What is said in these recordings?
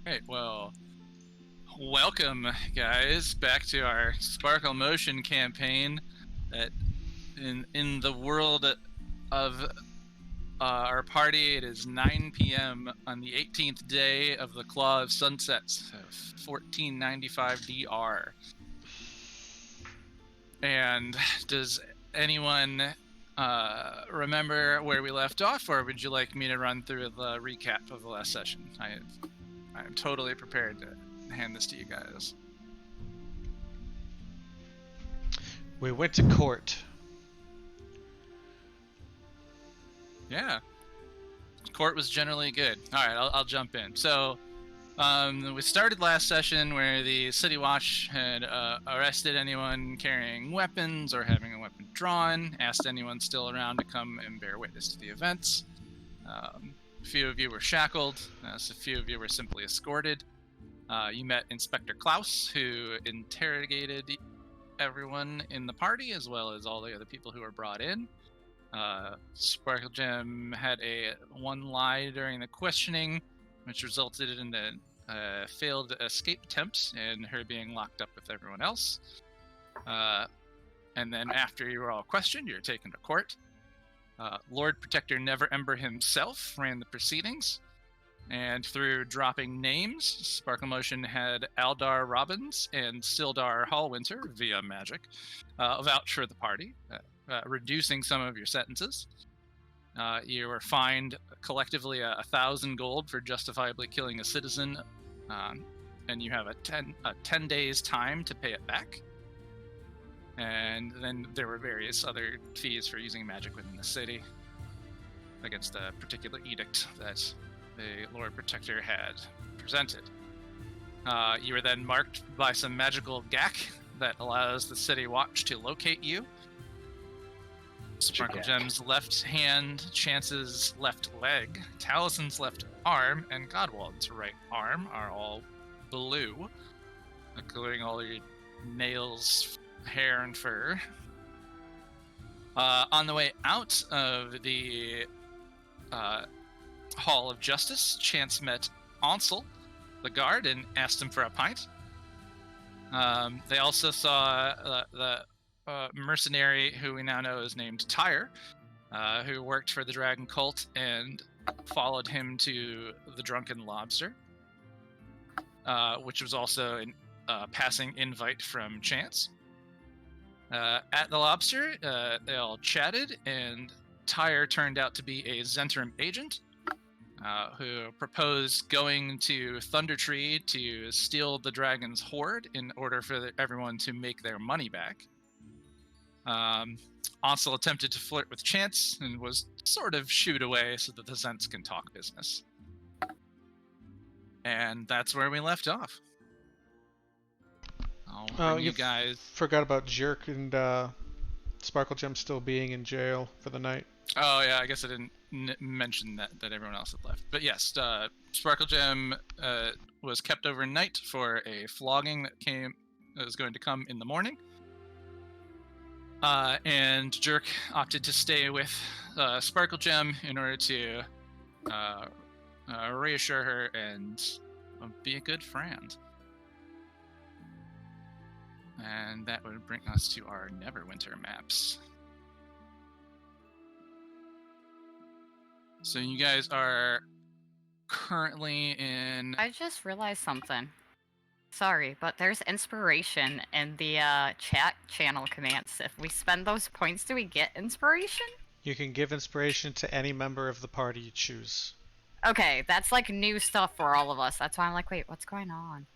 Right, well, welcome, guys, back to our Sparklemotion campaign. That in the world of our party, it is 9 p.m. on the 18th day of the Claw of Sunsets, 1495 DR. And does anyone remember where we left off, or would you like me to run through the recap of the last session? I'm totally prepared to hand this to you guys. We went to court. Yeah. Court was generally good. All right, I'll jump in. So, we started last session where the City Watch had arrested anyone carrying weapons or having a weapon drawn, asked anyone still around to come and bear witness to the events. A few of you were shackled, so a few of you were simply escorted. You met Inspector Klaus, who interrogated everyone in the party, as well as all the other people who were brought in. Sparkle Gem had one lie during the questioning, which resulted in the failed escape attempts and her being locked up with everyone else. And then after you were all questioned, you were taken to court. Lord Protector Never Ember himself ran the proceedings, and through dropping names, Sparklemotion had Aldar Robbins and Sildar Hallwinter via magic vouch for the party, reducing some of your sentences. You were fined collectively 1,000 gold for justifiably killing a citizen, and you have a 10 days time to pay it back. And then there were various other fees for using magic within the city against a particular edict that the Lord Protector had presented. You were then marked by some magical gack that allows the City Watch to locate you. Sparkle Gem's left hand, Chance's left leg, Talison's left arm, and Godwald's right arm are all blue, including all your nails, hair, and fur. On the way out of the Hall of Justice, Chance met Ansel, the guard, and asked him for a pint. They also saw the mercenary who we now know is named Tyre, who worked for the Dragon Cult and followed him to the Drunken Lobster, which was also a passing invite from Chance. At the Lobster, they all chatted, and Tyre turned out to be a Zentrum agent who proposed going to Thundertree to steal the dragon's hoard in order for everyone to make their money back. Ansel attempted to flirt with Chance and was sort of shooed away so that the Zents can talk business. And that's where we left off. You guys forgot about Jerk and Sparkle Gem still being in jail for the night. Oh yeah, I guess I didn't mention that everyone else had left. But yes, Sparkle Gem was kept overnight for a flogging that was going to come in the morning. And Jerk opted to stay with Sparkle Gem in order to reassure her and be a good friend. And that would bring us to our Neverwinter maps. So you guys are currently in... I just realized something. Sorry, but there's inspiration in the chat channel commands. If we spend those points, do we get inspiration? You can give inspiration to any member of the party you choose. Okay, that's like new stuff for all of us. That's why I'm like, wait, what's going on?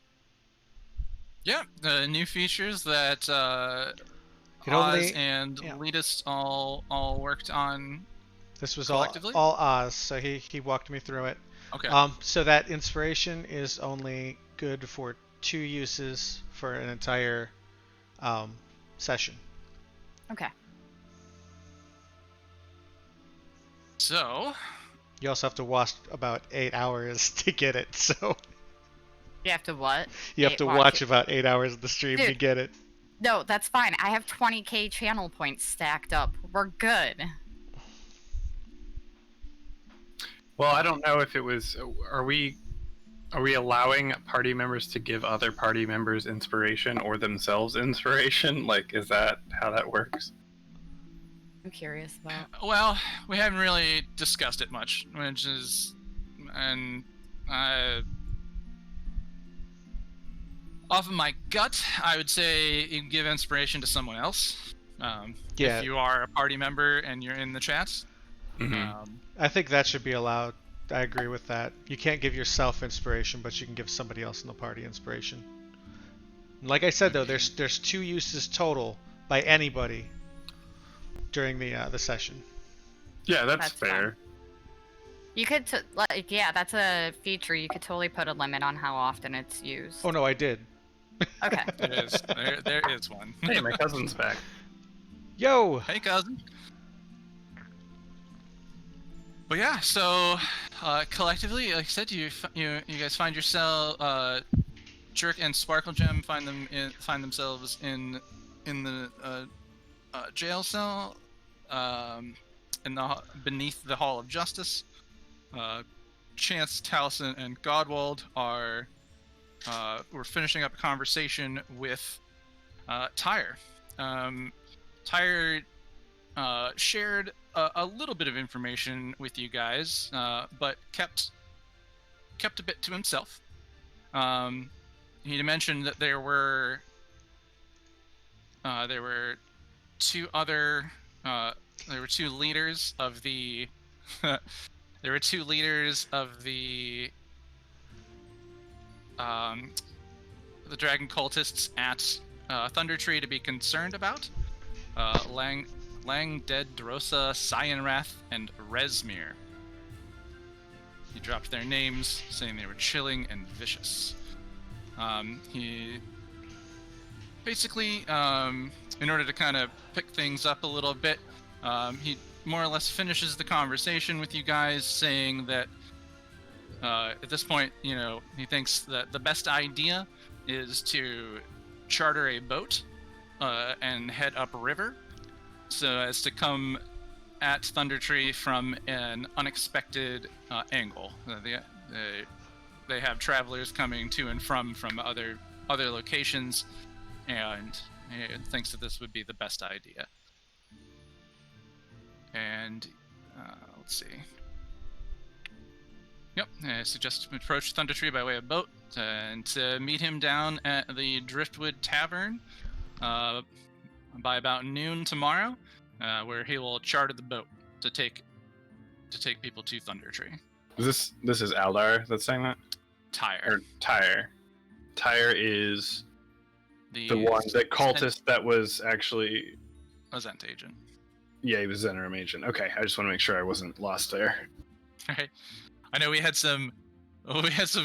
Yeah, the new features that Oz and Elitist all worked on. This was collectively? all Oz, so he walked me through it. Okay. So that inspiration is only good for 2 uses for an entire session. Okay. So you also have to watch about 8 hours to get it. So you have to what? You have to watch about 8 hours of the stream to get it. No, that's fine. I have 20k channel points stacked up. We're good. Well, I don't know if it was. Are we Are we allowing party members to give other party members inspiration or themselves inspiration? Like, is that how that works? I'm curious about. Well, we haven't really discussed it much, and off of my gut, I would say you can give inspiration to someone else. Yeah. If you are a party member and you're in the chat. I think that should be allowed. I agree with that. You can't give yourself inspiration, but you can give somebody else in the party inspiration. Like I said, though, there's 2 uses total by anybody during the session. Yeah, that's That's fair. fine. You could, that's a feature. You could totally put a limit on how often it's used. Oh no, I did. Okay. It is. There is one. Hey, my cousin's back. Yo. Hey, cousin. But yeah, so collectively, like I said, you guys find yourself, Jerk and Sparkle Gem find themselves in the jail cell, beneath the Hall of Justice. Chance, Taliesin, and Godwald we're finishing up a conversation with Tyre. Tyre shared a little bit of information with you guys, but kept a bit to himself. He mentioned that there were 2 leaders of the there were 2 leaders of the dragon cultists at Thunder Tree to be concerned about. Lang, Dead, Derosa, Cyanrath, and Resmir. He dropped their names, saying they were chilling and vicious. He basically, in order to kind of pick things up a little bit, he more or less finishes the conversation with you guys, saying that at this point, he thinks that the best idea is to charter a boat and head upriver, so as to come at Thunder Tree from an unexpected angle. They have travelers coming to and from other locations, and he thinks that this would be the best idea. And let's see. Yep, I suggest approach Thunder Tree by way of boat and to meet him down at the Driftwood Tavern by about noon tomorrow, where he will charter the boat to take people to Thunder Tree. This is Aldar that's saying that? Tyre. Tyre. Tyre is the one, the cultist that was actually a Zent agent. Yeah, he was Zenerum agent. Okay, I just want to make sure I wasn't lost there. Right. I know we had some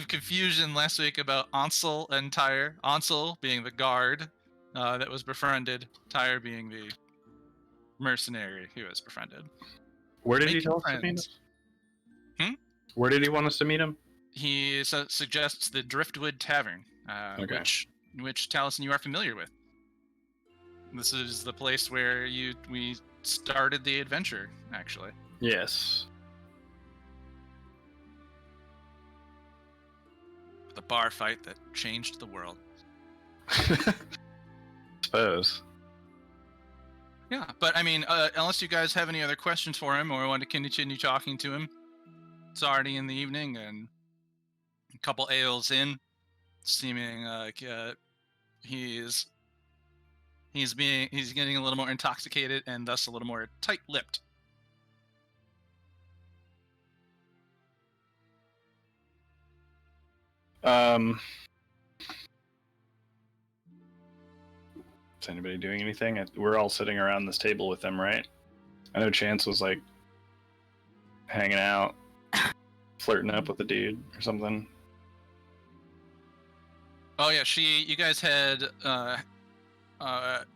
confusion last week about Ansel and Tyre. Ansel being the guard that was befriended, Tyre being the mercenary who was befriended. Where did he tell us to meet him? Where did he want us to meet him? He suggests the Driftwood Tavern, Okay. which Taliesin, you are familiar with. This is the place where we started the adventure, actually. Yes. The bar fight that changed the world. Suppose. Yeah, but I mean, unless you guys have any other questions for him or want to continue talking to him, it's already in the evening and a couple ales in, seeming like he's getting a little more intoxicated and thus a little more tight-lipped. Is anybody doing anything? We're all sitting around this table with them, right? I know Chance was like hanging out, flirting up with a dude or something. Oh yeah, you guys had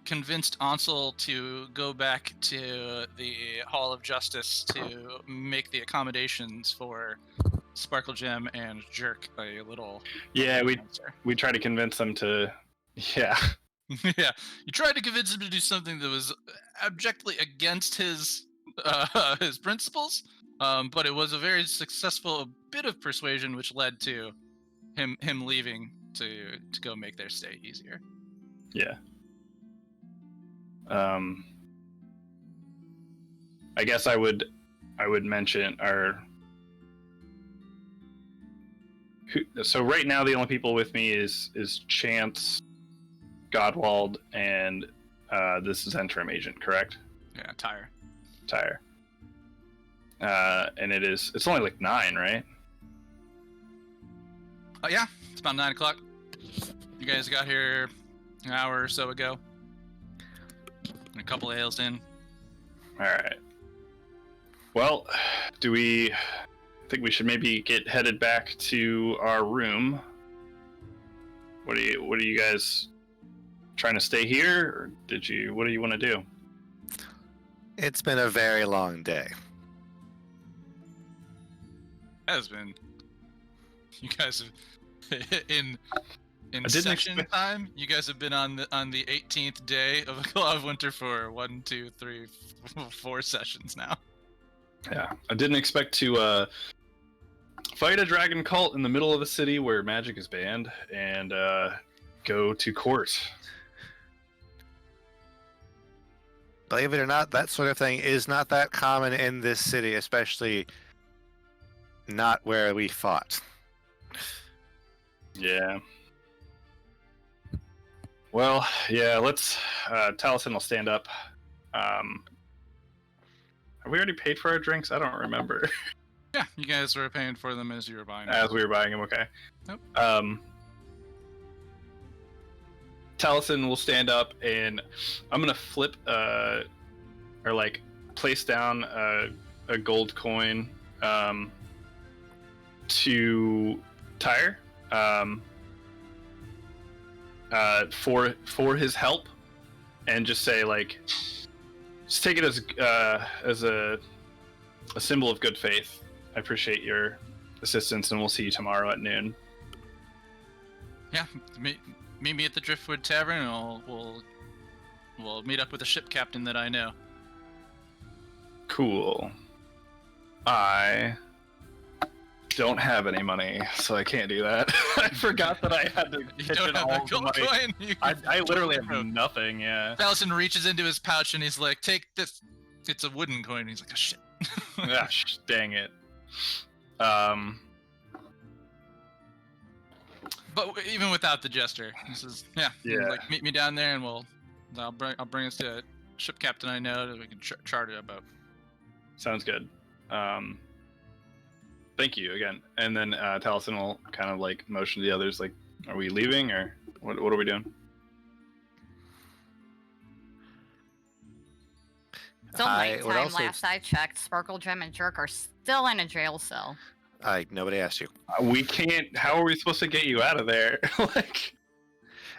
convinced Ansel to go back to the Hall of Justice to make the accommodations for Sparkle Gem and Jerk a little. Yeah, we tried to convince them to. Yeah. Yeah, you tried to convince him to do something that was abjectly against his principles, but it was a very successful bit of persuasion, which led to him leaving to go make their stay easier. Yeah. I guess I would mention so right now the only people with me is Chance, Godwald, and this is interim agent, correct? Yeah, Tyre. And it's only like 9, right? Yeah, it's about 9 o'clock. You guys got here an hour or so ago. And a couple of ales in. All right. Well, do we think we should maybe get headed back to our room? What are you guys trying to stay here, or what do you want to do? It's been a very long day. Has been. You guys have in didn't session time. You guys have been on the 18th day of a Claw of Winter for 1, 2, 3, 4 sessions now. Yeah, I didn't expect to fight a dragon cult in the middle of the city where magic is banned and go to court. Believe it or not, that sort of thing is not that common in this city, especially not where we fought. Yeah. Well, yeah, let's... Taliesin will stand up. Have we already paid for our drinks? I don't remember. Yeah, you guys were paying for them as you were buying them. As we were buying them, okay. Nope. Taliesin will stand up, and I'm gonna flip, or like, place down a gold coin, to Tyre, for his help, and just say, like, just take it as a symbol of good faith. I appreciate your assistance, and we'll see you tomorrow at noon. Yeah, meet me at the Driftwood Tavern, and we'll meet up with a ship captain that I know. Cool. I don't have any money, so I can't do that. I forgot that I had to You pitch don't in have all that of gold my... coin. I literally have nothing. Yeah. Taliesin reaches into his pouch and he's like, "Take this." It's a wooden coin. He's like, "Oh shit." Gosh, dang it. But even without the gesture, he says, "Yeah, like meet me down there, and I'll bring us to a ship captain I know that we can charter a boat." Sounds good. Thank you again. And then Taliesin will kind of like motion to the others, like, "Are we leaving, or what are we doing?" Still nighttime. Last I checked, Sparkle, Gem, and Jerk are still in a jail cell. Nobody asked you. We can't. How are we supposed to get you out of there? Like,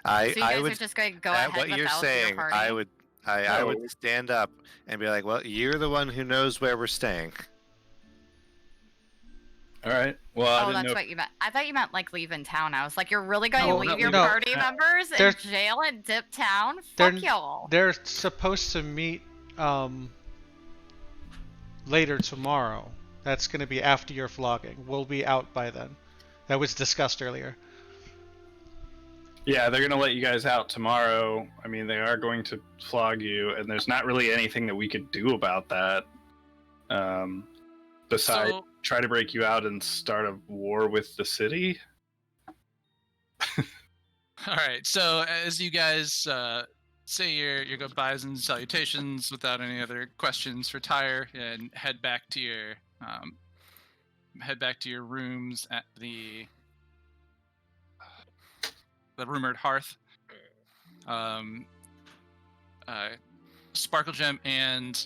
so you guys are just going to go ahead what without you're saying, your party? I would stand up and be like, "Well, you're the one who knows where we're staying." all right. Well, Oh, that's what you meant. I thought you meant like leaving town. I was like, you're really going to leave your party members in jail in Dip Town? Fuck y'all. They're supposed to meet later tomorrow. That's going to be after your flogging. We'll be out by then. That was discussed earlier. Yeah, they're going to let you guys out tomorrow. I mean, they are going to flog you, and there's not really anything that we could do about that. Besides try to break you out and start a war with the city. All right. So as you guys say your goodbyes and salutations without any other questions for Tyre, and head back to your rooms at the rumored hearth. Sparkle Gem and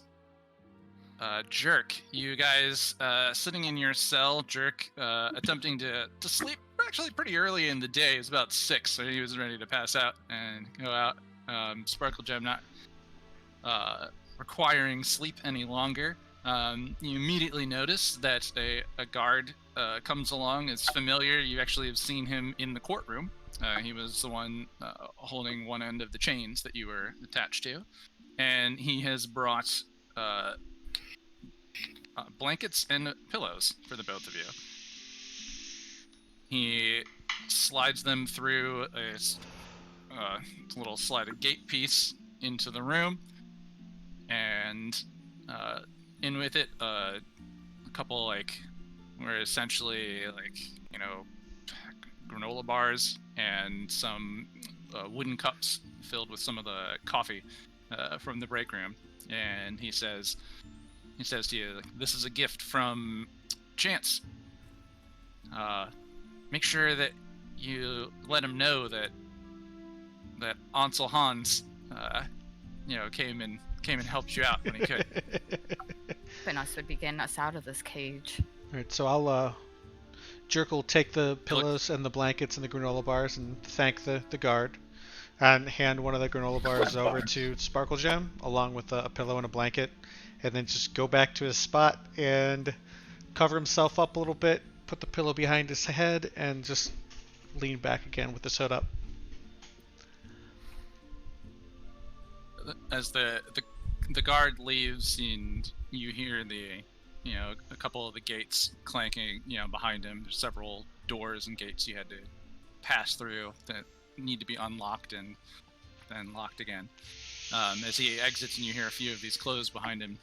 Jerk, you guys sitting in your cell. Jerk attempting to sleep actually pretty early in the day. It was about 6, so he was ready to pass out and go out. Sparkle Gem not requiring sleep any longer. You immediately notice that a guard comes along. It's familiar. You actually have seen him in the courtroom. He was the one holding one end of the chains that you were attached to. And he has brought blankets and pillows for the both of you. He slides them through a little slided gate piece into the room, and in with it a couple were essentially granola bars and some wooden cups filled with some of the coffee from the break room. And he says to you, "This is a gift from Chance. Make sure that you let him know that Ansel Hans, came and helped you out when he could." Us would be getting us out of this cage. Alright, so I'll Jerk will take the pillows and the blankets and the granola bars and thank the guard, and hand one of the granola bars over to Sparkle Gem along with a pillow and a blanket, and then just go back to his spot and cover himself up a little bit, put the pillow behind his head, and just lean back again with his hood up. As the guard leaves, and you hear a couple of the gates clanking, behind him. There's several doors and gates you had to pass through that need to be unlocked and then locked again. As he exits and you hear a few of these close behind him,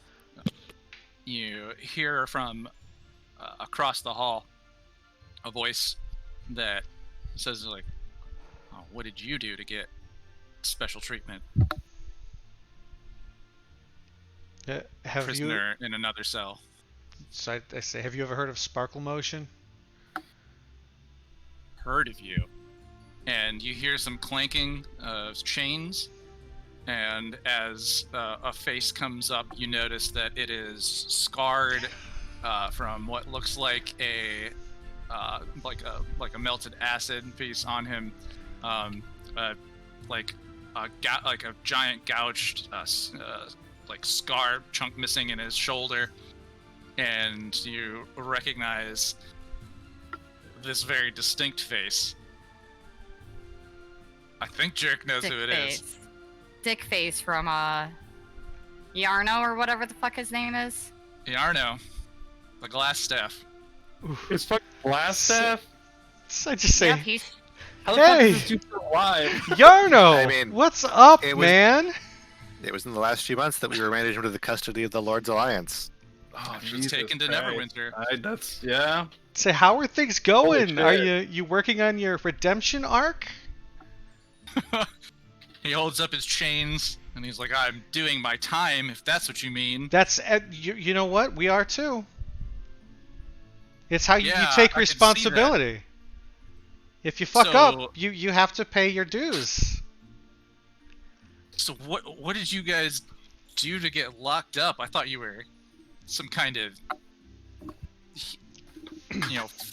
you hear from across the hall a voice that says, "Oh, what did you do to get special treatment?" Prisoner in another cell. So I say, have you ever heard of Sparklemotion? Heard of you. And you hear some clanking of chains, and as a face comes up, you notice that it is scarred from what looks like a melted acid piece on him, like a giant gouged scar chunk missing in his shoulder. And you recognize this very distinct face. I think Jerk knows who it is. Dick Face from Yarno or whatever the fuck his name is. Yarno, the glass staff. It's fucking glass staff. I just say, Yeah, he's... How the fuck is this dude still alive? Yarno, I mean, what's up, man? It was in the last few months that we were managed under the custody of the Lord's Alliance. Oh, he was taken to Neverwinter. Yeah. Say, how are things going? Holy Are shit. you working on your redemption arc? He holds up his chains and he's like, "I'm doing my time, if that's what you mean." That's you know what? We are too. It's how you Yeah, take I can see responsibility. If you fuck So- up, you have to pay your dues. So what did you guys do to get locked up? I thought you were some kind of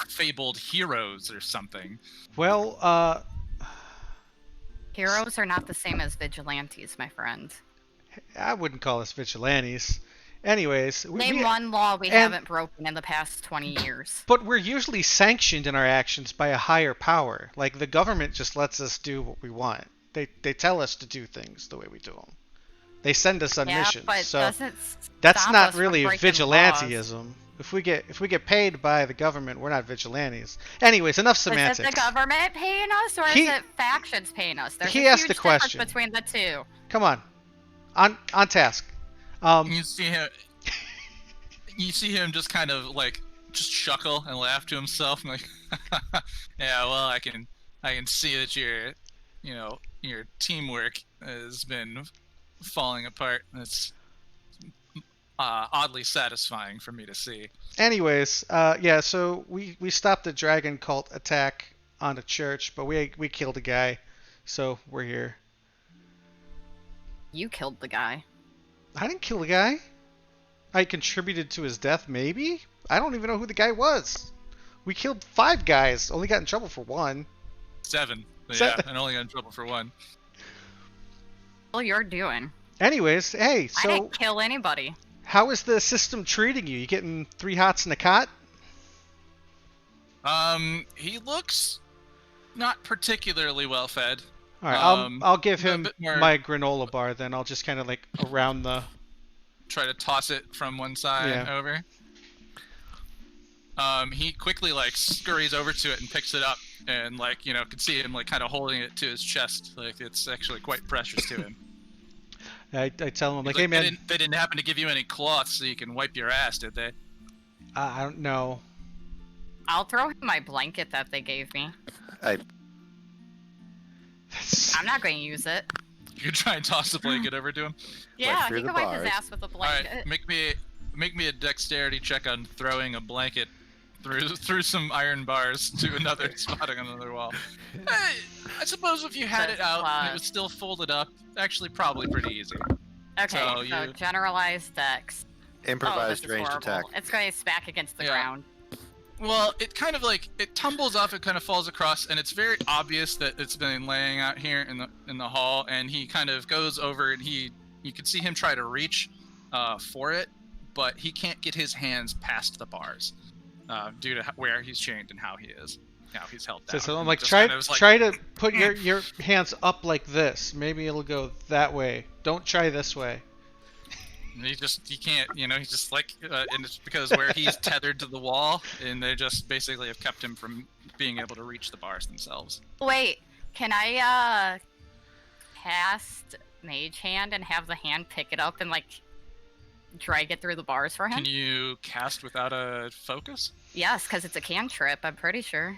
fabled heroes or something. Well, Heroes are not the same as vigilantes, my friend. I wouldn't call us vigilantes. Anyways, Name one law we haven't broken in the past 20 years. But we're usually sanctioned in our actions by a higher power. Like, the government just lets us do what we want. They tell us to do things the way we do them. They send us on missions. But So doesn't that's stop not us from really breaking vigilanteism. laws. If we get paid by the government, we're not vigilantes. Anyways, enough semantics. Is it the government paying us, or is it factions paying us? There's he a asked huge the difference question. between the two. Come on task. You see him. You see him just kind of just chuckle and laugh to himself, and yeah. Well, I can see that your teamwork has been falling apart. It's oddly satisfying for me to see. Anyways, yeah. So we stopped the dragon cult attack on a church, but we killed a guy, so we're here. You killed the guy. I didn't kill the guy. I contributed to his death, maybe? I don't even know who the guy was. We killed 5 guys, only got in trouble for 1. 7. Yeah, and only got in trouble for 1. Well, you're doing. Anyways, hey, I so didn't kill anybody. how is the system treating you? You getting 3 hots in a cot? He looks not particularly well fed. All right, I'll give a him bit more- my granola bar then. I'll just kind of around the... Try to toss it from one side over. He quickly scurries over to it and picks it up and like could see him like kind of holding it to his chest, like it's actually quite precious to him. I tell him, I'm like, He's hey man, they didn't happen to give you any cloths so you can wipe your ass, did they? I don't know. I'll throw him my blanket that they gave me. I'm not going to use it. You could try and toss the blanket over to him. Yeah, through he the can wipe his bars. ass with a All blanket. right, make me a dexterity check on throwing a blanket through some iron bars to another spot on another wall. I suppose if you had it out and it was still folded up, actually probably pretty easy. Okay, So so generalized dex. Improvised this is ranged horrible. attack. It's going to smack against the Yeah. ground. Well, it kind of like it tumbles off, it kind of falls across, and it's very obvious that it's been laying out here in the hall. And he kind of goes over, and you can see him try to reach for it, but he can't get his hands past the bars due to where he's chained and how he is, how he's held down. So I'm like, Just try kind of is like, try to put your hands up like this. Maybe it'll go that way. Don't try this way. And he can't, he's just like, and it's because where he's tethered to the wall, and they just basically have kept him from being able to reach the bars themselves. Wait, can I cast Mage Hand and have the hand pick it up and like drag it through the bars for him? Can you cast without a focus? Yes, because it's a cantrip, I'm pretty sure.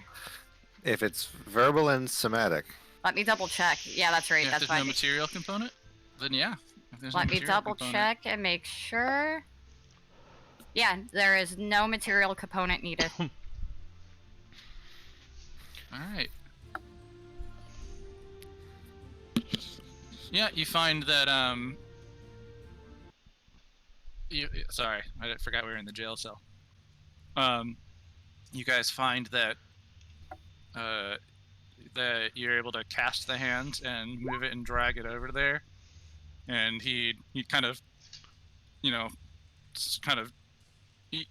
If it's verbal and somatic. Let me double check. Yeah, that's right. If That's there's no fine. material component, then yeah. If there's no Let me material double component- check and make sure. Yeah, there is no material component needed. All right. Yeah, you find that sorry, I forgot we were in the jail cell. You guys find that that you're able to cast the hand and move it and drag it over there, and he kind of, just kind of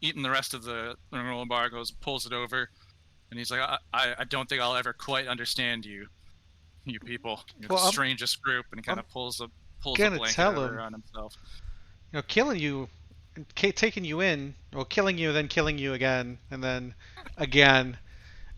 eating the rest of the granola bar, pulls it over, and he's like, I don't think I'll ever quite understand you people. You're Well, the I'm- strangest group, and he kind of pulls a gonna blanket tell over him. on himself. Killing you, taking you in, or killing you, then killing you again, and then again.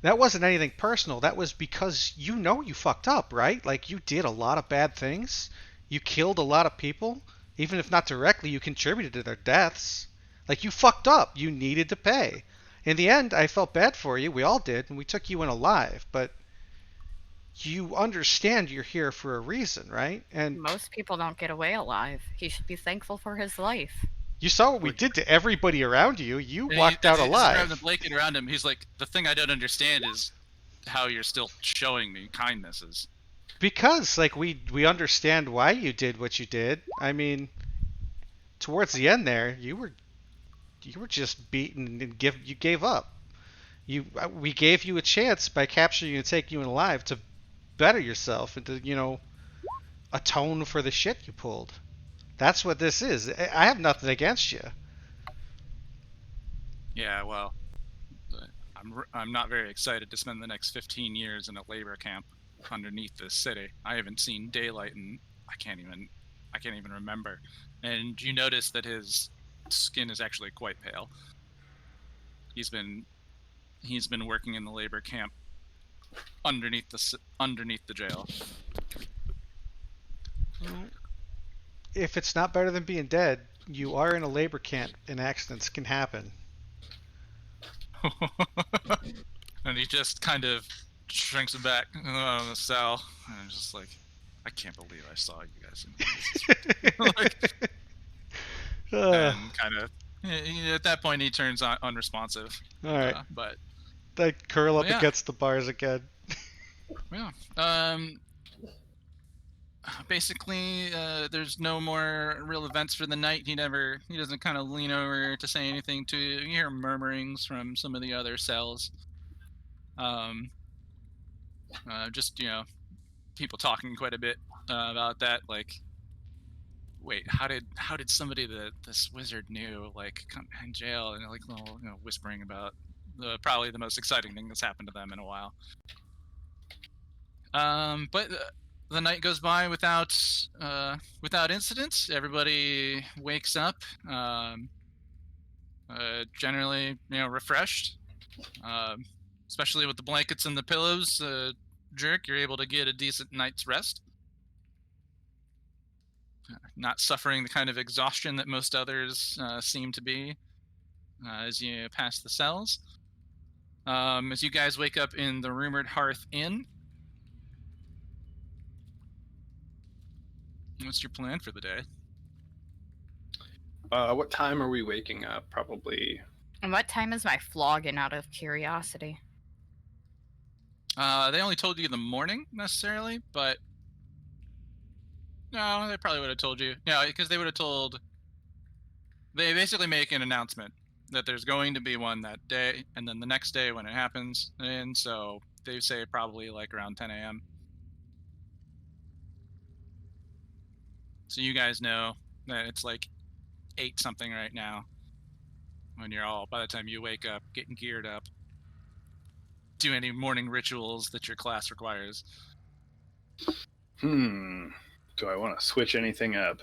That wasn't anything personal. That was because you fucked up, right? Like, you did a lot of bad things. You killed a lot of people. Even if not directly, you contributed to their deaths. Like, you fucked up. You needed to pay. In the end, I felt bad for you. We all did, and we took you in alive. But you understand you're here for a reason, right? And Most people don't get away alive. He should be thankful for his life. you saw what we did to everybody around you. You And walked out he's grabbing alive. the blanket around him. He's like, the thing I don't understand is how you're still showing me kindnesses. Because, like, we understand why you did what you did. I mean, towards the end there, you were just beaten and you gave up. We gave you a chance by capturing you and taking you in alive to better yourself and to atone for the shit you pulled. That's what this is. I have nothing against you. Yeah, well, I'm not very excited to spend the next 15 years in a labor camp underneath this city. I haven't seen daylight, and I can't even remember. And you notice that his skin is actually quite pale. He's been working in the labor camp underneath the jail. If it's not better than being dead, you are in a labor camp and accidents can happen. And he just kind of shrinks back on the cell, and I'm just like, I can't believe I saw you guys in like, and kind of at that point he turns unresponsive. All right. But I curl up yeah. against the bars again. yeah. Basically, there's no more real events for the night. He doesn't kind of lean over to say anything to you. You hear murmurings from some of the other cells. Just, people talking quite a bit about that. Like, wait, how did somebody that this wizard knew, like, come in jail, and like little, whispering about probably the most exciting thing that's happened to them in a while. But the night goes by without incidents. Everybody wakes up, generally, refreshed. especially with the blankets and the pillows, Jerk, you're able to get a decent night's rest. Not suffering the kind of exhaustion that most others seem to be as you pass the cells. As you guys wake up in the rumored Hearth Inn, what's your plan for the day? What time are we waking up? Probably. And what time is my flogging, out of curiosity? They only told you the morning necessarily, but no, they probably would have told you. Yeah, because they would have told. They basically make an announcement that there's going to be one that day, and then the next day when it happens, and so they say probably like around 10 a.m. So you guys know that it's like 8 something right now. When you're all, by the time you wake up, getting geared up, do any morning rituals that your class requires. Do I want to switch anything up?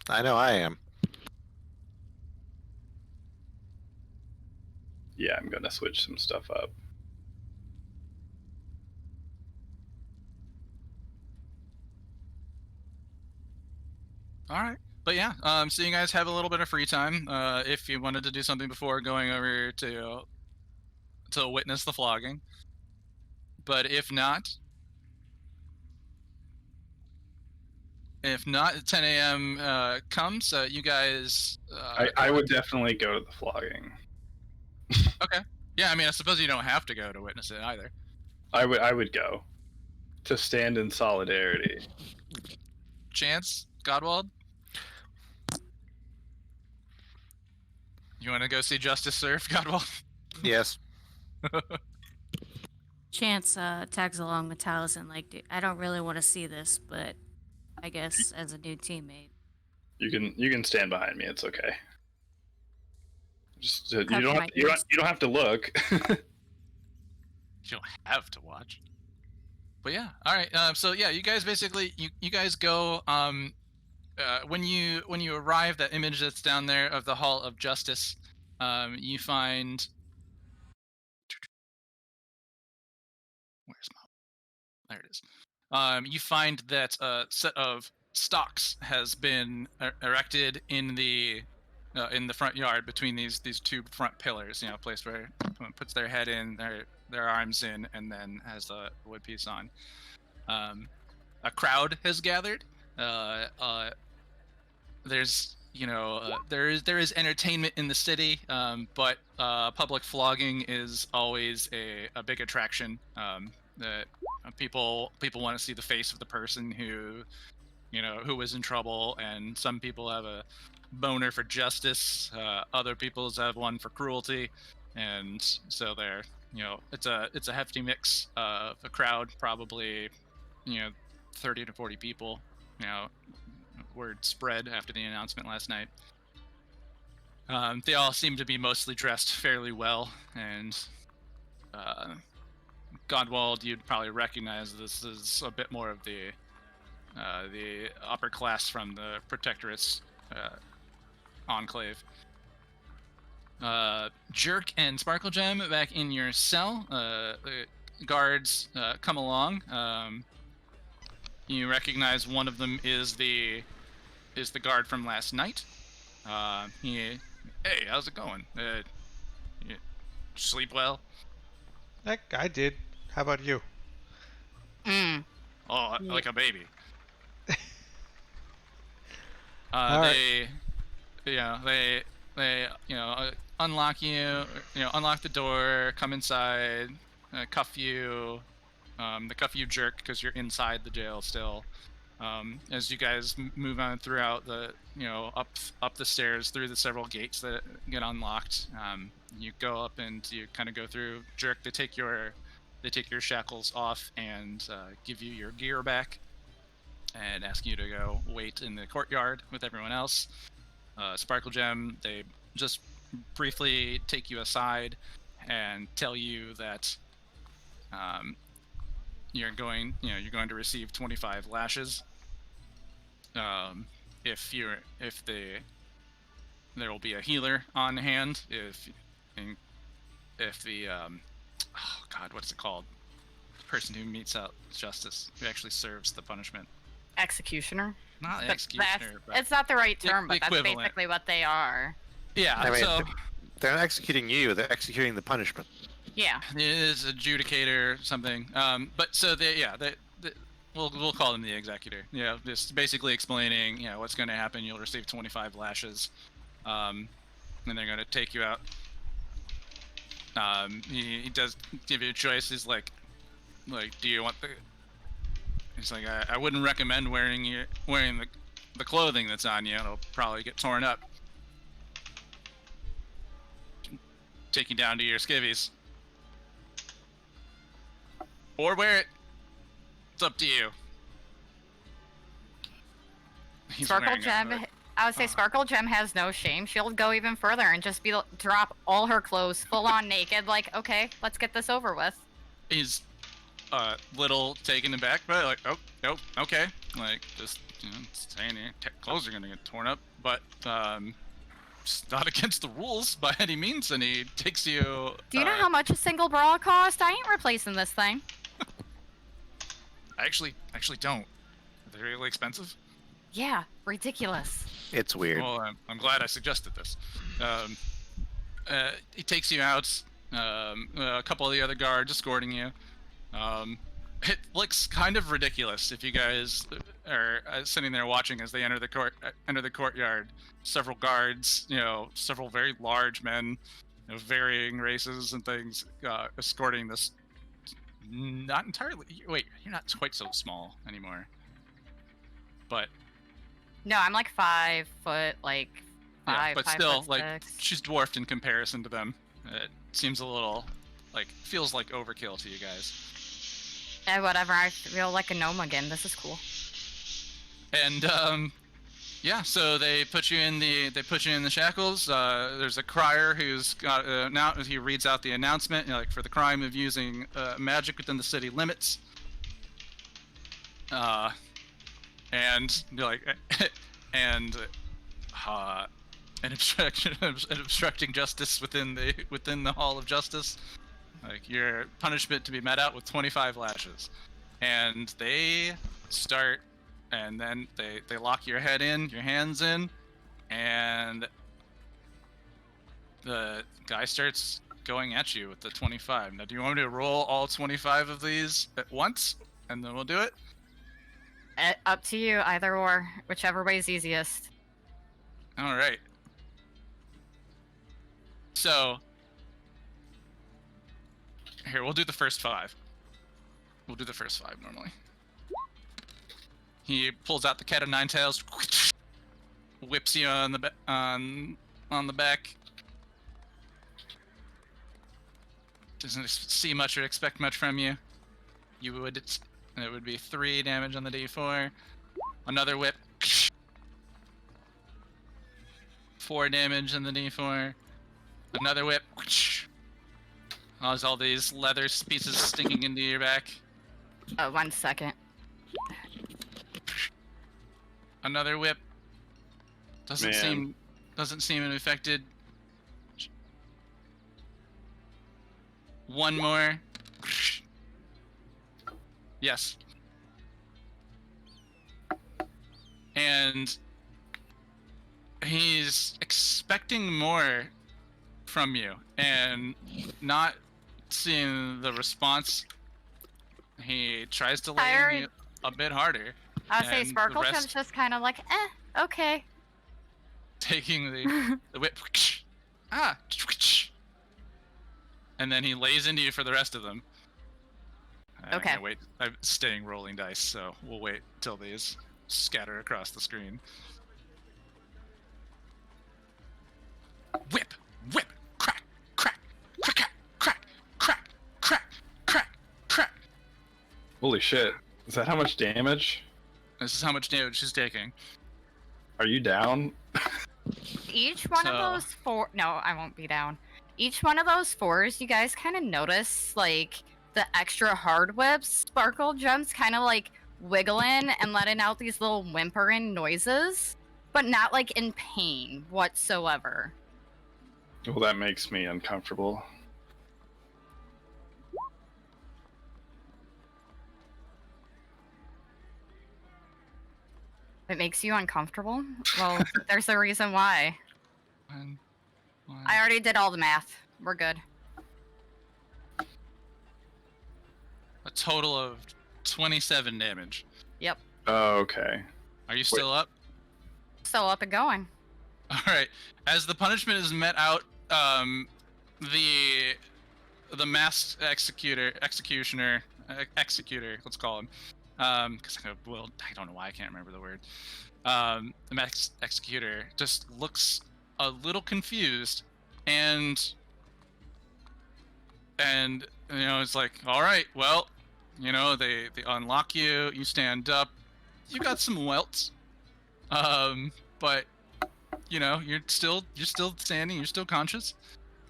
I know I am. Yeah, I'm gonna switch some stuff up. All right. But yeah, so you guys have a little bit of free time if you wanted to do something before going over to witness the flogging. But if not, 10 a.m. comes. You guys. I would definitely go to the flogging. Okay. Yeah, I mean, I suppose you don't have to go to witness it either. I would go to stand in solidarity. Chance, Godwald, you want to go see justice served, Godwald? Yes. Chance tags along with Taliesin like, dude, I don't really want to see this, but I guess as a new teammate. You can stand behind me. It's okay. Just you Cover don't my have, you ears. don't have to look. You don't have to watch. But yeah, all right. So yeah, you guys basically you guys go. When you arrive, that image that's down there of the Hall of Justice, you find. Where's my? There it is. You find that a set of stocks has been erected in the front yard between these 2 front pillars. You know, a place where someone puts their head in, their arms in, and then has the wood piece on. A crowd has gathered. There's there is entertainment in the city, but public flogging is always a big attraction. That people want to see the face of the person who was in trouble, and some people have a boner for justice. Other people's have one for cruelty, and so they're it's a hefty mix of a crowd, probably 30 to 40 people. Word spread after the announcement last night. They all seem to be mostly dressed fairly well, and Godwald, you'd probably recognize this is a bit more of the upper class from the Protectorate's enclave. Jerk and Sparklegem back in your cell. The guards come along. You recognize one of them is the guard from last night. Hey, how's it going? You sleep well? I did. How about you? Oh, like a baby. Alright. They unlock you, unlock the door, come inside, cuff you. They cuff you, Jerk, because you're inside the jail still. As you guys move on throughout the, up the stairs through the several gates that get unlocked, you go up and you kind of go through. Jerk, they take your shackles off and give you your gear back, and ask you to go wait in the courtyard with everyone else. Sparklegem, they just briefly take you aside and tell you that you're going to receive 25 lashes. There will be a healer on hand if the oh god, what's it called? The person who metes out justice, who actually serves the punishment. Executioner. Not the But executioner, but it's not the right the- term, the but that's equivalent. basically what they are. Yeah. I mean, So they're not executing you; they're executing the punishment. Yeah. it is adjudicator or something. But so we'll call them the executor. Yeah, just basically explaining, what's going to happen. You'll receive 25 lashes, and they're going to take you out. He does give you a choice. He's like, do you want the? He's like, I wouldn't recommend wearing the clothing that's on you. It'll probably get torn up. Take you down to your skivvies. Or wear it. It's up to you. He's Sparkle wearing it, Gem. like, I would say Sparkle Gem has no shame. She'll go even further and just drop all her clothes full on naked. Like, okay, let's get this over with. he's little taken aback, but like, oh, okay, like just saying your clothes are gonna get torn up, but it's not against the rules by any means. And he takes you. Do you know how much a single bra cost? I ain't replacing this thing. I actually don't. They're really expensive. Yeah, ridiculous. It's weird. Well, I'm glad I suggested this. He takes you out. A couple of the other guards escorting you. It looks kind of ridiculous if you guys are sitting there watching as they enter the courtyard. Several guards, several very large men, varying races and things, escorting this. Not entirely. Wait, you're not quite so small anymore. But No, I'm like 5 foot, like yeah, 5. but 5 still, foot like 6. she's dwarfed in comparison to them. It seems a little, feels like overkill to you guys. Whatever. I feel like a gnome again. This is cool. And yeah, so they put you in the shackles. There's a crier who's got now he reads out the announcement, for the crime of using magic within the city limits. And you're like, and obstructing justice within the Hall of Justice. Like your punishment to be met out with 25 lashes. And they start, and then they lock your head in, your hands in, and the guy starts going at you with the 25. Now, do you want me to roll all 25 of these at once, and then we'll do it? Up to you, either or, whichever way's easiest. All right. So, here, we'll do the first 5. We'll do the first 5 normally. He pulls out the cat of nine tails, whips you on the back. Doesn't see much or expect much from you. It would be 3 damage on the d4. Another whip. 4 damage on the d4. Another whip. There's all these leather pieces sticking into your back. 1 second. Another whip. Doesn't Man. seem affected. One more. Yes. And he's expecting more from you, and not seeing the response. He tries to lay you a bit harder. I would say and the Sparkle rest- Gem's just kind of like, okay. Taking the whip. And then he lays into you for the rest of them. Okay. I'm staying rolling dice, so we'll wait till these scatter across the screen. Whip, whip, crack, crack, crack, crack, crack, crack, crack, crack. Holy shit. Is that how much damage? This is how much damage she's taking. Are you down? Each one of those 4... No, I won't be down. Each one of those 4s, you guys kind of notice, like, the extra hard whips. Sparkle Gem's kind of, like, wiggling and letting out these little whimpering noises, but not, like, in pain whatsoever. Well, that makes me uncomfortable. It makes you uncomfortable? Well, there's a reason why. One. I already did all the math. We're good. A total of 27 damage. Yep. Oh, okay. Are you still up? Still up and going. All right. As the punishment is met out, the masked executioner, let's call him, because I don't know why I can't remember the word. The masked executor just looks a little confused, and it's like, all right, well, they unlock you, you stand up, you got some welts, but you're still standing, you're still conscious.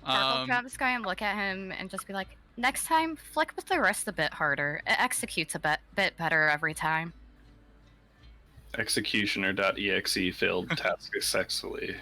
Travis going to look at him and just be like, next time, flick with the wrist a bit harder. It executes a bit better every time. Executioner.exe failed task successfully.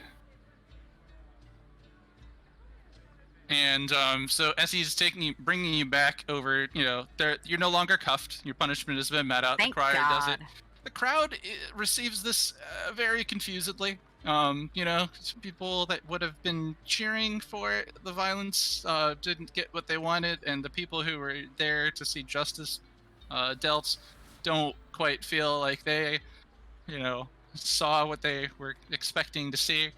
And so as he's bringing you back over, you're no longer cuffed. Your punishment has been met out. Thank the crier God. does it. The crowd receives this very confusedly. People that would have been cheering for the violence didn't get what they wanted, and the people who were there to see justice dealt don't quite feel like they, saw what they were expecting to see.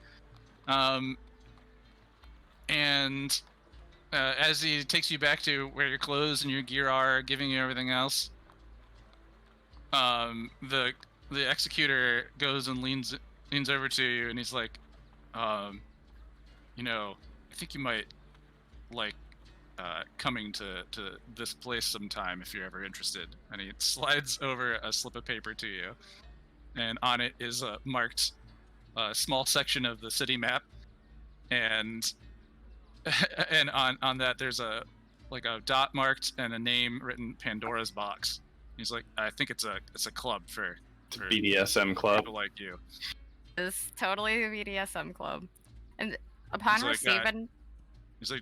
And as he takes you back to where your clothes and your gear are, giving you everything else, the executor goes and leans over to you, and he's like, I think you might like coming to this place sometime if you're ever interested. And he slides over a slip of paper to you, and on it is marked a small section of the city map, and on that there's a dot marked and a name written, Pandora's Box. He's like, I think it's a club for BDSM club people like you. It's totally the BDSM club. And upon He's like, receiving... He's like,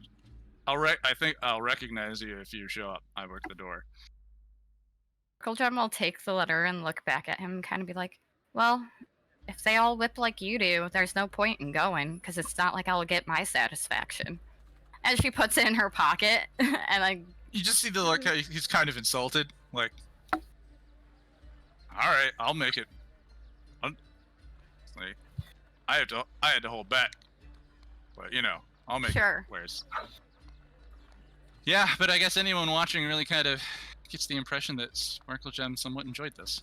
I think I'll recognize you if you show up. I work the door. Sparkle will take the letter and look back at him and kind of be like, well, if they all whip like you do, there's no point in going, because it's not like I'll get my satisfaction. And she puts it in her pocket, and you just see the look. He's kind of insulted. Like, all right, I'll make it. Like, I had to hold back, but I'll make Sure. it. Where's? Yeah, but I guess anyone watching really kind of gets the impression that Sparkle Gem somewhat enjoyed this.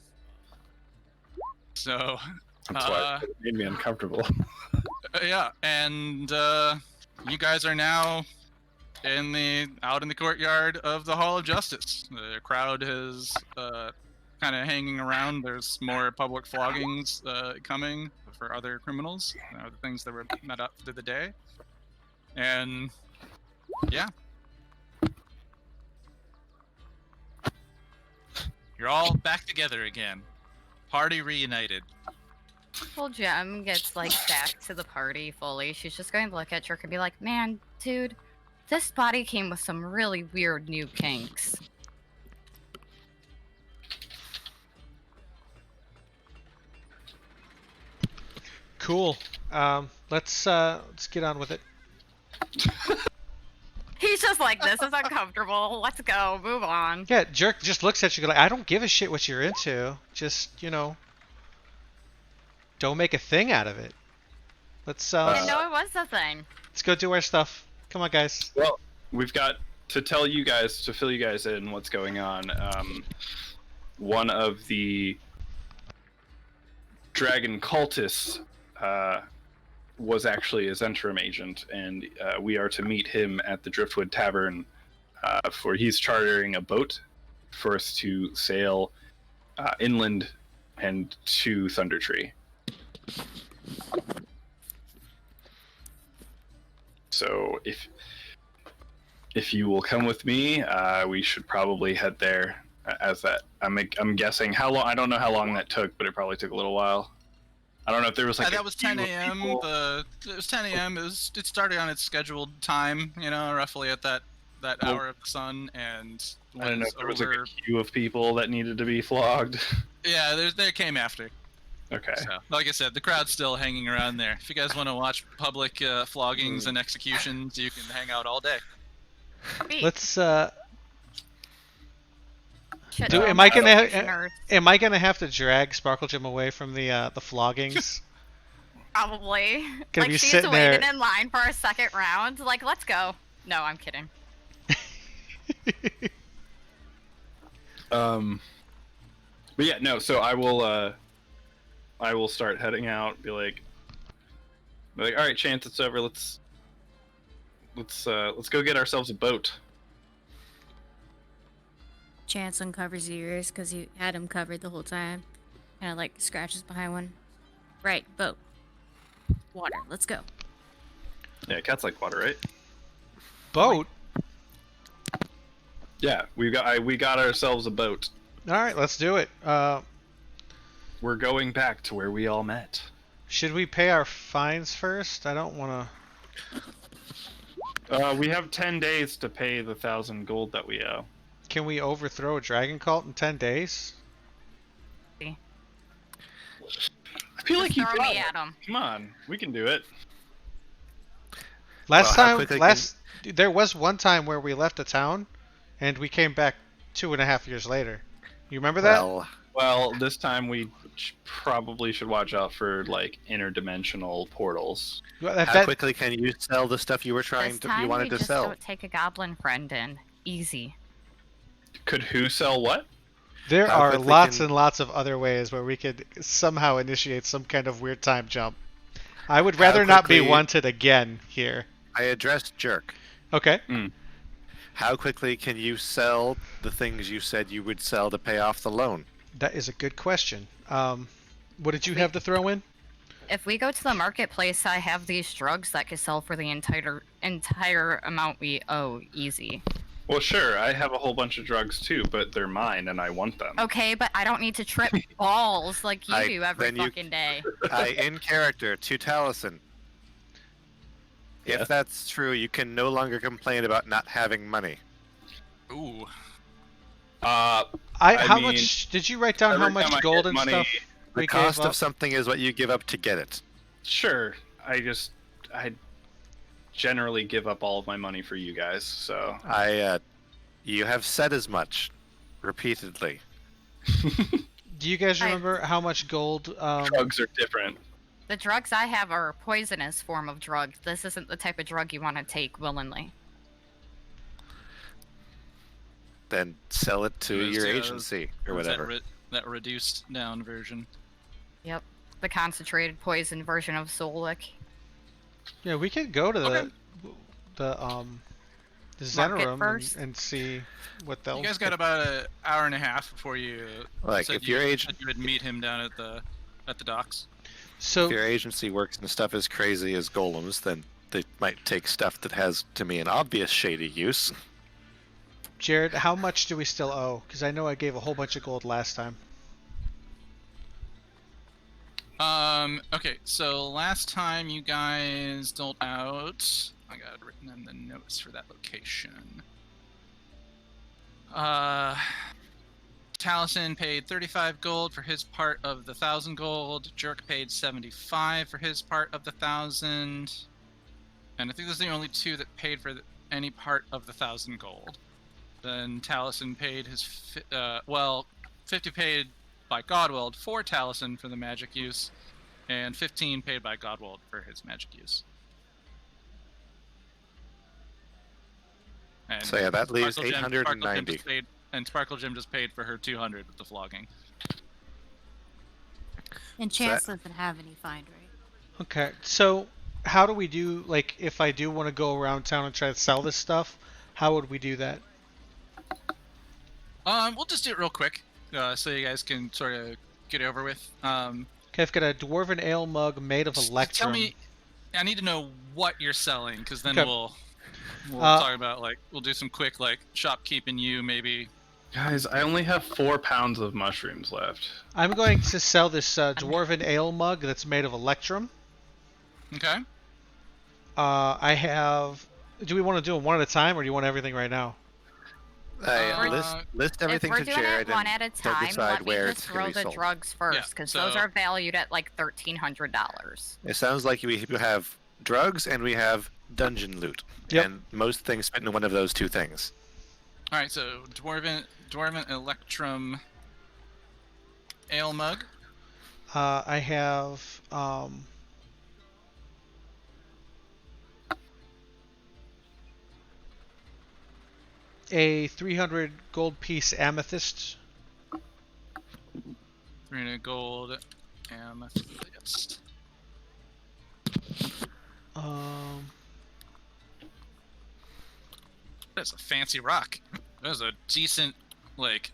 So. That's why it made me uncomfortable. Yeah, and you guys are now out in the courtyard of the Hall of Justice. The crowd is kind of hanging around. There's more public floggings coming for other criminals, the things that were met up to the day. And yeah, you're all back together again. Party reunited. Well, Gem gets back to the party fully. She's just going to look at Jerk and be like, man, dude, this body came with some really weird new kinks. Cool. Let's get on with it. He's just like, this is uncomfortable. Let's go. Move on. Yeah, Jerk just looks at you like, I don't give a shit what you're into. Just, don't make a thing out of it. Let's I didn't know it was a thing. Let's go do our stuff. Come on, guys. Well, we've got to fill you guys in what's going on. One of the dragon cultists was actually a Zentrum agent, and we are to meet him at the Driftwood Tavern, for he's chartering a boat for us to sail inland and to Thundertree. So if you will come with me, we should probably head there. As that, I'm guessing how long. I don't know how long that took, but it probably took a little while. I don't know if there was that was 10 a.m. It was 10 a.m. It started on its scheduled time, roughly at that hour of the sun, and I don't know if there was a queue of people that needed to be flogged. Yeah, there came after. Okay. So, like I said, the crowd's still hanging around there. If you guys want to watch public floggings and executions, you can hang out all day. Let's Should do. know Am my I gonna executioners. am I gonna have to drag Sparkle Jim away from the floggings? Probably. Gonna Like be she's sitting waiting there- in line for a second round. Like, let's go. No, I'm kidding. But yeah, no. So I will start heading out. Be like, all right, Chance, it's over. Let's go get ourselves a boat. Chance uncovers your ears because you had him covered the whole time. Kind of like scratches behind one. Right, boat. Water, let's go. Yeah, cats like water, right? Boat. Yeah, we got ourselves a boat. All right, let's do it. We're going back to where we all met. Should we pay our fines first? I don't want to. We have 10 days to pay the 1,000 gold that we owe. Can we overthrow a dragon cult in 10 days? I feel like you Throw got me it. at him. Come on, we can do it. Last Well, how time, quickly there was one time where we left a town, and we came back 2.5 years later. You remember that? Well, this time we probably should watch out for like interdimensional portals. How quickly can you sell the stuff you were This time you wanted we to just sell? don't take a goblin friend in. Easy. Could who sell what? There How are quickly lots can- and lots of other ways where we could somehow initiate some kind of weird time jump. I would rather not be quickly- wanted again here. I addressed Jerk. Okay. How quickly can you sell the things you said you would sell to pay off the loan? That is a good question. What did you have to throw in? If we go to the marketplace, I have these drugs that could sell for the entire amount we owe. Easy. Well, sure, I have a whole bunch of drugs too, but they're mine and I want them. Okay, but I don't need to trip balls like you I- do every then you- fucking day. In character, to Taliesin. Yeah. If that's true, you can no longer complain about not having money. Ooh. How mean, much did you write down? How every much time I gold get and money- stuff The we cost gave of up? something is what you give up to get it. Sure, I generally give up all of my money for you guys, so. You have said as much, repeatedly. Do you guys remember how much gold? Drugs are different. The drugs I have are a poisonous form of drug. This isn't the type of drug you want to take willingly. Then sell it to Those, your uh, agency or What was whatever. that reduced down version. Yep. The concentrated poison version of Solik. Yeah, we could go to Okay. the Market Zenerum first? and see what else. You guys got about an hour and a half before you. Like, said if your said you would meet him down at the docks. So If your agency works and stuff as crazy as golems, then they might take stuff that has, to me, an obvious shady use. Jared, how much do we still owe? Because I know I gave a whole bunch of gold last time. Okay, so last time you guys doled out, I got it written in the notes for that location. Taliesin paid 35 gold for his part of the 1,000 gold. Jerk paid 75 for his part of the 1,000. And I think those are the only two that paid for any part of the 1,000 gold. Then Taliesin paid his 50 paid by Godwald for Taliesin for the magic use, and 15 paid by Godwald for his magic use. And So yeah, that leaves Sparkle Gem- 890. and Sparkle Gem just paid for her 200 with the flogging. And So Chance that- doesn't have any find, right? Okay, so how do we do, like, if I do want to go around town and try to sell this stuff, how would we do that? We'll just do it real quick, so you guys can sort of get it over with. Okay, I've got a dwarven ale mug made of Just electrum. tell me, I need to know what you're selling, because then Okay. we'll Uh, talk about, like, we'll do some quick, like, shopkeeping you, maybe. Guys, I only have 4 pounds of mushrooms left. I'm going to sell this dwarven ale mug that's made of electrum. Okay. I have... Do we want to do them one at a time, or do you want everything right now? List everything if we're to doing Jared it one and at a he'll time, decide let me where just it's gonna throw be the sold. drugs first, because those so- are valued at like $1,300. It sounds like we have drugs and we have dungeon loot. Yep. And most things fit into one of those two things. All right, so dwarven electrum ale mug. I have a 300 gold piece amethyst. 300 gold amethyst. That's a fancy rock. That was a decent, like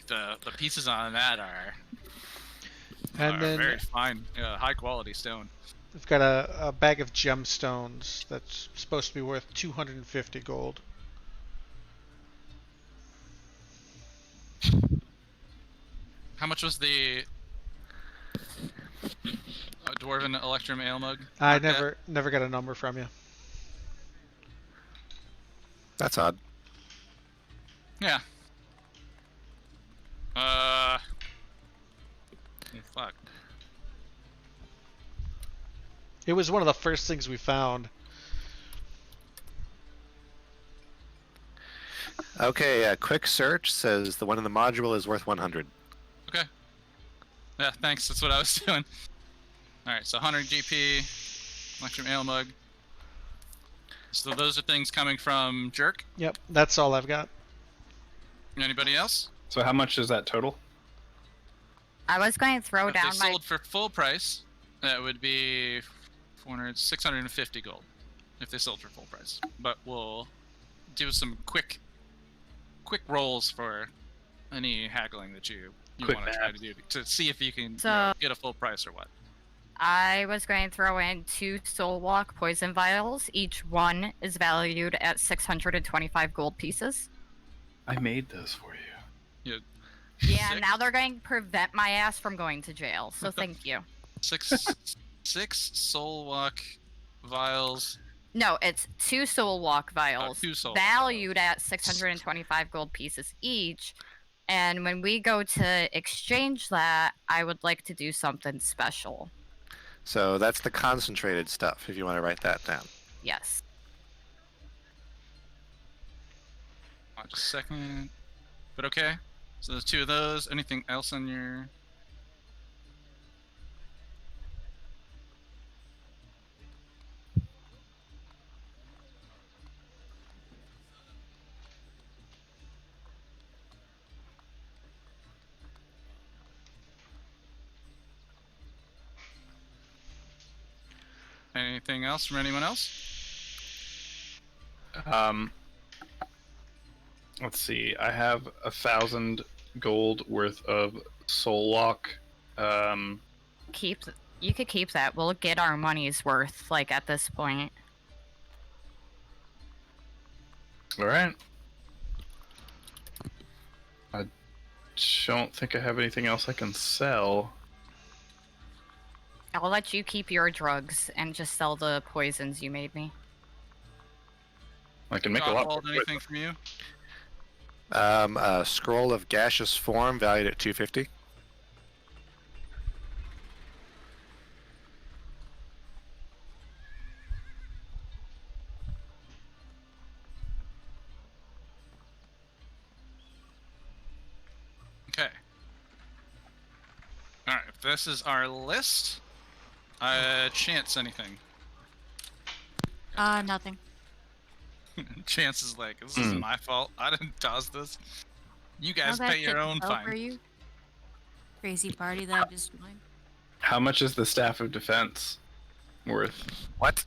the pieces on that are Then very fine, high quality stone. I've got a bag of gemstones that's supposed to be worth 250 gold. How much was the dwarven electrum ale mug? I Mark that? never got a number from you. That's odd. Yeah. Oh, fuck. It was one of the first things we found. Okay, a quick search says the one in the module is worth 100. Okay. Yeah, thanks. That's what I was doing. All right, so 100 GP, electrum ale mug. So those are things coming from Jerk. Yep, that's all I've got. Anybody else? So how much is that total? I was going to throw If down they my. sold for full price, that would be 650 gold. If they sold for full price, but we'll do some quick rolls for any haggling that you Quick want to try math. to do to see if you can So- get a full price or what. I was going to throw in 2 Soul Walk poison vials. Each one is valued at 625 gold pieces. I made those for you. Yeah, Six- now they're going to prevent my ass from going to jail. So thank you. six soul walk vials. No, it's 2 Soul Walk vials, 2 Soul Walk valued at 625 gold pieces each. And when we go to exchange that, I would like to do something special. So that's the concentrated stuff, if you want to write that down. Yes. Just a second. But okay. So there's 2 of those. Anything else on your? Anything else from anyone else? Let's see. I have 1,000 gold worth of soul walk. You could keep that. We'll get our money's worth, like, at this point. All right. I don't think I have anything else I can sell. I'll let you keep your drugs and just sell the poisons you made me. I can make a lot more. Hold anything from you? A scroll of gaseous form valued at 250. Okay. All right. If this is our list, Chance anything? Nothing. Chance is like, this isn't my fault. I didn't toss this. You guys How'd that pay your fit own well for fine. you? Crazy party that I just joined. How much is the staff of defense worth? What?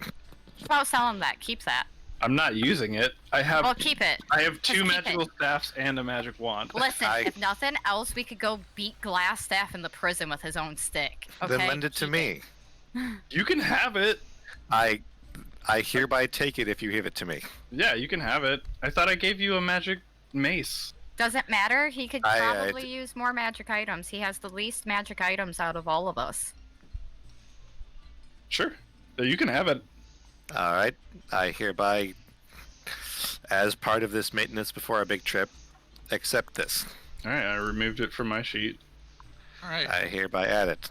About selling that. Keep that. I'm not using it. I have. Well, keep it. I have Just 2 keep magical it. staffs and a magic wand. Listen, I- if nothing else, we could go beat Glassstaff in the prison with his own stick. Okay? Then lend it to Keep me. You can have it. I hereby take it if you give it to me. Yeah, you can have it. I thought I gave you a magic mace. Doesn't matter. He could I, probably use more magic items. He has the least magic items out of all of us. Sure. You can have it. All right. I hereby as part of this maintenance before our big trip, accept this. All right, I removed it from my sheet. All right. I hereby add it.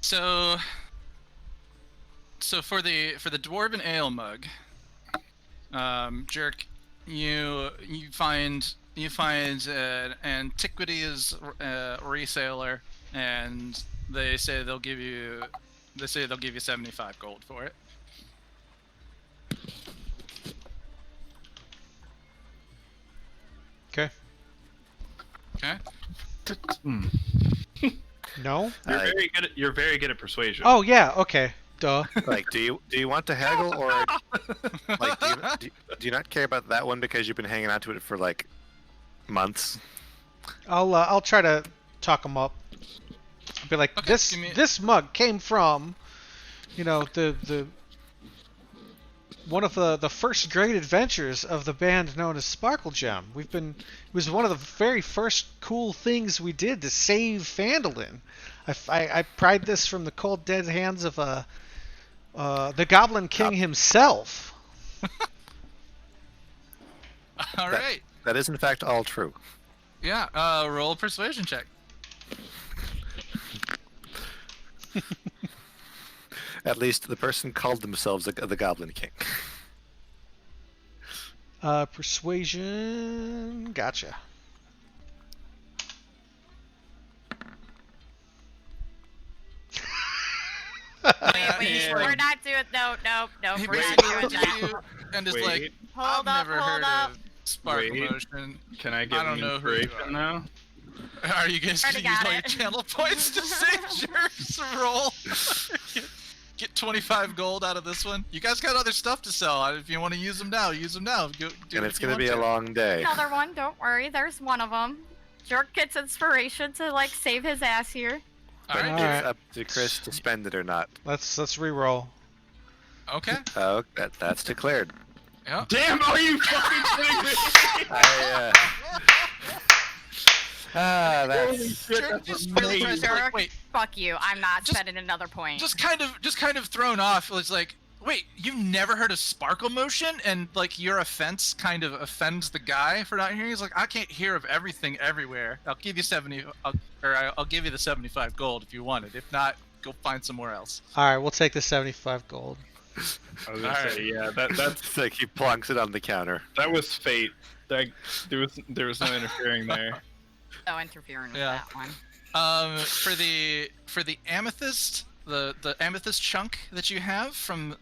So for the dwarven ale mug, Jerk, you find an antiquities reseller, and they say they'll give you 75 gold for it. Okay. Okay. No. You're very good at persuasion. Oh yeah. Okay. Duh. Like, do you want to haggle, or like do you not care about that one because you've been hanging on to it for like months? I'll try to talk them up. I'll be like, Okay, this mug came from, the one of the first great adventures of the band known as Sparkle Gem. It was one of the very first cool things we did to save Phandalin. I pried this from the cold dead hands of the Goblin King himself. All right. That is in fact all true. Yeah. Roll a persuasion check. At least the person called themselves the Goblin King. Persuasion. Gotcha. Wait, we're not doing. No. He We're not basically doing looks that. at you and is like, Hold I've up, never hold heard up. of Sparklemotion. Can I get I don't an know who you inspiration now? Are you guys Already gonna use got all your it. channel points to save your roll? Get 25 gold out of this one. You guys got other stuff to sell. If you want to use them now, use them now. And it's going to be a long day. Another one. Don't worry. There's one of them. Jerk gets inspiration to like save his ass here. All But right. Alright. it's up to Chris to spend it or not. Let's re-roll. Okay. Oh, that's declared. Yeah. Damn, are you fucking kidding me? That's Jerk just really tries to like, wait, Fuck you. I'm not Just- spending another point. just kind of thrown off. It's like, wait, you've never heard of Sparklemotion, and like your offense kind of offends the guy for not hearing. He's like, I can't hear of everything everywhere. I'll give you I'll give you the 75 gold if you want it. If not, go find somewhere else. All right, we'll take the 75 gold. I was gonna Alright. say, yeah, that's it's like he plonks it on the counter. that was fate. There was no interfering there. No interfering with Yeah. that one. For the amethyst, the amethyst chunk that you have from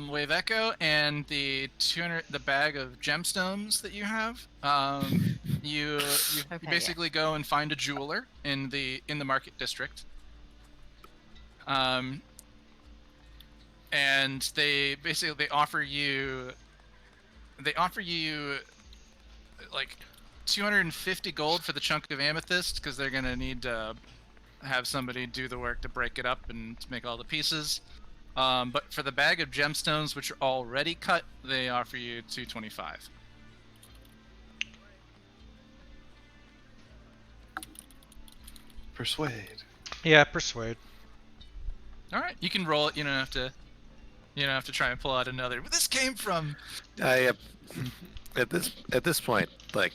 Wave Echo, and the bag of gemstones that you have, you Okay, basically go and find a jeweler in the market district. And they offer you like 250 gold for the chunk of amethyst, because they're gonna need to have somebody do the work to break it up and to make all the pieces. But for the bag of gemstones, which are already cut, they offer you 225. Persuade. Yeah, persuade. All right, you can roll it. You don't have to try and pull out another. But this came from. At this point, like,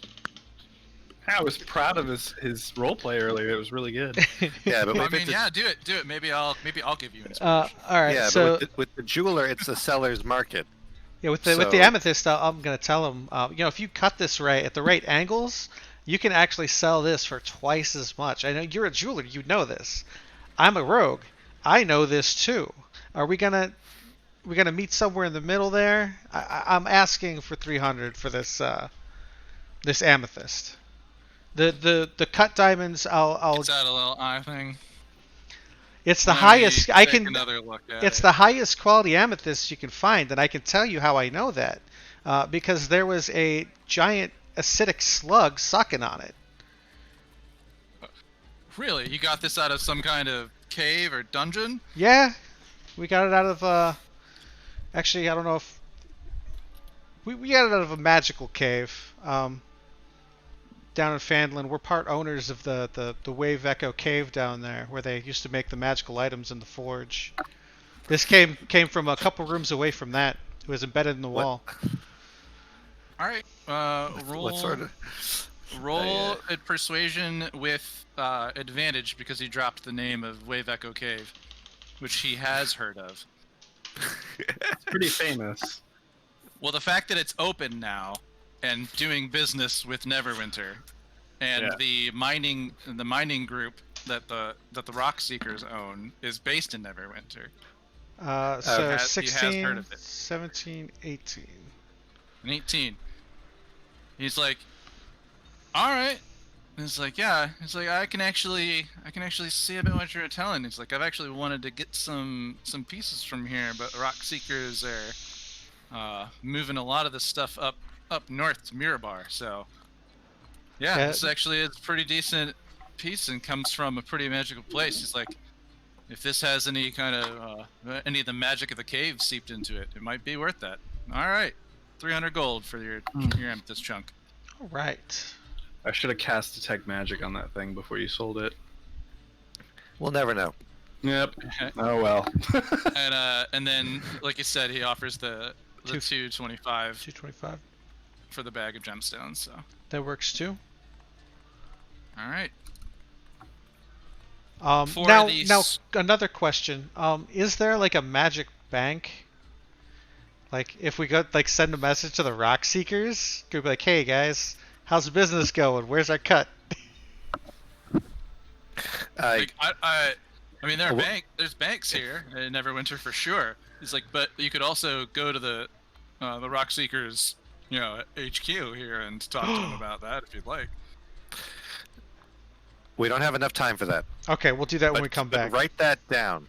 I was proud of his role play earlier. It was really good. yeah, but I with mean, the, yeah, do it. Maybe I'll give you an inspiration. All right, yeah, so but with the jeweler, it's a seller's market. yeah, with the so- amethyst, I'm gonna tell him, if you cut this right at the right angles, you can actually sell this for twice as much. I know you're a jeweler, you know this. I'm a rogue, I know this too. Are we gonna meet somewhere in the middle there? I'm asking for 300 for this this amethyst. The cut diamonds, I'll. It's that a little eye thing. It's the Let me highest. I take can. another look at It's it. the highest quality amethyst you can find, and I can tell you how I know that, because there was a giant acidic slug sucking on it. Really, you got this out of some kind of cave or dungeon? Yeah, we got it out of. Actually, I don't know if we got it out of a magical cave. Down in Phandalin, we're part owners of the Wave Echo cave down there, where they used to make the magical items in the forge. This came from a couple rooms away from that. It was embedded in the What? wall. All right. Roll. What sort of? Roll a persuasion with advantage because he dropped the name of Wave Echo Cave, which he has heard of. It's pretty famous. Well, the fact that it's open now and doing business with Neverwinter, and the mining group that the Rock Seekers own is based in Neverwinter. So he has 16, heard of it. 17, 18. And 18. He's like, all right. And he's like, yeah. He's like, I can actually see a bit what you're telling. He's like, I've actually wanted to get some pieces from here, but Rock Seekers are moving a lot of the stuff up north to Mirabar. So, yeah, this actually is a pretty decent piece and comes from a pretty magical place. He's like, if this has any kind of any of the magic of the cave seeped into it, it might be worth that. All right, 300 gold for your amethyst chunk. All right. I should have cast detect magic on that thing before you sold it. We'll never know. Yep. Oh well. And then, like you said, he offers the 225 225. for the bag of gemstones. So That works too. all right. Now another question. Is there like a magic bank? Like if we go like send a message to the Rock Seekers, could be like, hey guys, how's the business going? Where's our cut? I mean, there's banks here in Neverwinter for sure. It's like, but you could also go to the Rock Seekers, HQ here and talk to them about that if you'd like. We don't have enough time for that. Okay, we'll do that when we come back. Write that down.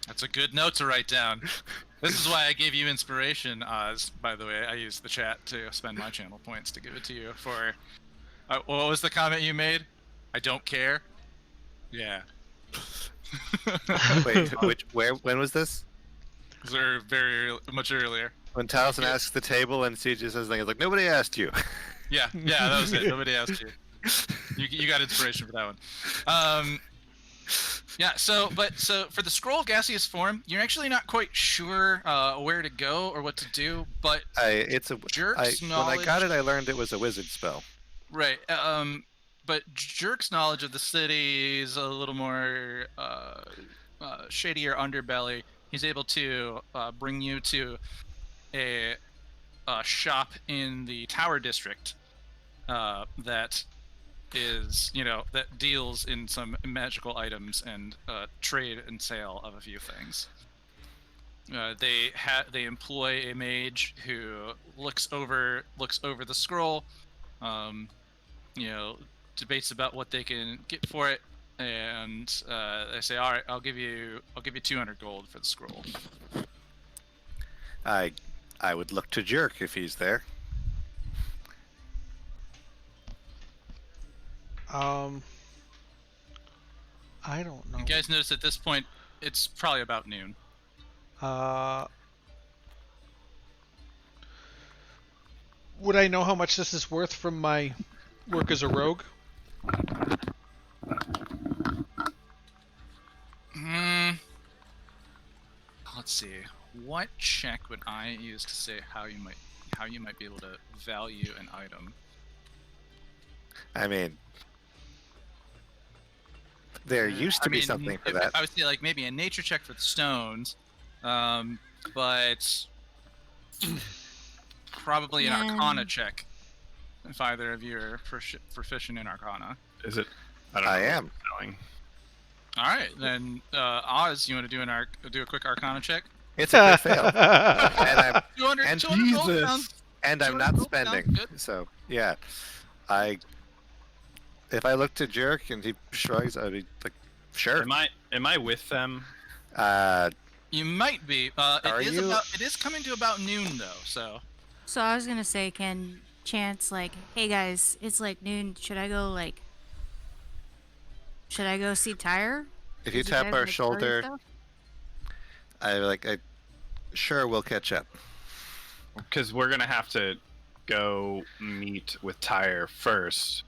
That's a good note to write down. This is why I gave you inspiration, Oz. By the way, I used the chat to spend my channel points to give it to you for. What was the comment you made? I don't care. Yeah. Wait, when was this? They're very much earlier. When Taliesin asks the table and CJ says things like, nobody asked you. Yeah, that was it. Nobody asked you. You got inspiration for that one. Yeah, so for the scroll gaseous form, you're actually not quite sure where to go or what to do, but Jerk's knowledge. When I got it, I learned it was a wizard spell. Right. But Jerk's knowledge of the city is a little more shadier underbelly. He's able to bring you to a shop in the Tower District that is, that deals in some magical items and trade and sale of a few things. They employ a mage who looks over the scroll, debates about what they can get for it, and they say, all right, I'll give you 200 gold for the scroll. I would look to Jerk if he's there. I don't know. You guys notice at this point it's probably about noon. Would I know how much this is worth from my work as a rogue? Let's see. What check would I use to say how you might be able to value an item? I mean, there used to be something for that. I would say like maybe a nature check for the stones, but probably an Arcana check. If either of you are proficient in Arcana. Is it? I don't know. I am. All right, then Oz, you want to do a quick Arcana check? It's a crit fail, and 200 gold sounds, I'm not spending. So yeah, if I look to Jerk and he shrugs, I'd be like, sure. Am I with them? You might be. It is coming to about noon though, so. So I was gonna say, can Chance like, hey guys, it's like noon. Should I go see Tyre? If you tap our shoulder, sure, we'll catch up. Because we're gonna have to go meet with Tyre first,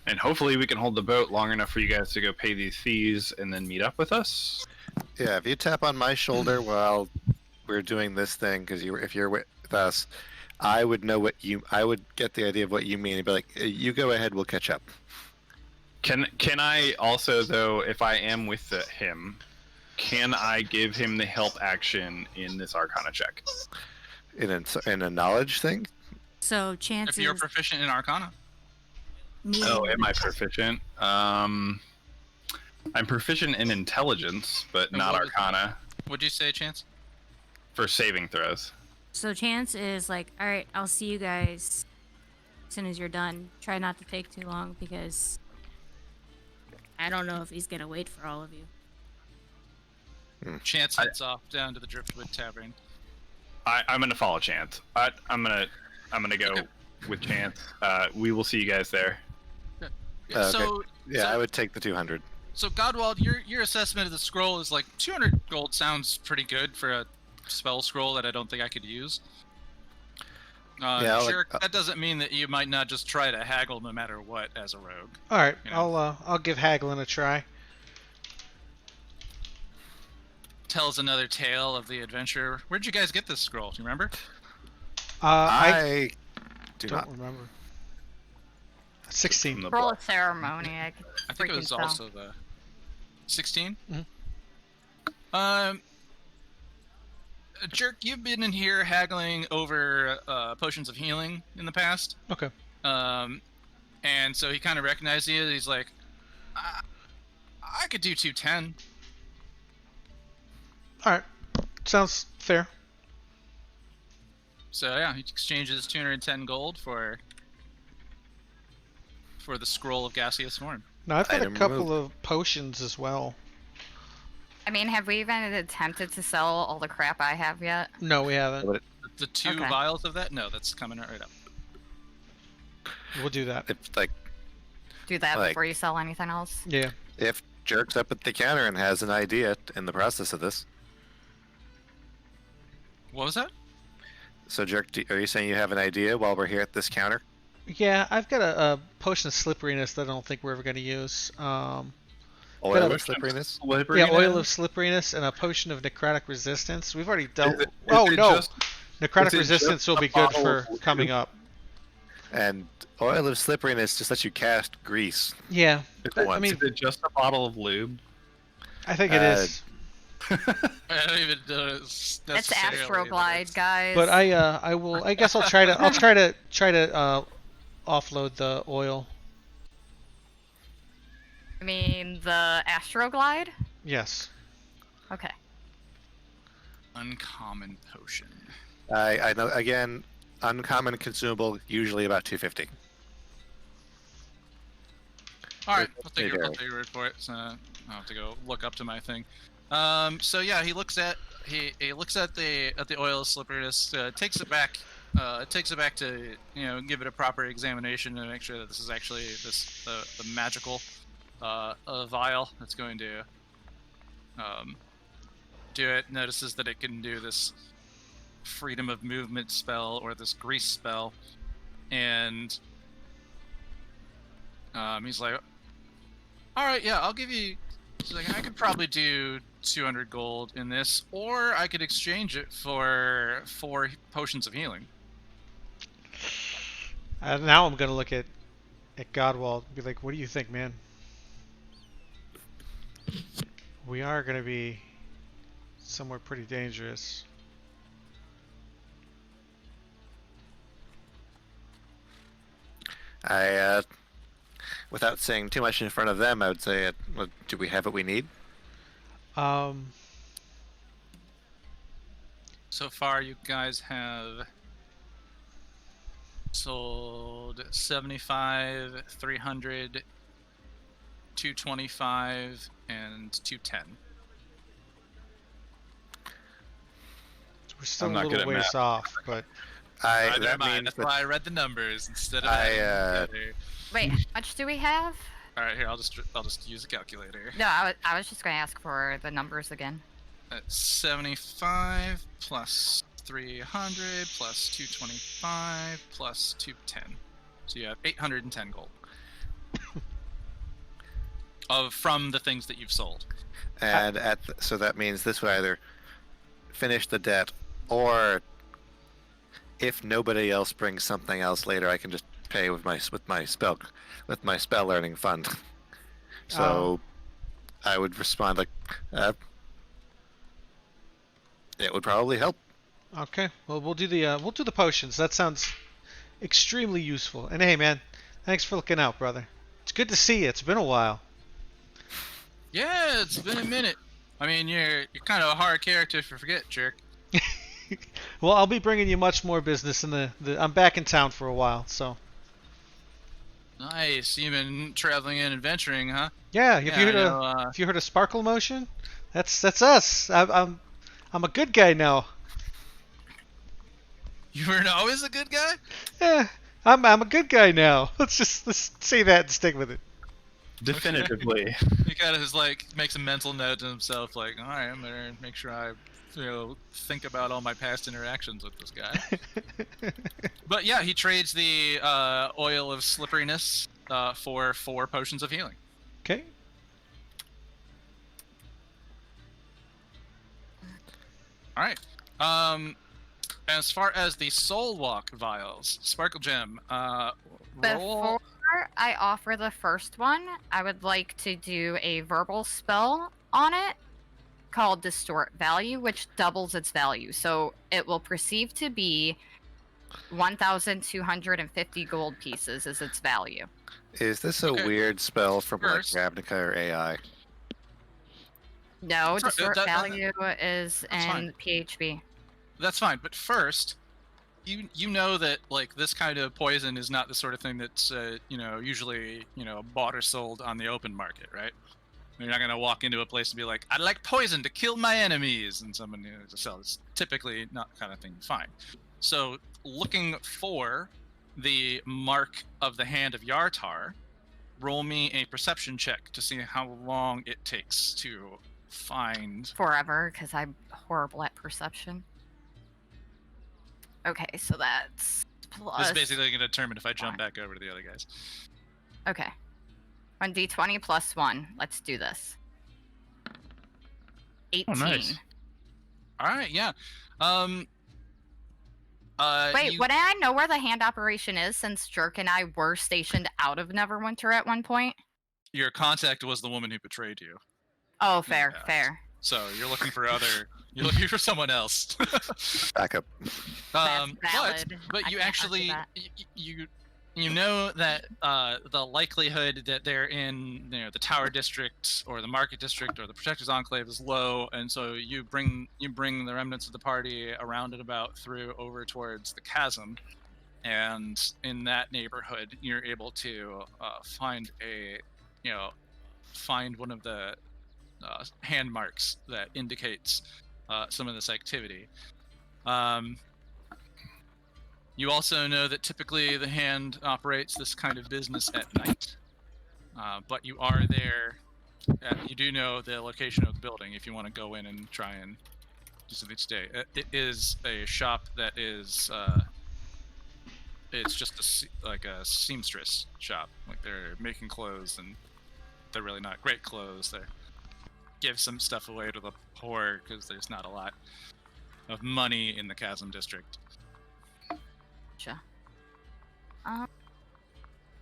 and hopefully we can hold the boat long enough for you guys to go pay these fees and then meet up with us. Yeah, if you tap on my shoulder while we're doing this thing because if you're with us, I would know I would get the idea of what you mean and be like, you go ahead, we'll catch up. Can I also, though, if I am with him, can I give him the help action in this Arcana check? In a knowledge thing? So chances. If you're proficient in Arcana. Oh, am I proficient? I'm proficient in intelligence, but And not what Arcana What'd you say, Chance? for saving throws. So chance is like, all right, I'll see you guys as soon as you're done. Try not to take too long because I don't know if he's gonna wait for all of you. Chance heads off down to the Driftwood Tavern. I'm gonna follow Chance. I'm gonna go with Chance. We will see you guys there. Yeah, so Yeah, I would take the 200. So Godwald, your assessment of the scroll is like 200 gold sounds pretty good for a spell scroll that I don't think I could use. Yeah, sure, that doesn't mean that you might not just try to haggle no matter what as a rogue. All right, You know? I'll give haggling a try. Tells another tale of the adventure. Where'd you guys get this scroll? Do you remember? I do don't not. remember. 16. From the Roll a book. ceremony. I think it was tell. also the 16. Mhm. Jerk, you've been in here haggling over potions of healing in the past. Okay. And so he kind of recognized you. He's like, I could do 210. All right. Sounds fair. So yeah, he exchanges 210 gold for the scroll of gaseous form. Now I've got a Item couple removed. of potions as well. I mean, have we even attempted to sell all the crap I have yet? No, we haven't. The two Okay. vials of that? No, that's coming right up. We'll do that. It's like Do that Like- before you sell anything else. Yeah. if Jerk's up at the counter and has an idea in the process of this. What was that? So Jerk, are you saying you have an idea while we're here at this counter? Yeah, I've got a potion of slipperiness that I don't think we're ever going to use. Oil Got a- of slipperiness? Yeah, oil of slipperiness and a potion of necrotic resistance. We've already dealt. Is it Oh no, just- necrotic is it resistance just will a be good bottle for of coming liquid? up. And oil of slipperiness just lets you cast grease. Yeah, I mean- is it just a bottle of lube? I think it is. I don't even know It's necessarily, Astroglide, guys. But I will. I guess I'll try to. I'll try to offload the oil. I mean, the Astroglide? Yes. Okay. Uncommon potion. I know, again, uncommon consumable, usually about 250. All right, Big I'll arrow. take your word for it. So I'll have to go look up to my thing. So yeah, he looks at the oil slipperiness, takes it back to give it a proper examination to make sure that this is actually the magical vial that's going to do it. Notices that it can do this freedom of movement spell or this grease spell, and he's like, all right, yeah, I'll give you. He's like, I could probably do 200 gold in this, or I could exchange it for 4 potions of healing. Now I'm gonna look at Godwald and be like, "What do you think, man? We are gonna be somewhere pretty dangerous." Without saying too much in front of them, I would say, do we have what we need? So far, you guys have sold 75, 300, 225, and 210. We're still I'm a not good little at ways math. off, but That Never mind. means That's that why I read the numbers instead of I, adding them together. Wait, how much do we have? All right, here I'll just use a calculator. No, I was just going to ask for the numbers again. That's 75 plus 300 plus 225 plus 210. So you have 810 gold. From the things that you've sold. and so that means this would either finish the debt, or if nobody else brings something else later, I can just pay with my spell learning fund. So I would respond like, it would probably help. Okay. Well, we'll do the potions. That sounds extremely useful. And hey, man, thanks for looking out, brother. It's good to see you. It's been a while. Yeah, it's been a minute. I mean, you're kind of a hard character to forget, jerk. Well, I'll be bringing you much more business in I'm back in town for a while, so. Nice. You've been traveling and adventuring, huh? Yeah. Yeah, If you heard of Sparklemotion, that's us. I'm a good guy now. You weren't always a good guy? Yeah. I'm a good guy now. Let's say that and stick with it. Definitively. He kind of makes a mental note to himself, like, all right, I'm gonna make sure I, think about all my past interactions with this guy. But yeah, he trades the oil of slipperiness for 4 potions of healing. Okay. All right. As far as the Soul Walk vials, Sparkle Gem, roll. Before I offer the first one, I would like to do a verbal spell on it called Distort Value, which doubles its value. So it will perceive to be 1,250 gold pieces is its value. Is this a Okay. weird spell from like First- Ravnica or AI? No, Sorry, Distort that- Value is that's in fine. PHB. That's fine, but first, you know that this kind of poison is not the sort of thing that's usually bought or sold on the open market, right? You're not gonna walk into a place and be like, "I'd like poison to kill my enemies," and someone to sell. It's typically not the kind of thing you find. So, looking for the mark of the hand of Yartar, roll me a perception check to see how long it takes to find. Forever, because I'm horrible at perception. Okay, so that's plus. This is basically going to determine if I jump back over to the other guys. Okay. 1d20 plus 1. Let's do this. 18. Oh, nice. All right, yeah. Wait, would I know where the hand operation is since Jerk and I were stationed out of Neverwinter at one point? Your contact was the woman who betrayed you, Oh, fair, Yeah. fair. so you're looking for You're looking for someone else. Back up. That's valid. But I you can't argue actually that. you know that the likelihood that they're in the Tower District or the Market District or the Protector's Enclave is low, and so you bring the remnants of the party around and about through over towards the chasm, and in that neighborhood you're able to find one of the hand marks that indicates some of this activity. You also know that typically the hand operates this kind of business at night, but you are there. You do know the location of the building if you want to go in and try and do something today. It is a shop that is. It's just like a seamstress shop. Like they're making clothes, and they're really not great clothes. They give some stuff away to the poor because there's not a lot of money in the Chasm District. Gotcha.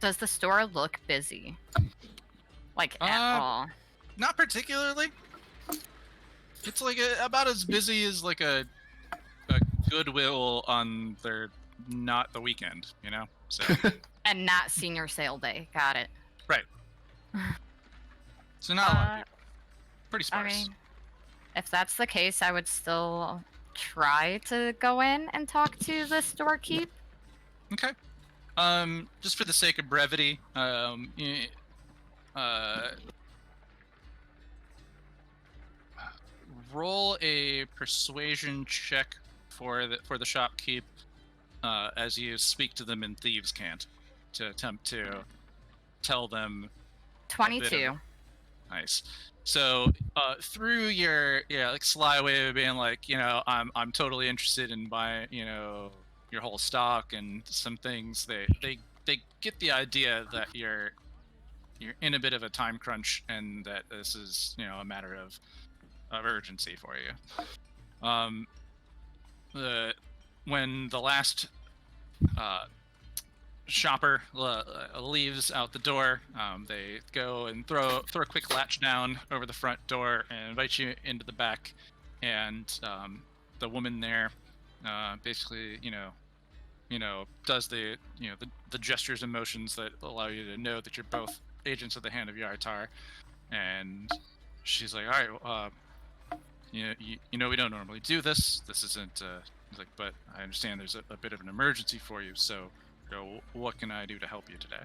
Does the store look busy? Like at all? Not particularly. It's like about as busy as like a Goodwill on their not the weekend, So And not senior sale day. Got it. right. So not a lot of people. Pretty I sparse. mean, if that's the case, I would still try to go in and talk to the storekeep. Okay. Just for the sake of brevity, roll a persuasion check for the shopkeep as you speak to them in thieves' cant to attempt to tell them. 22. Nice. So through your sly way of being like, I'm totally interested in buying, your whole stock and some things, they get the idea that you're in a bit of a time crunch and that this is a matter of urgency for you. When the last shopper leaves out the door, they go and throw a quick latch down over the front door and invite you into the back. And the woman there basically, does the gestures and motions that allow you to know that you're both agents of the Hand of Yartar. And she's like, all right, we don't normally do this. This isn't like, but I understand there's a bit of an emergency for you. So, what can I do to help you today?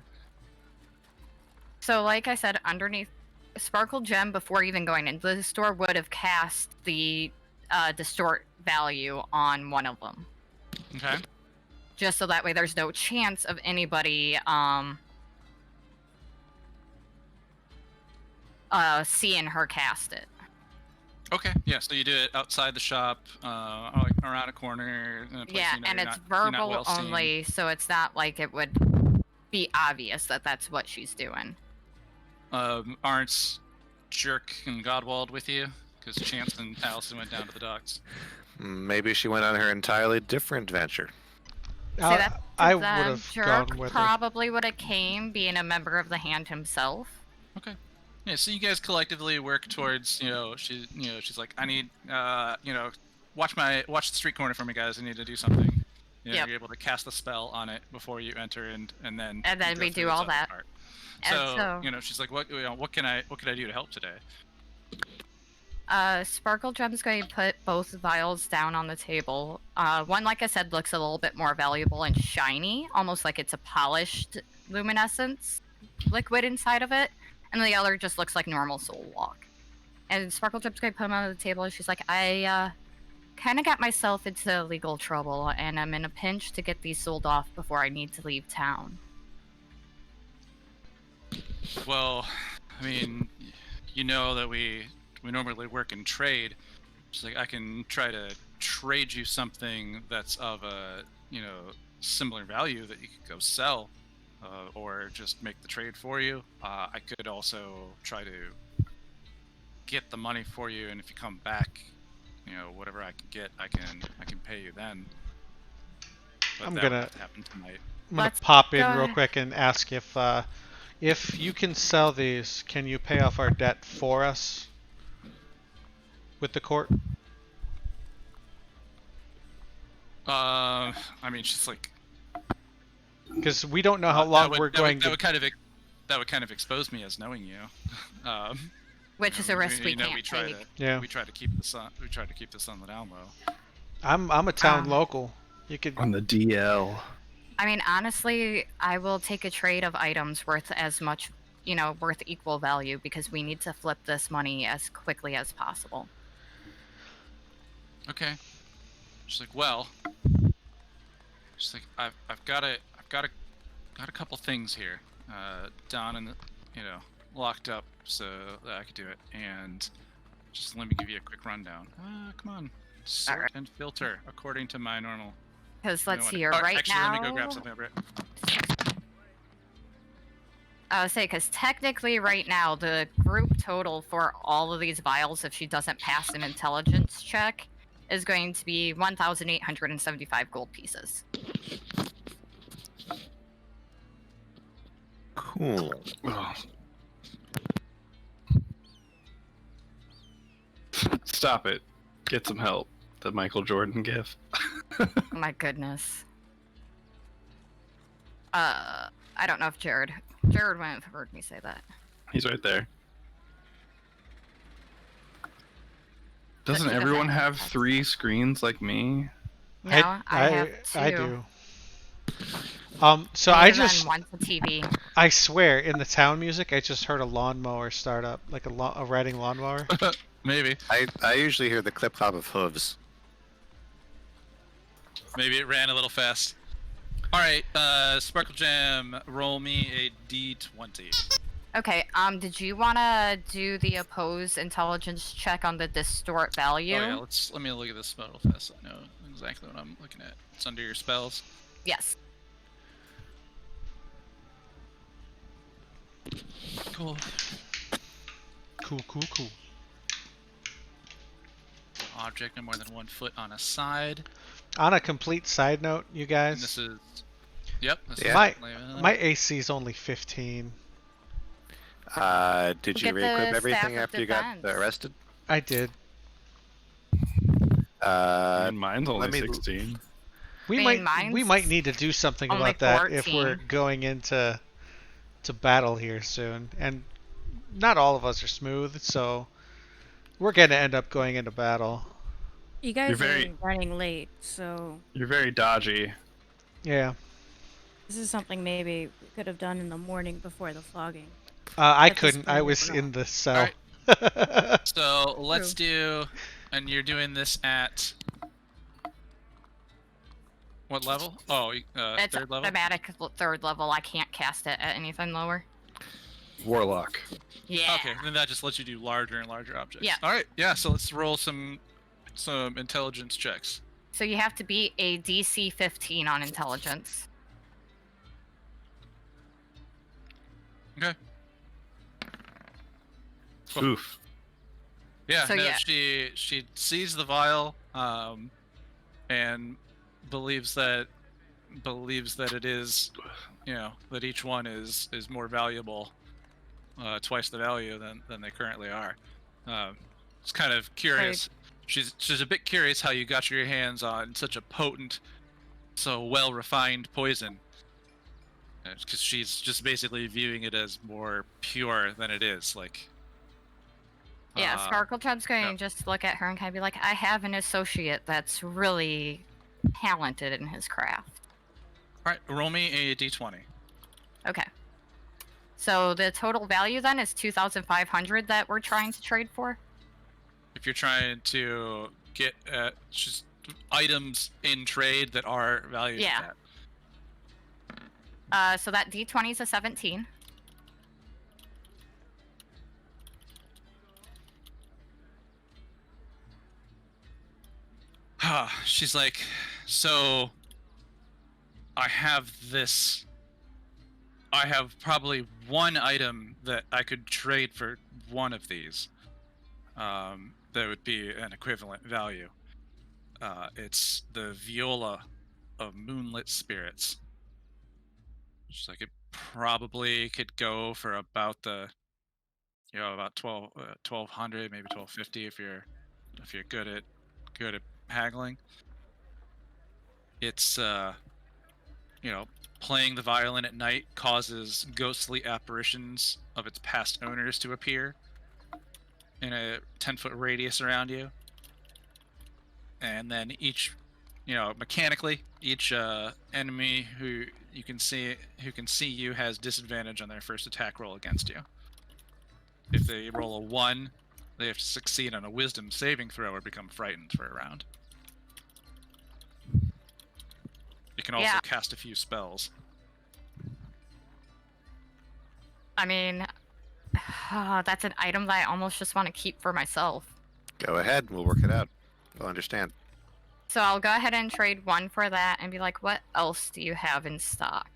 So, like I said, underneath Sparkle Gem, before even going into the store, would have cast the distort value on one of them. Okay. Just so that way there's no chance of anybody seeing her cast it. Okay, yeah, so you do it outside the shop, like around a corner. In a place and it's verbal well only, so it's not like it would be obvious that that's what she's doing. Aren't Jerk and Godwald with you? Because Chance and Allison went down to the docks. Maybe she went on her entirely different venture. I would have Jerk gone with her. probably would have came, being a member of the Hand himself. Okay. Yeah, so you guys collectively work towards, she's like, I need, watch the street corner for me, guys. I need to do something. You're able to cast the spell on it before you enter, and then we do all that. So, she's like, what can I do to help today? Sparkle Gem's going to put both vials down on the table. One, like I said, looks a little bit more valuable and shiny, almost like it's a polished luminescence liquid inside of it. And the other just looks like normal soul walk. And Sparkle Gem's going to put them on the table, and she's like, I kind of got myself into legal trouble, and I'm in a pinch to get these sold off before I need to leave town. Well, I mean, that we normally work in trade. She's like, I can try to trade you something that's of a, similar value that you could go sell. Or just make the trade for you. I could also try to get the money for you, and if you come back, whatever I can get, I can pay you then. But I'm that gonna won't happen tonight. I'm gonna pop in real quick and ask if you can sell these, can you pay off our debt for us with the court? I mean, she's like, because we don't know how long we're going to. That would kind of expose me as knowing you. Which is a risk we can't take. We try to keep this on. We try to keep this on the down low. I'm a town local. You could on the DL. I mean, honestly, I will take a trade of items worth as much, worth equal value, because we need to flip this money as quickly as possible. Okay. She's like, well. She's like, I've got a couple things here, down in the, locked up, so that I could do it. And just let me give you a quick rundown. Come on, sort and filter according to my normal. Because let's see, right actually, now. Let me go grab something over it. I would say, because technically right now the group total for all of these vials, if she doesn't pass an intelligence check, is going to be 1,875 gold pieces. Cool. Stop it. Get some help. The Michael Jordan gif. Oh my goodness. I don't know if Jared wouldn't have heard me say that. He's right there. Doesn't everyone have 3 screens like me? No, I have 2. I do. So I just one's a TV. I swear, in the town music, I just heard a lawnmower start up, like a riding lawnmower. Maybe. I usually hear the clip clop of hooves. Maybe it ran a little fast. All right, Sparkle Jam, roll me a d20. Okay. Did you want to do the oppose intelligence check on the distort value? Oh yeah. Let me look at this spell real fast so I know exactly what I'm looking at. It's under your spells. Yes. Cool. Cool. object no more than 1 foot on a side. On a complete side note, you guys. And this is. Yep. This Yeah. is My AC is only 15. Did you Get the re-equip everything staff of after you got defense. arrested? I did. And mine's only let me- 16. We mean, might mine's need to do something only about that if 14. we're going into battle here soon. And not all of us are smooth, so we're gonna end up going into battle. You guys very- are running late, so You're very dodgy. Yeah. this is something maybe we could have done in the morning before the flogging. I At this couldn't. I point, was we're in the cell. So let's do. And you're doing this at. What level? Oh, It's 3rd level? automatic 3rd level. I can't cast it at anything lower. Warlock. Yeah. Okay, then that just lets you do larger and larger objects. Yeah. All right. Yeah. So let's roll some intelligence checks. So you have to be a DC 15 on intelligence. Okay. Oof. Yeah. So, no, yeah. She sees the vial, and believes that it is, that each one is more valuable, twice the value than they currently are. It's kind of curious. She's a bit curious how you got your hands on such a potent, so well refined poison. Because she's just basically viewing it as more pure than it is. Like. Yeah, Sparkleton's going yeah. to just look at her and kind of be like, I have an associate that's really talented in his craft. All right, roll me a d20. Okay. So the total value then is 2,500 that we're trying to trade for? If you're trying to get just items in trade that are valued Yeah. at that. So that D20 is a 17. She's like, so I have this. I have probably one item that I could trade for one of these. That would be an equivalent value. It's the viola of moonlit spirits. She's like, it probably could go for about about 1200, maybe 1250 if you're good at haggling. It's playing the violin at night causes ghostly apparitions of its past owners to appear in a 10-foot radius around you. And then mechanically, each enemy who can see you has disadvantage on their first attack roll against you. If they roll a 1, they have to succeed on a wisdom saving throw or become frightened for a round. You can also cast a few spells. I mean, that's an item that I almost just want to keep for myself. Go ahead, we'll work it out. We'll understand. So I'll go ahead and trade 1 for that and be like, what else do you have in stock?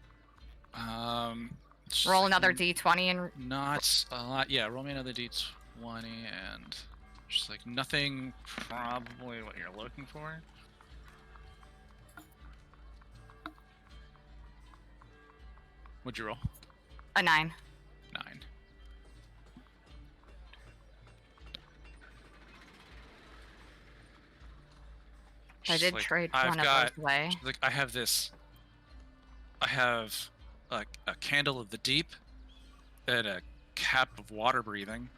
Roll another D20 and... Not a lot. Yeah, roll me another D20 and just like nothing probably what you're looking for. What'd you roll? A 9. 9. I did trade one of those away. Like, I have this. I have a candle of the deep and a cap of water breathing.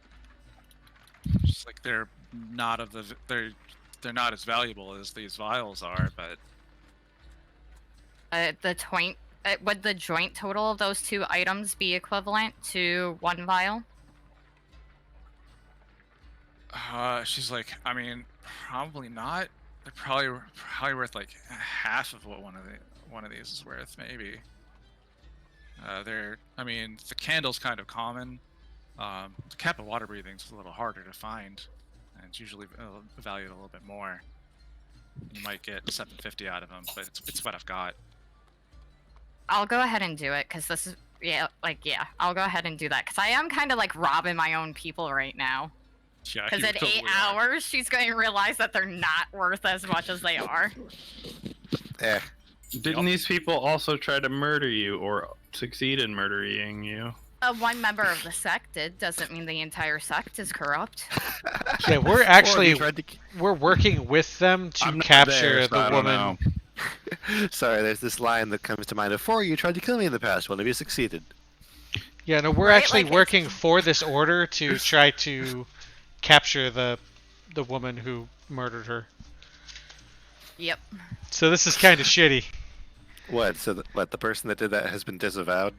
Just like they're not as valuable as these vials are, but would the joint total of those 2 items be equivalent to 1 vial? she's like, I mean, probably not. They're probably worth like half of what one of these is worth, maybe. I mean, the candle's kind of common. The cap of water breathing is a little harder to find, and it's usually valued a little bit more. You might get 750 out of them, but it's what I've got. I'll go ahead and do it, because this is, I'll go ahead and do that, because I am kind of like robbing my own people right now. Yeah, Because you in totally 8 are. hours, she's going to realize that they're not worth as much as they are. Eh. Didn't these people also try to murder you or succeed in murdering you? One member of the sect did, doesn't mean the entire sect is corrupt. Yeah, we're Or actually we tried to... we're working with them to I'm not capture there, so the I don't woman. know. Sorry, there's this line that comes to mind. Before you tried to kill me in the past, one of you succeeded. Yeah, no, we're Right, actually like, working for this order to try to capture the woman who murdered her. Yep. So this is kind of shitty. What? So the person that did that has been disavowed?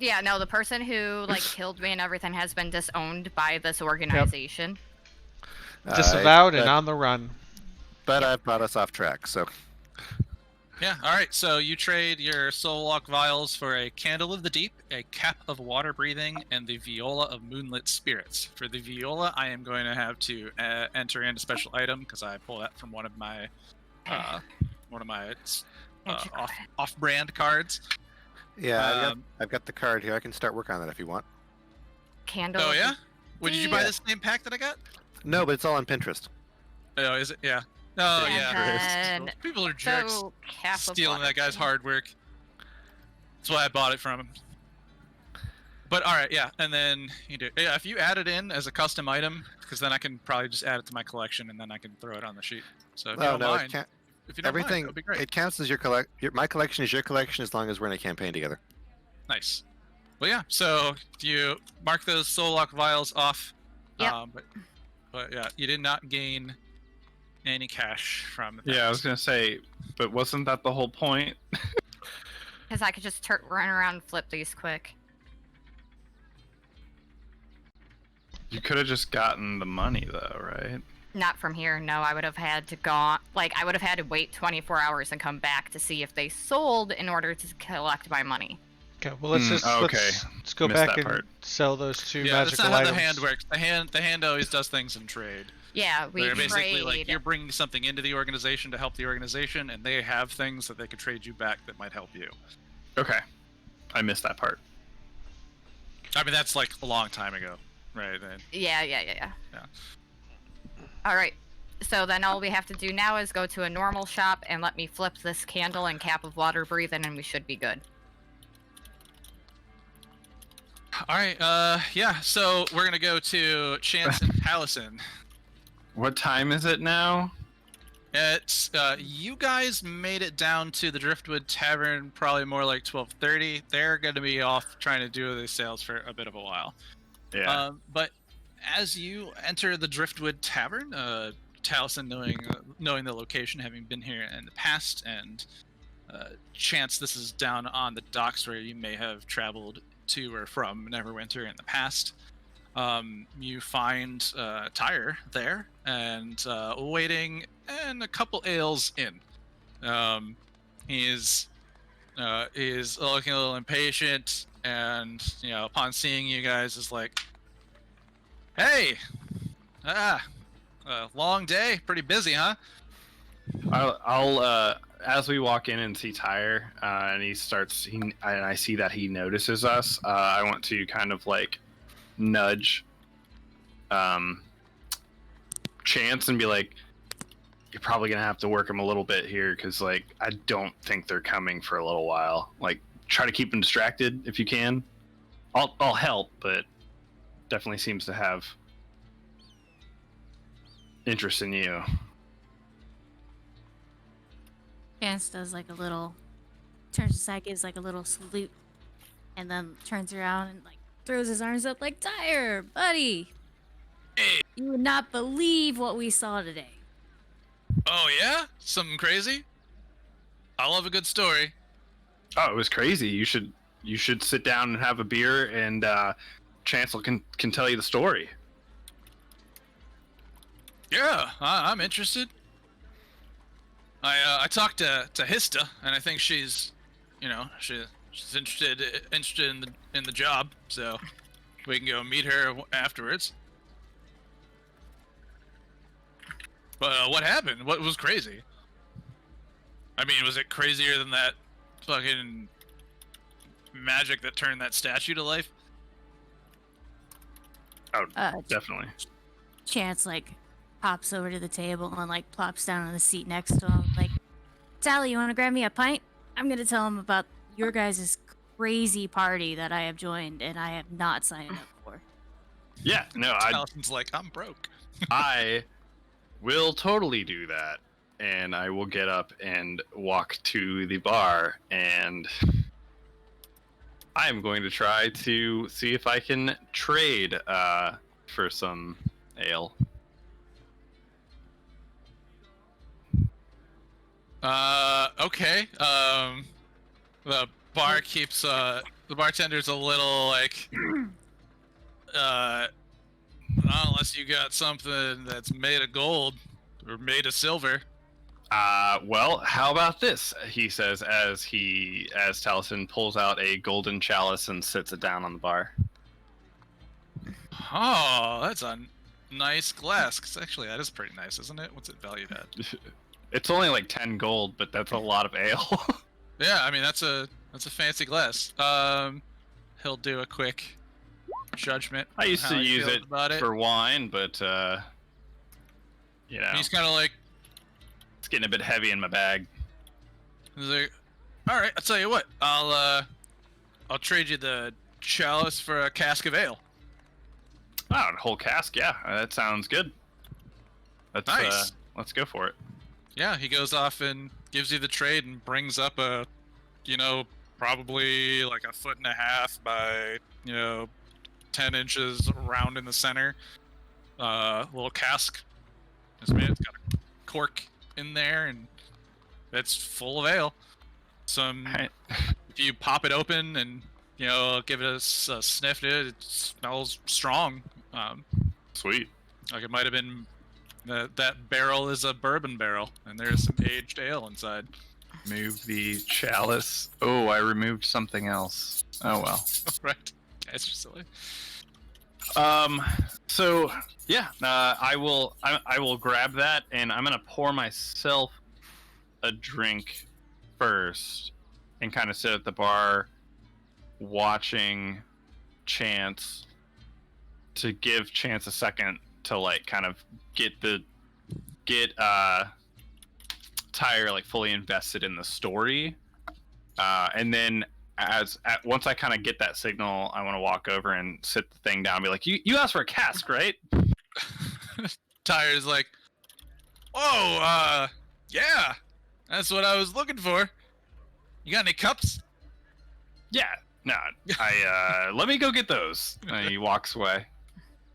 Yeah, no, the person who like killed me and everything has been disowned by this organization. Disavowed and but, on the run. But I've brought us off track, so... Yeah, alright, so you trade your soul walk vials for a candle of the deep, a cap of water breathing, and the viola of moonlit spirits. For the viola, I am going to have to enter in a special item because I pull that from one of my off-brand cards. Yeah, I've got the card here. I can start working on that if you want. Candle. Oh of yeah? the Well, did you buy deep. this same pack that I got? No, but it's all on Pinterest. Oh, is it? Yeah. Oh, And yeah. then- People are jerks. So, cap of Stealing water that guy's breathing. hard work. That's why I bought it from him. But alright, yeah, and then you do. Yeah, if you add it in as a custom item, because then I can probably just add it to my collection and then I can throw it on the sheet. So if you don't mind, if you don't mind, Everything. that'd be great. It counts as your my collection is your collection as long as we're in a campaign together. Nice. Well, yeah. So you mark those soul lock vials off. Yep. But yeah, you did not gain any cash from that. Yeah, I was gonna say, but wasn't that the whole point? Because I could just run around and flip these quick. You could have just gotten the money though, right? Not from here, no. I would have had to I would have had to wait 24 hours and come back to see if they sold in order to collect my money. Okay, well let's just okay. let's go Missed back that and part. sell those two Yeah, that's magical not items. how the hand works. The hand always does things in trade. Yeah, we They're basically trade. like you're bringing something into the organization to help the organization, and they have things that they could trade you back that might help you. Okay, I missed that part. I mean, that's like a long time ago, right? Yeah. Yeah. All right. So then all we have to do now is go to a normal shop and let me flip this candle and cap of water breathing, and we should be good. All right. Yeah. So we're gonna go to Chance and Allison. What time is it now? It's you guys made it down to the Driftwood Tavern probably more like 12:30. They're gonna be off trying to do the sales for a bit of a while. Yeah. But as you enter the Driftwood Tavern, Taliesin knowing the location, having been here in the past, and Chance, this is down on the docks where you may have traveled to or from Neverwinter in the past. You find Tyre there and waiting, and a couple ales in. He's looking a little impatient, and upon seeing you guys, is like, "Hey, long day, pretty busy, huh?" I'll as we walk in and see Tyre, and I see that he notices us. I want to kind of like nudge Chance and be like, "You're probably gonna have to work him a little bit here, because like I don't think they're coming for a little while. Like, try to keep him distracted if you can. I'll help, but definitely seems to have interest in you." Chance does like a little, turns aside, gives like a little salute, and then turns around and like throws his arms up like, "Tyre, buddy, you would not believe what we saw today." Oh yeah, something crazy. I love a good story. Oh, it was crazy. You should sit down and have a beer, and Chancellor can tell you the story. Yeah, I'm interested. I talked to Hista, and I think she's interested in the job, so we can go meet her afterwards. But what happened? What was crazy? I mean, was it crazier than that fucking magic that turned that statue to life? Oh, definitely. Chance like pops over to the table and like plops down on the seat next to him. Like, Sally, you want to grab me a pint? I'm gonna tell him about your guys' crazy party that I have joined and I have not signed up for. Yeah, no, Talison's like, I'm broke. I will totally do that. And I will get up and walk to the bar, and I am going to try to see if I can trade for some ale. Okay. The bar keeps the bartender's a little like unless you got something that's made of gold or made of silver. Well, how about this? He says as Taliesin pulls out a golden chalice and sits it down on the bar. Oh, that's a nice glass. 'Cause actually, that is pretty nice, isn't it? What's it valued at? It's only like 10 gold, but that's a lot of ale. Yeah, I mean that's a fancy glass. He'll do a quick judgment. I used on to how he use feels it about for wine, but you know, He's kind of like, it's getting a bit heavy in my bag. he's like, all right, I'll tell you what. I'll trade you the chalice for a cask of ale. Oh, a whole cask, yeah, that sounds good. Nice. Let's go for it. Yeah, he goes off and gives you the trade and brings up a, probably like 1.5 by, 10 inches round in the center, little cask. It's got a cork in there and it's full of ale. Right. If you pop it open and, give it a sniff, it smells strong. Sweet. Like it might have been that barrel is a bourbon barrel, and there's some aged ale inside. Move the chalice. Oh, I removed something else. Oh well. Right. Guys are silly. So yeah, I will grab that, and I'm gonna pour myself a drink first, and kind of sit at the bar, watching Chance, to give Chance a second to like kind of get Tyre like fully invested in the story, and then once I kind of get that signal, I want to walk over and sit the thing down and be like, you asked for a cask, right? Tyre's like, oh, yeah, that's what I was looking for. You got any cups? Yeah, no, let me go get those. And he walks away.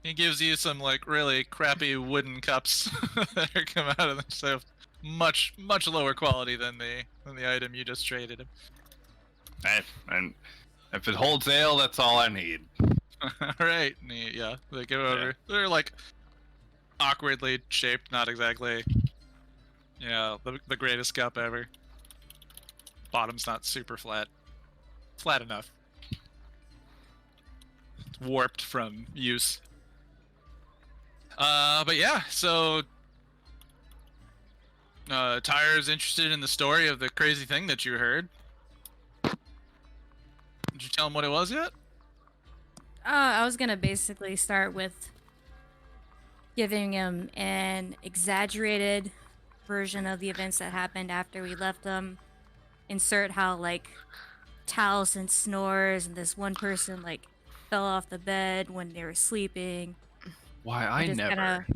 He gives you some like really crappy wooden cups that are come out of the so much lower quality than the item you just traded him. And if it holds ale, that's all I need. All right, yeah, they go over. Yeah. They're like awkwardly shaped, not exactly, the greatest cup ever. Bottom's not super flat enough. It's warped from use. But yeah, so Tyre's interested in the story of the crazy thing that you heard. Did you tell him what it was yet? I was gonna basically start with giving him an exaggerated version of the events that happened after we left them. Insert how like Taliesin snores and this one person like fell off the bed when they were sleeping. Why I just never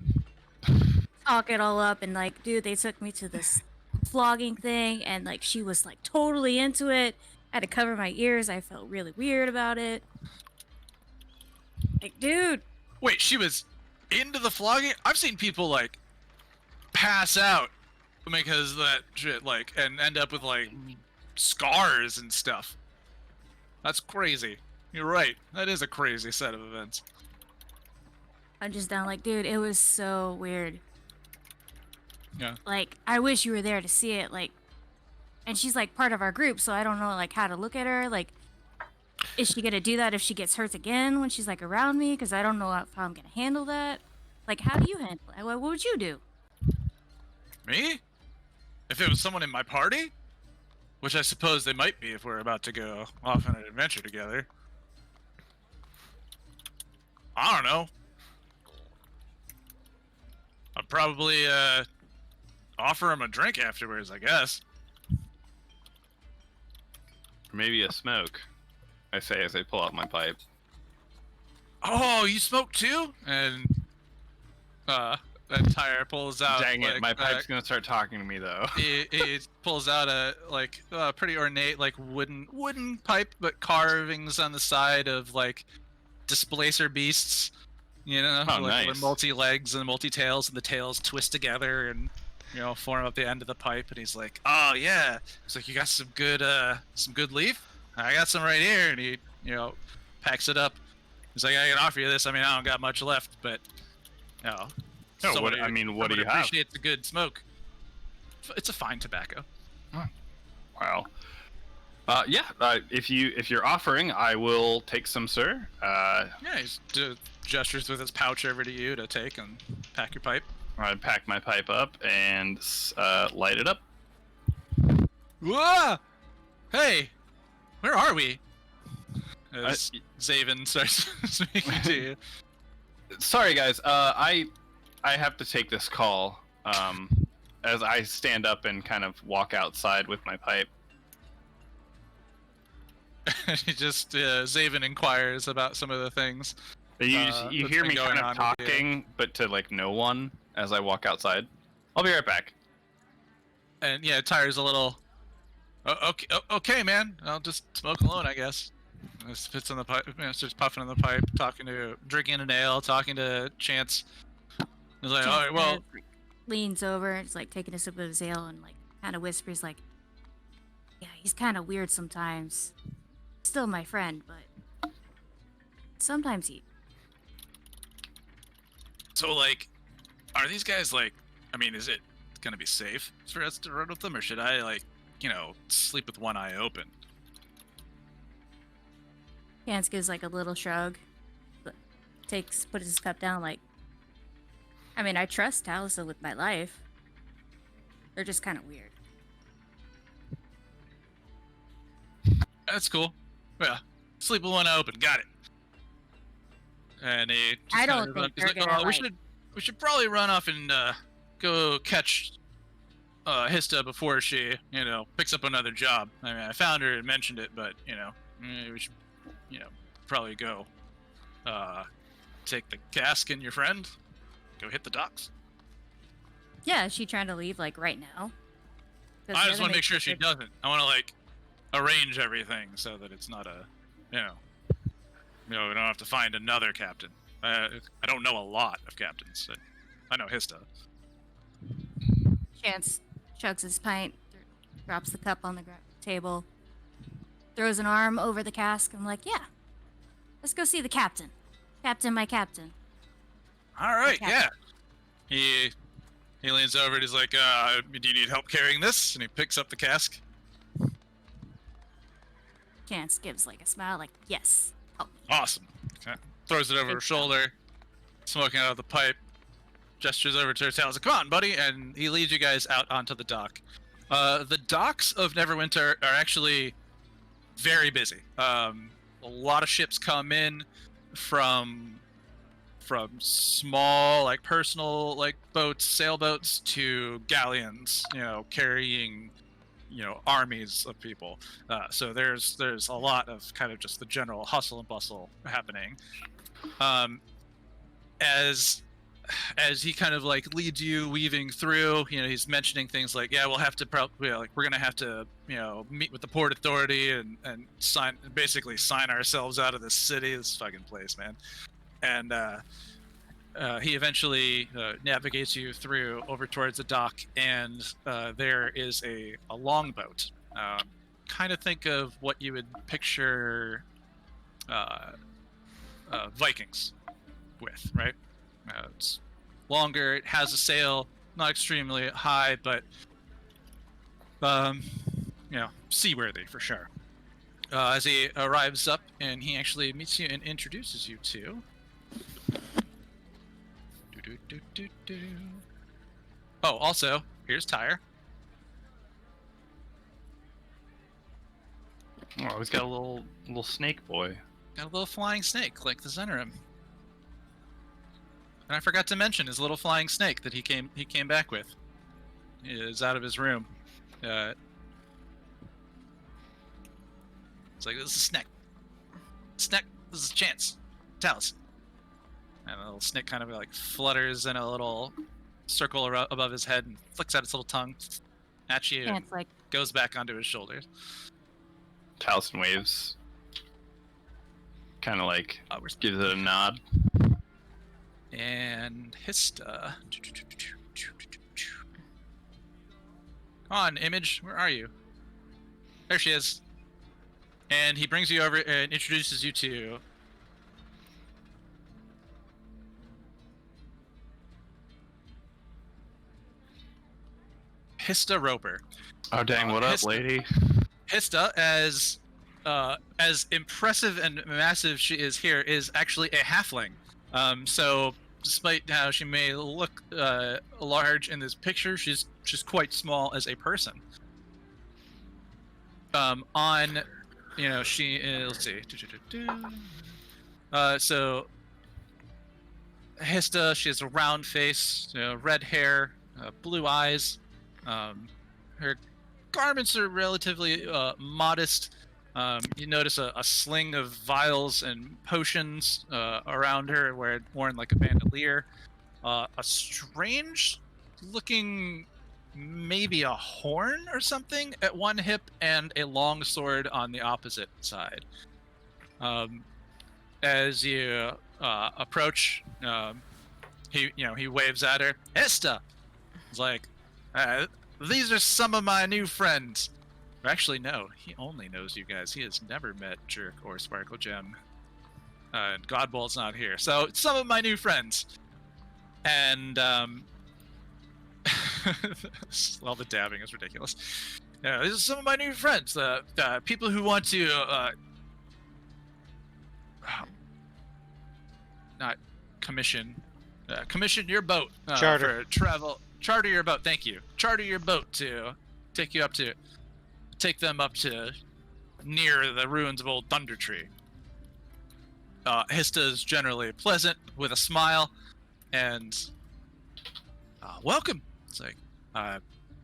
talk it all up and like, dude, they took me to this flogging thing and like she was like totally into it. I had to cover my ears. I felt really weird about it. Like, dude. Wait, she was into the flogging? I've seen people like pass out because of that shit, like, and end up with like scars and stuff. That's crazy. You're right. That is a crazy set of events. I'm just down like, dude, it was so weird. Yeah. Like, I wish you were there to see it. Like, and she's like part of our group, so I don't know like how to look at her. Like, is she gonna do that if she gets hurt again when she's like around me? Because I don't know how I'm gonna handle that. Like, how do you handle it? What would you do? Me? If it was someone in my party? Which I suppose they might be if we're about to go off on an adventure together. I don't know. I'd probably offer him a drink afterwards, I guess. Maybe a smoke, I say as I pull out my pipe. Oh, you smoke too? And Tyre pulls out. Dang it, like, my pipe's gonna start talking to me though. he pulls out a pretty ornate wooden pipe, but carvings on the side of like displacer beasts. You know, Oh, like nice. multi legs and multi tails, and the tails twist together and form up the end of the pipe. And he's like, "Oh yeah," he's like, "You got some good leaf? I got some right here." And he packs it up. He's like, "I can offer you this. I mean, I don't got much left, but Oh, what do you have? Appreciate the good smoke. It's a fine tobacco." Wow. Yeah. If you're offering, I will take some, sir. Yeah, he gestures with his pouch over to you to take and pack your pipe. I pack my pipe up and light it up. Whoa! Hey, where are we? As Zaven starts speaking to you. Sorry, guys. I have to take this call. As I stand up and kind of walk outside with my pipe. He just Zaven inquires about some of the things. You hear me kind of talking, but to like no one as I walk outside. I'll be right back. And yeah, Tyre's a little. Okay, man. I'll just smoke alone, I guess. Spits on the pipe. Starts puffing on the pipe, drinking an ale, talking to Chance. He's like, all right, well. Leans over and is like taking a sip of his ale and like kind of whispers like, "Yeah, he's kind of weird sometimes. Still my friend, but sometimes he." So like, are these guys like? I mean, is it gonna be safe for us to run with them, or should I like, sleep with one eye open? Chance gives like a little shrug, but puts his cup down like, I mean, I trust Talisa with my life. They're just kind of weird. That's cool. Yeah, sleep with one eye open. Got it. And he just I don't kinda think he's they're like, gonna, "Oh, we should probably run off and go catch Hista before she picks up another job. I mean, I found her and mentioned it, but we should probably go take the cask and your friend, go hit the docks." Yeah, is she trying to leave like right now? I just want to make sure she doesn't. I want to like arrange everything so that it's not a we don't have to find another captain. I don't know a lot of captains. But I know Hista. Chance chugs his pint, drops the cup on the table, throws an arm over the cask. I'm like, "Yeah, let's go see the captain. Captain, my captain." All right, captain. yeah. He leans over and he's like, "Do you need help carrying this?" And he picks up the cask. Chance gives like a smile, like, "Yes, help me." Awesome. Okay. Throws it over her shoulder, smoking out of the pipe, gestures over to her tail, like, "Come on, buddy," and he leads you guys out onto the dock. The docks of Neverwinter are actually very busy. A lot of ships come in from small, like personal, like boats, sailboats, to galleons, carrying, armies of people. So there's a lot of kind of just the general hustle and bustle happening. As he kind of like leads you weaving through, he's mentioning things like, "Yeah, we'll have to probably we're gonna have to meet with the port authority and sign ourselves out of this city, this fucking place, man." And he eventually navigates you through over towards the dock, and there is a longboat. Kind of think of what you would picture Vikings with, right? It's longer. It has a sail, not extremely high, but seaworthy for sure. As he arrives up, and he actually meets you and introduces you to. Oh, also, here's Tyre. Oh, he's got a little snake boy. Got a little flying snake, like the Zenerim. And I forgot to mention his little flying snake that he came back with. He is out of his room. It's like, this is a snack. Snack, this is a chance. Tell us. And the little snake kind of like flutters in a little circle above his head and flicks out its little tongue at you Yeah, and it's like, goes back onto his shoulders. Taliesin waves. Kind of like gives it a nod. And Hista. Come on, Image, where are you? There she is. And he brings you over and introduces you to Hista Roper. Oh dang! What up, Hista, lady? Hista, as impressive and massive she is here, is actually a halfling. So despite how she may look large in this picture, she's quite small as a person. She is, let's see. So Hista, she has a round face, red hair, blue eyes. Her garments are relatively modest. You notice a sling of vials and potions around her, worn like a bandolier. A strange-looking, maybe a horn or something at one hip, and a long sword on the opposite side. As you approach, he waves at her. Hista! He's like, these are some of my new friends. Or actually, no, he only knows you guys. He has never met Jerk or Sparkle Gem. And Godbolt's not here. So, some of my new friends. And, all the dabbing is ridiculous. Yeah, these are some of my new friends. People who want to, not commission your boat. Charter. For travel. Charter your boat, thank you. Charter your boat to take them up to near the ruins of Old Thunder Tree. Hista is generally pleasant with a smile, and welcome. It's like,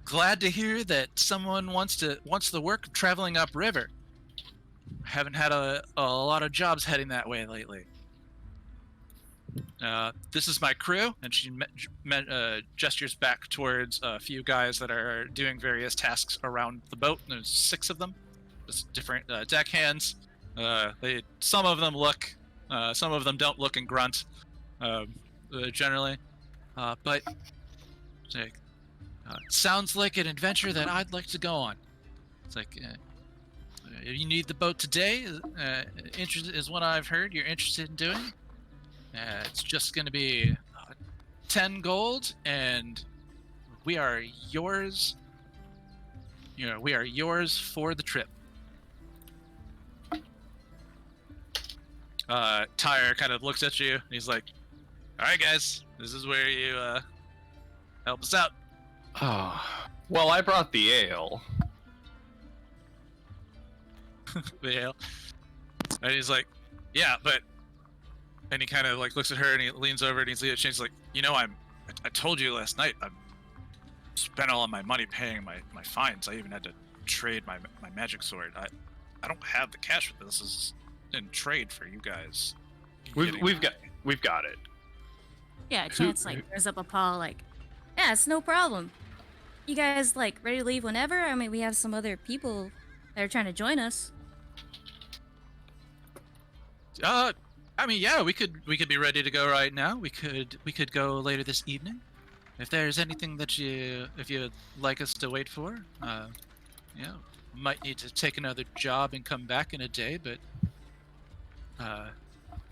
glad to hear that someone wants the work of traveling upriver. Haven't had a lot of jobs heading that way lately. This is my crew, and she gestures back towards a few guys that are doing various tasks around the boat. There's 6 of them, just different deckhands. Some of them look, some of them don't look and grunt, generally. But sounds like an adventure that I'd like to go on. It's like, you need the boat today. Interested is what I've heard you're interested in doing. It's just going to be 10 gold, and we are yours. We are yours for the trip. Tyre kind of looks at you, and he's like, "All right, guys, this is where you help us out." Oh, well, I brought the ale. The ale. And he's like, "Yeah, but." And he kind of like looks at her and he leans over and he's like, I told you last night, I spent all of my money paying my fines. I even had to trade my magic sword. I don't have the cash for this. This is in trade for you guys. We've got it. yeah, Chance like throws up a paw like, yeah, it's no problem. You guys like ready to leave whenever? I mean, we have some other people that are trying to join us. I mean, yeah, we could be ready to go right now. We could go later this evening. If there's anything that if you'd like us to wait for, might need to take another job and come back in a day, but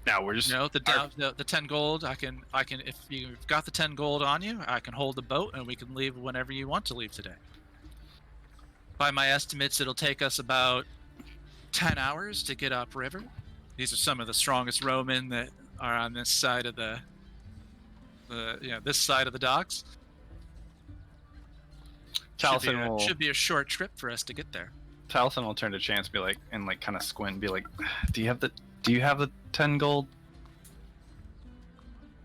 now we're just the 10 gold. I can if you've got the 10 gold on you, I can hold the boat and we can leave whenever you want to leave today. By my estimates, it'll take us about 10 hours to get upriver. These are some of the strongest rowmen that are on this side of this side of the docks. Taliesin should be a short trip for us to get there. Taliesin will turn to Chance, be like, and like kind of squint, be like, "Do you have the 10 gold?"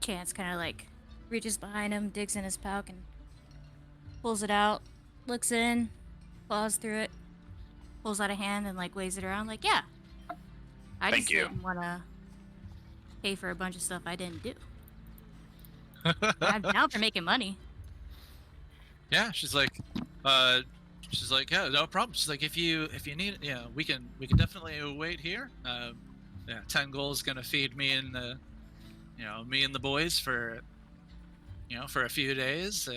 Chance kind of like reaches behind him, digs in his pouch, and pulls it out, looks in, claws through it, pulls out a hand and like waves it around like, yeah. I Thank just you. didn't want to pay for a bunch of stuff I didn't do. I'm down for making money. Yeah, she's like, yeah, no problem. She's like, if you need, yeah, we can definitely wait here. Yeah, 10 gold is gonna feed me and the, me and the boys for, for a few days.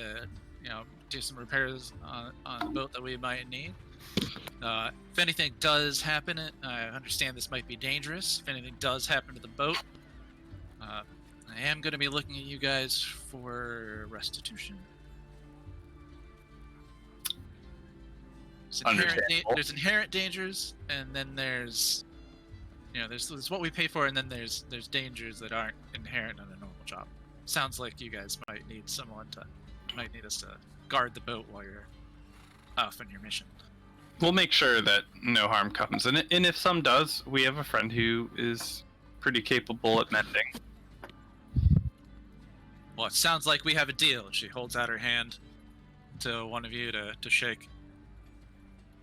Do some repairs on the boat that we might need. If anything does happen, I understand this might be dangerous. If anything does happen to the boat, I am going to be looking at you guys for restitution. There's inherent dangers, and then there's what we pay for, and then there's dangers that aren't inherent in a normal job. Sounds like you guys might need us to guard the boat while you're off on your mission. We'll make sure that no harm comes, and if some does, we have a friend who is pretty capable at mending. Well, it sounds like we have a deal. She holds out her hand to one of you to shake.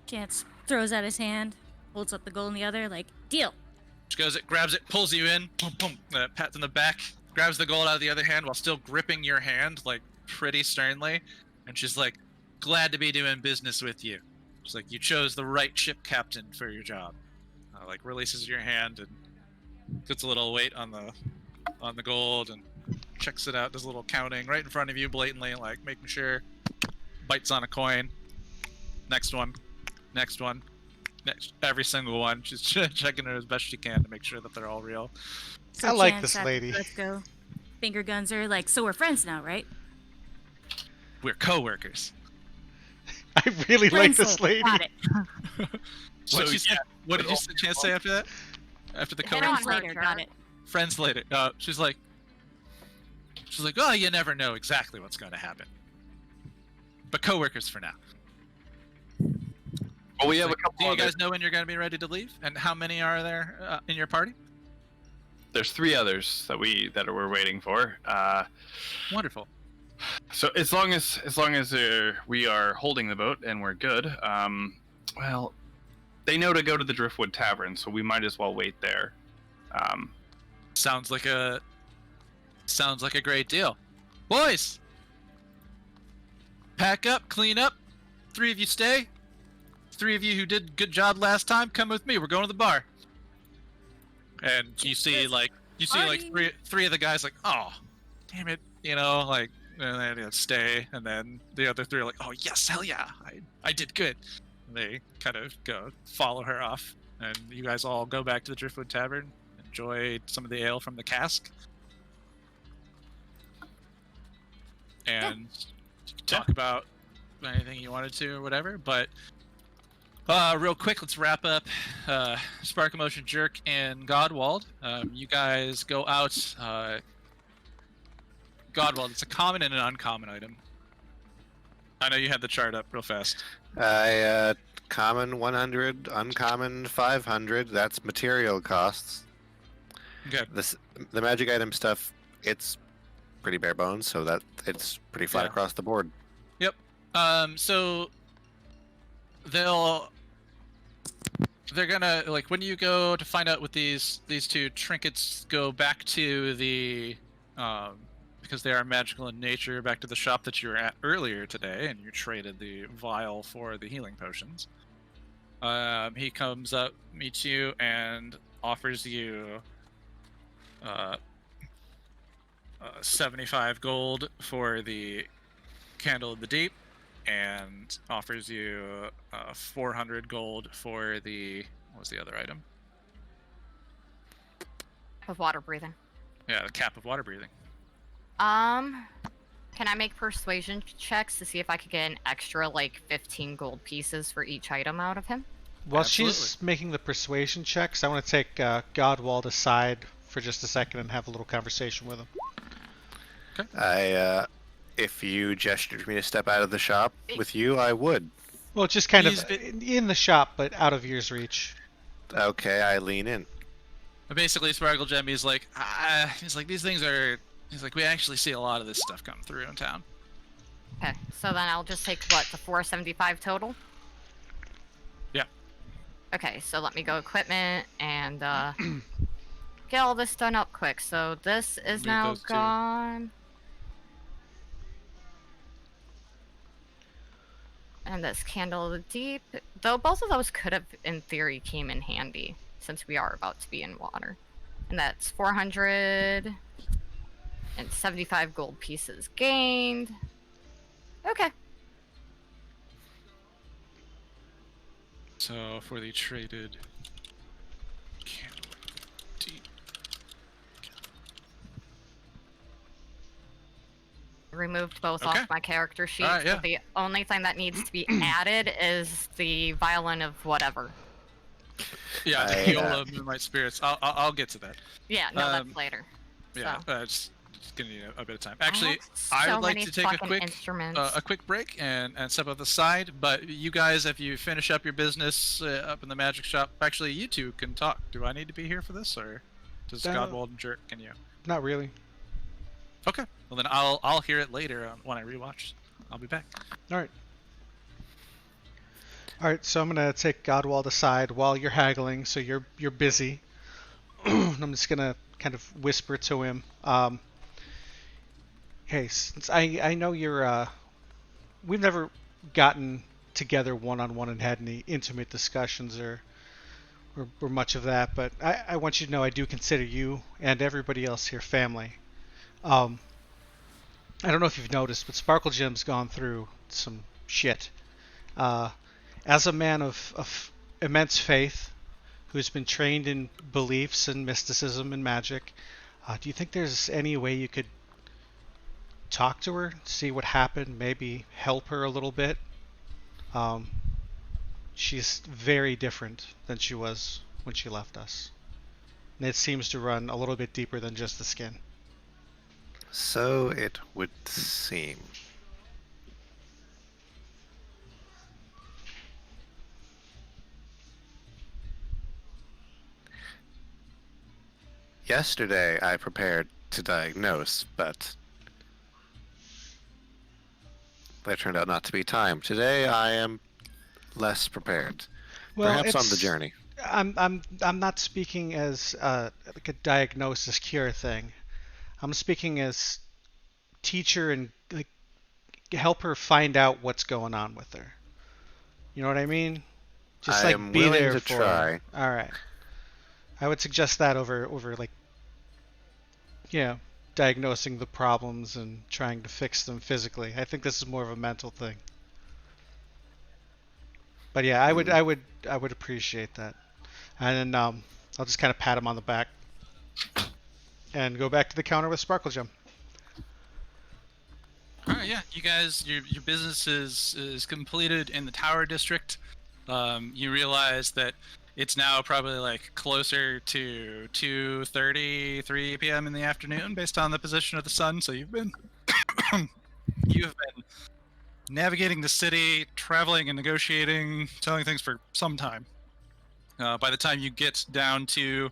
Chance throws out his hand, holds up the gold in the other, like, deal. She goes, grabs it, pulls you in, boom, boom, pats in the back, grabs the gold out of the other hand while still gripping your hand, like, pretty sternly. And she's like, glad to be doing business with you. She's like, you chose the right ship captain for your job. Like, releases your hand and puts a little weight on the gold and checks it out, does a little counting right in front of you, blatantly, like, making sure. Bites on a coin. Next one. Next one. Next. Every single one. She's checking it as best she can to make sure that they're all real. So I like Chance this had- lady. Let's go. Finger guns her, like, so we're friends now, right? We're co-workers. I really like Friends, this lady. got it. What did you Chance say after that? After the Head co-workers? on Friends later, got it. Friends later. She's like, oh, you never know exactly what's going to happen. But co-workers for now. Well, we have Like, a couple. do you guys know when you're going to be ready to leave? And how many are there in your party? There's 3 others that we're waiting for. Wonderful. So as long as we are holding the boat and we're good, well, they know to go to the Driftwood Tavern, so we might as well wait there. Sounds like a great deal. Boys, pack up, clean up. 3 of you stay. 3 of you who did a good job last time, come with me. We're going to the bar. And you see like three of the guys like, oh, damn it, like, and they stay, and then the other 3 are like, oh yes, hell yeah, I did good. And they kind of go follow her off, and you guys all go back to the Driftwood Tavern, enjoy some of the ale from the cask, and talk about anything you wanted to or whatever. But real quick, let's wrap up Sparklemotion, Jerk, and Godwald. You guys go out. Godwald, it's a common and an uncommon item. I know you had the chart up real fast. Common 100, uncommon 500. That's material costs. Okay. The magic item stuff, it's pretty bare bones, so that it's pretty flat across the board. Yep. So they're gonna, like, when you go to find out what these 2 trinkets go back to the because they are magical in nature, back to the shop that you were at earlier today, and you traded the vial for the healing potions. He comes up, meets you, and offers you 75 gold for the Candle of the Deep, and offers you 400 gold for what was the other item? Of water breathing. Yeah, the cap of water breathing. Can I make persuasion checks to see if I could get an extra, like, 15 gold pieces for each item out of him? While Absolutely. she's making the persuasion checks, I want to take Godwald aside for just a second and have a little conversation with him. Okay. If you gestured for me to step out of the shop with you, I would. Well, just kind He's of been- in the shop, but out of ear's reach. Okay, I lean in. But basically, Sparkle Gem, he's like, these things are He's like, we actually see a lot of this stuff come through in town. Okay, so then I'll just take what, the 475 total? Yeah. Okay, so let me go equipment and get all this done up quick. So this is Move now those two. gone. And this candle of the deep. Though both of those could have, in theory, came in handy since we are about to be in water. And that's 475 gold pieces gained. Okay. So for the traded candle deep. Removed both Okay. off my character sheet. Alright, yeah. So the only thing that needs to be added is the violin of whatever. Yeah, the viola of Moonlight Spirits. I'll get to that. Yeah, no, that's later. Yeah, So. just gonna need a bit of time. Actually, I I have would like so to take many a fucking quick instruments. a quick break and step up the side. But you guys, if you finish up your business up in the magic shop, actually, you two can talk. Do I need to be here for this, or does Godwald and Jerk? Can you? Not really. Okay. Well, then I'll hear it later when I rewatch. I'll be back. All right. All right. So I'm gonna take Godwald aside while you're haggling. So you're busy. I'm just gonna kind of whisper to him. Hey, since I know you're we've never gotten together one-on-one and had any intimate discussions or much of that, but I want you to know I do consider you and everybody else here family. I don't know if you've noticed, but Sparkle Gem's gone through some shit. As a man of immense faith, who's been trained in beliefs and mysticism and magic, do you think there's any way you could talk to her, see what happened, maybe help her a little bit? She's very different than she was when she left us. And it seems to run a little bit deeper than just the skin. So it would seem. Yesterday I prepared to diagnose, but there turned out not to be time. Today I am less prepared. Perhaps on the journey. I'm not speaking as like a diagnosis cure thing. I'm speaking as teacher and like help her find out what's going on with her. You know what I mean? Just I like am be willing there to for try. her. All right. I would suggest that over like diagnosing the problems and trying to fix them physically. I think this is more of a mental thing. But yeah, I would appreciate that. And then I'll just kind of pat him on the back and go back to the counter with Sparkle Gem. All right, yeah, you guys, your business is completed in the Tower District. You realize that it's now probably like closer to 2:30, 3 p.m. in the afternoon, based on the position of the sun. So you've been navigating the city, traveling and negotiating, selling things for some time. By the time you get down to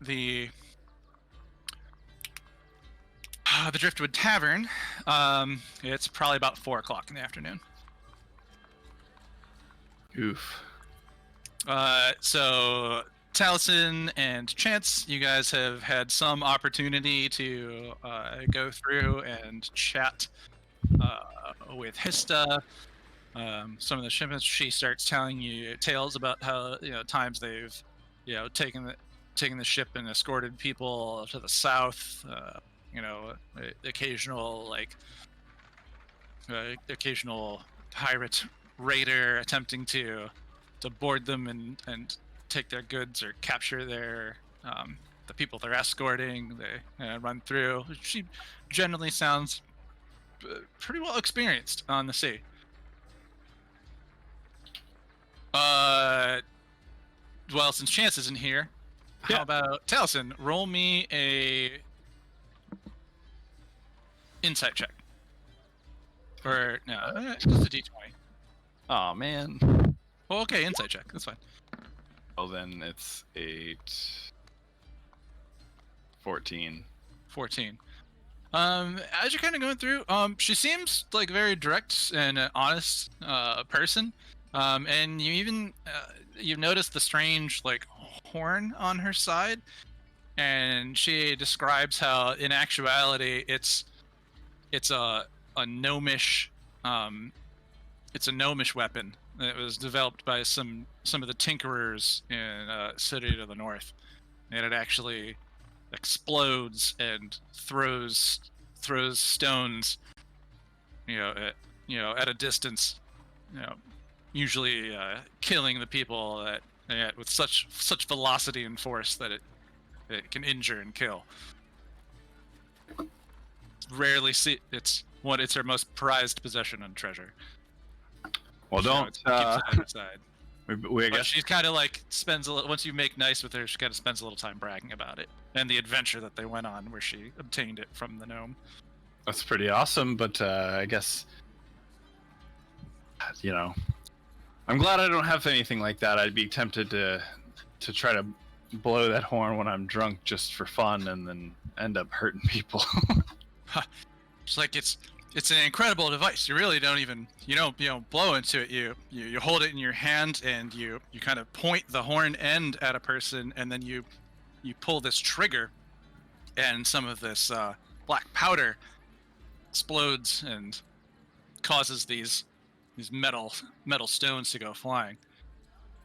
the Driftwood Tavern, it's probably about 4 o'clock in the afternoon. Oof. So Taliesin and Chance, you guys have had some opportunity to go through and chat with Hista. Some of the shipments, she starts telling you tales about how times they've taken the ship and escorted people to the south. Occasional pirate raider attempting to board them and take their goods or capture their the people they're escorting. They run through. She generally sounds pretty well experienced on the sea. Well, since Chance isn't here, how about Taliesin? Roll me a insight check. Or no, just a d20. Oh man. Well, okay, insight check. That's fine. Well then it's 8, 14. 14. As you're kind of going through, she seems like a very direct and honest person. And you've noticed the strange like horn on her side, and she describes how in actuality it's a gnomish it's a gnomish weapon. It was developed by some of the tinkerers in City to the North, and it actually explodes and throws stones, at a distance, usually killing the people with such velocity and force that it can injure and kill. Rarely see it's her most prized possession and treasure. Well, don't. Keeps it on her side. I guess She's kind of like once you make nice with her, she kind of spends a little time bragging about it and the adventure that they went on where she obtained it from the gnome. that's pretty awesome, but I guess I'm glad I don't have anything like that. I'd be tempted to try to blow that horn when I'm drunk just for fun, and then end up hurting people. It's like it's an incredible device. You really don't blow into it. You hold it in your hand and you kind of point the horn end at a person, and then you pull this trigger, and some of this black powder explodes and causes these metal stones to go flying.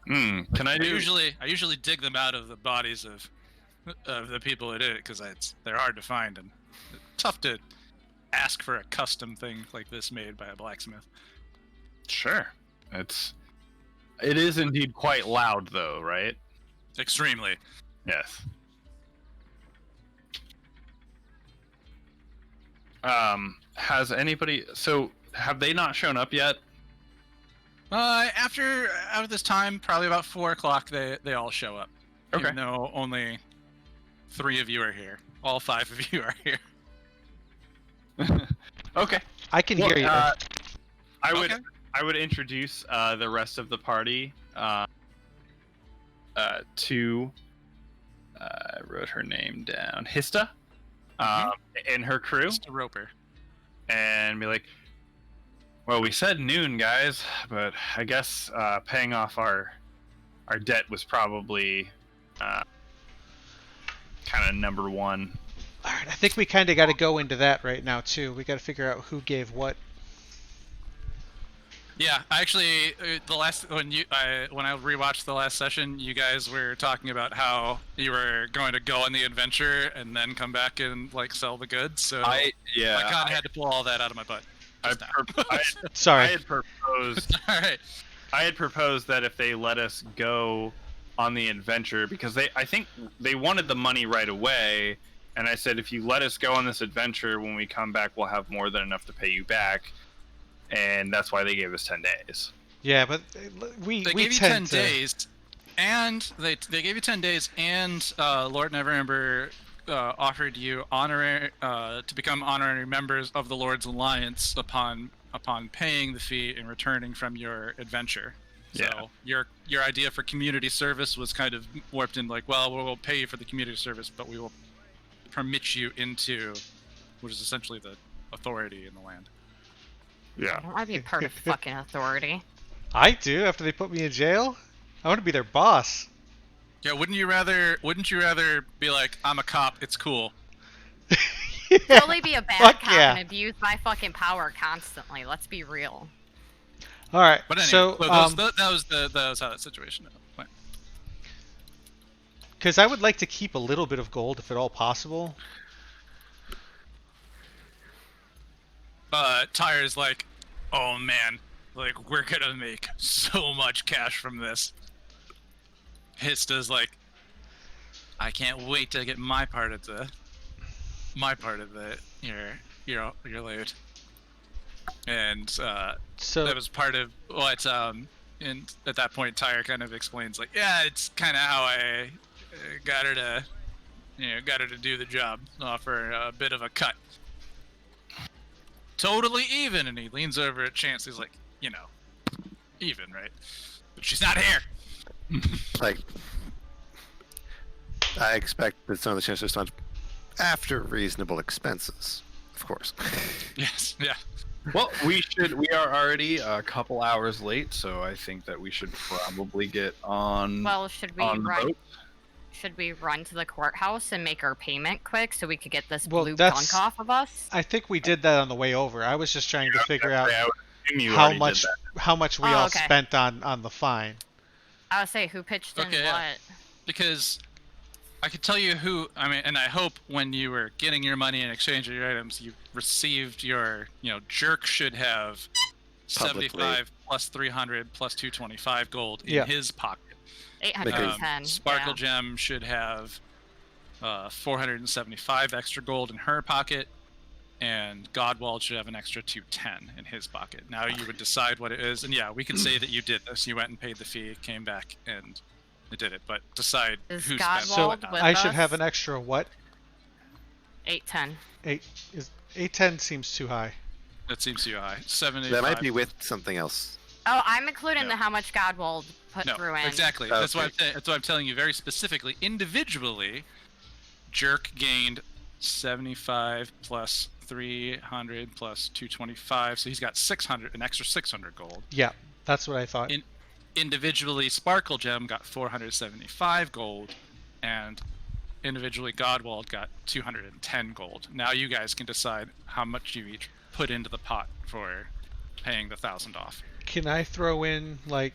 Can I do? I usually dig them out of the bodies of the people who did it, because they're hard to find and tough to ask for a custom thing like this made by a blacksmith. Sure. It is indeed quite loud, though, right? Extremely. Yes. Has anybody? So have they not shown up yet? After this time, probably about 4 o'clock, they all show up. Okay. Even though only 3 of you are here. All 5 of you are here. Okay. I can hear you. I would introduce the rest of the party to I wrote her name down, Hista, and her crew, Mr. Roper, and be like, well, we said noon, guys, but I guess paying off our debt was probably kind of number one. All right, I think we kind of got to go into that right now too. We got to figure out who gave what. Yeah, actually, when I rewatched the last session, you guys were talking about how you were going to go on the adventure and then come back and like sell the goods. So I kind of had to pull all that out of my butt. Sorry. I had proposed. All right. I had proposed that if they let us go on the adventure, because I think they wanted the money right away, and I said, if you let us go on this adventure, when we come back, we'll have more than enough to pay you back. And that's why they gave us 10 days. Yeah, but we gave you 10 days, and they gave you 10 days, and Lord Neverember offered you to become honorary members of the Lord's Alliance upon paying the fee and returning from your adventure. So your idea for community service was kind of warped in, like, well, we'll pay you for the community service, but we will permit you into, which is essentially the authority in the land. Yeah. I don't want to be part of fucking authority. I do. After they put me in jail, I want to be their boss. Yeah, wouldn't you rather be like, I'm a cop, it's cool? Yeah, Totally be a bad fuck cop yeah. and abuse my fucking power constantly. Let's be real. All right. But anyway, so that was how that situation went. Because I would like to keep a little bit of gold, if at all possible. Tyre's like, oh man, like we're gonna make so much cash from this. Hista's like, I can't wait to get my part of your loot. And So that was part of what and at that point Tyre kind of explains, like, yeah, it's kind of how I got her to do the job, offer a bit of a cut. Totally even. And he leans over at Chance. He's like, even, right? But she's not here. Like, I expect that some of the Chance responds, After reasonable expenses, of course. Yes, yeah. Well, we are already a couple hours late, so I think that we should probably get on. Well, should we on the run? boat. Should we run to the courthouse and make our payment quick so we could get this Well, blue that's- gunk off of us? I think we did that on the way over. I was just trying to figure out I would assume you how already much did that. how much we Oh, all okay. spent on the fine. I would say who pitched in Okay, what. yeah. Because I could tell you who. I mean, and I hope when you were getting your money in exchange for your items, you received your. Jerk should have Publicly. 75 plus 300 plus 225 gold in Yeah. his pocket. 810. Sparkle yeah. Gem should have 475 extra gold in her pocket, and Godwald should have an extra 210 in his pocket. Now you would decide what it is, and yeah, we can say that you did this. You went and paid the fee, came back, and did it. But decide Is who Godwald spent So what. with I should us? have an extra what? 810. 810 seems too high. That seems too high. 75. That might be with something else. Oh, I'm including No. the how much Godwald put No, through in. exactly. Okay. That's why I'm telling you very specifically. Individually, Jerk gained 75 plus 300 plus 225, so he's got 600, an extra 600 gold. Yeah, that's what I thought. Individually, Sparkle Gem got 475 gold, and individually, Godwald got 210 gold. Now you guys can decide how much you each put into the pot for paying the 1,000 off. Can I throw in like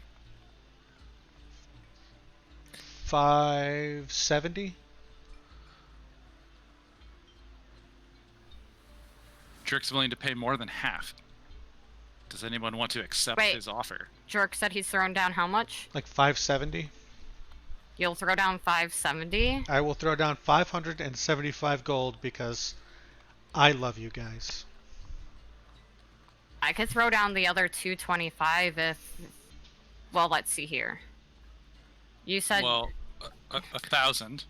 570? Jerk's willing to pay more than half. Does anyone want to accept Wait. his offer? Jerk said he's throwing down how much? Like 570? You'll throw down 570? I will throw down 575 gold because I love you guys. I could throw down the other 225 if. Well, let's see here. You said Well, 1,000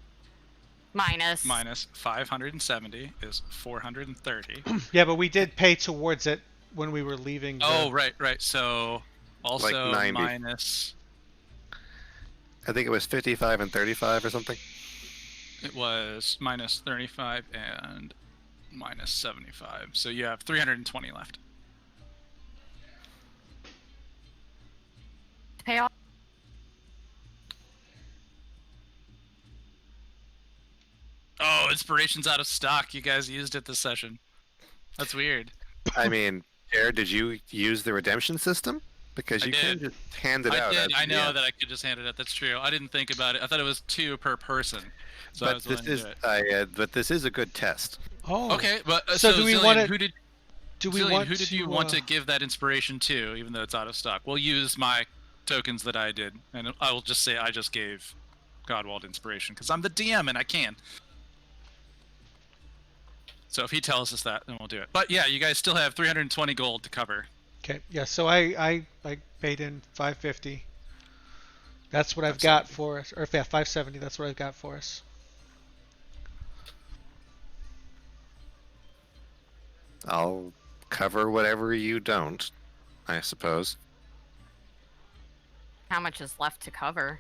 minus. minus 570 is 430. Yeah, but we did pay towards it when we were leaving. Oh, right. So also 90. minus. I think it was 55 and 35 or something. It was minus 35 and minus 75. So you have 320 left. Pay off. Oh, inspiration's out of stock. You guys used it this session. That's weird. I mean, Jared, did you use the redemption system? Because I you can did. just hand it I out. did. I know yeah. that I could just hand it out. That's true. I didn't think about it. I thought it was 2 per person. So I But was this willing is, to do it. but this is a good test. Oh. Okay, but So do we Zillion, want it- Who did Do we Zillion, want who did to, you want to give that inspiration to, even though it's out of stock? We'll use my tokens that I did, and I will just say I just gave Godwald inspiration because I'm the DM and I can. So if he tells us that, then we'll do it. But yeah, you guys still have 320 gold to cover. Okay. Yeah. So I paid in 550. That's what I've 570. got for us. Or yeah, 570. That's what I've got for us. I'll cover whatever you don't, I suppose. How much is left to cover?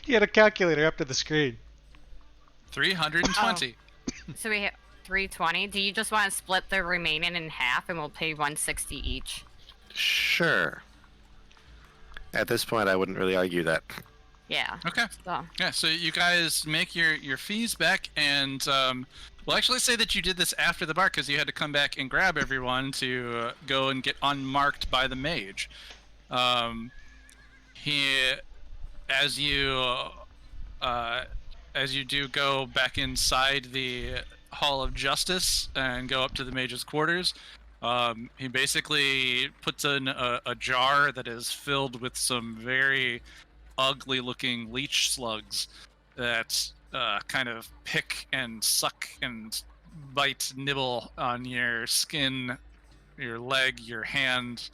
He had a calculator up to the screen. 320. So we have 320. Do you just want to split the remaining in half and we'll pay 160 each? Sure. At this point, I wouldn't really argue that. Yeah. Okay. So Yeah, so you guys make your fees back, and we'll actually say that you did this after the bar because you had to come back and grab everyone to go and get unmarked by the mage. As you do go back inside the Hall of Justice and go up to the mage's quarters, he basically puts in a jar that is filled with some very ugly looking leech slugs that kind of pick and suck and bite, nibble on your skin, your leg, your hand,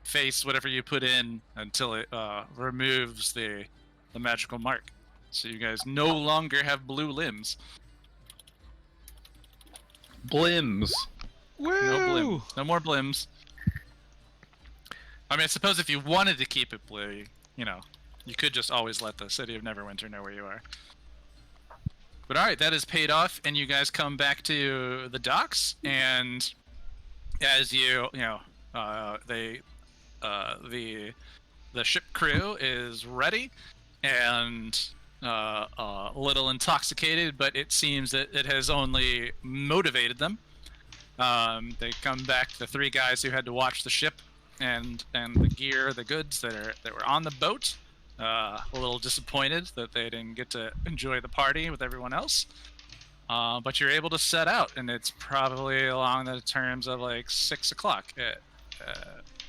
face, whatever you put in until it removes the magical mark. So you guys no longer have blue limbs. Blims. Woo! No blim. No more blims. I mean, I suppose if you wanted to keep it blue, you could just always let the city of Neverwinter know where you are. But all right, that is paid off, and you guys come back to the docks, and as the ship crew is ready, and a little intoxicated, but it seems that it has only motivated them. They come back, the 3 guys who had to watch the ship and the gear, the goods that were on the boat. A little disappointed that they didn't get to enjoy the party with everyone else. But you're able to set out, and it's probably along the terms of like 6 o'clock.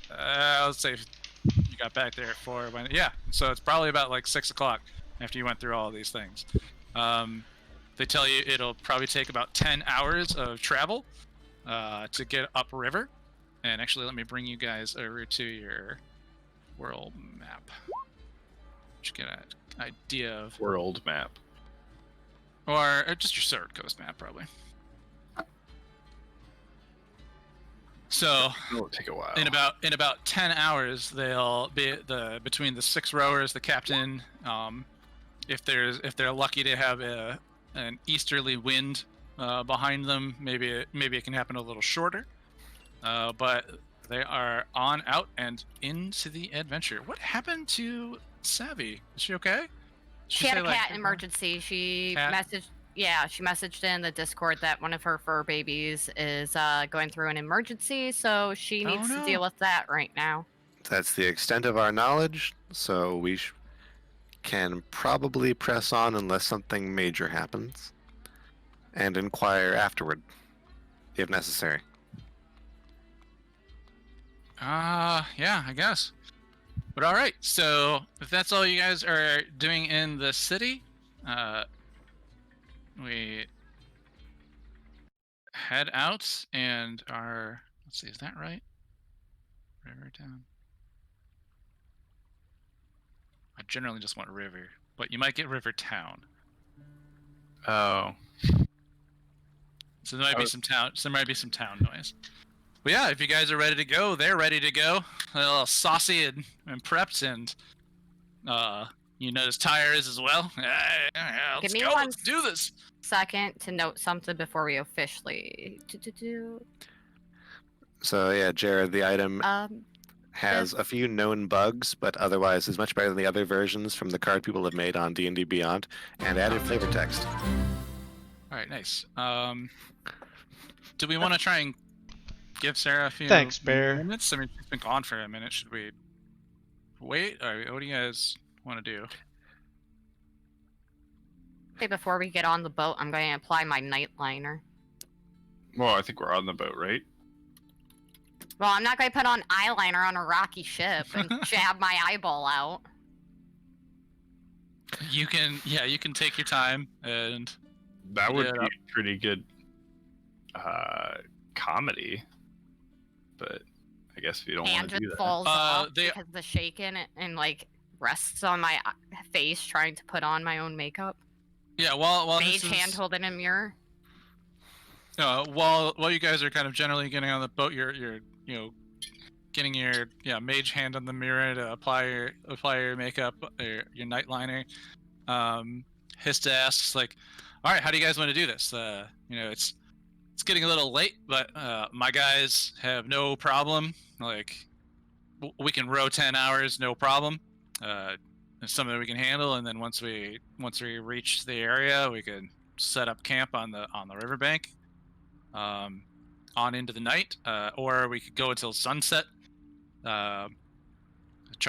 Let's say you got back there at 4. So it's probably about like 6 o'clock after you went through all of these things. They tell you it'll probably take about 10 hours of travel to get upriver. And actually, let me bring you guys over to your world map. Just get an idea of World map. or just your Sword Coast map, probably. So It'll take a while. in about 10 hours, they'll be between the 6 rowers, the captain. If they're lucky to have an easterly wind behind them, maybe it can happen a little shorter. But they are on out and into the adventure. What happened to Savvy? Is she okay? She had a cat emergency. She messaged in the Discord that one of her fur babies is going through an emergency, so she needs to deal with that right now. That's the extent of our knowledge, so we can probably press on unless something major happens, and inquire afterward, if necessary. Yeah, I guess. But all right, so if that's all you guys are doing in the city, we head out and are, let's see, is that right? Rivertown. I generally just want river, but you might get Rivertown. Oh. So there might be some town. So there might be some town noise. But yeah, if you guys are ready to go, they're ready to go. A little saucy and prepped, and you notice Tyre is as well. Let's go. Let's do this. Second to note something before we officially So yeah, Jared, the item has a few known bugs, but otherwise is much better than the other versions from the card people have made on D&D Beyond, and added flavor text. All right, nice. Do we want to try and give Sarah a few minutes? I mean, she's been gone for a minute. Should we wait? Or what do you guys want to do? Okay, before we get on the boat, I'm going to apply my nightliner. Well, I think we're on the boat, right? Well, I'm not going to put on eyeliner on a rocky ship and jab my eyeball out. You can take your time, and that would be a pretty good comedy. But I guess if you don't want to do that. Falls off because the shaking and like rests on my face trying to put on my own makeup. Yeah, while mage hand holding a mirror. While you guys are kind of generally getting on the boat, you're getting your mage hand on the mirror to apply your makeup, your night liner. Hista asks like, all right, how do you guys want to do this? It's getting a little late, but my guys have no problem. Like, we can row 10 hours, no problem. It's something we can handle, and then once we reach the area, we can set up camp on the riverbank, on into the night, or we could go until sunset. Try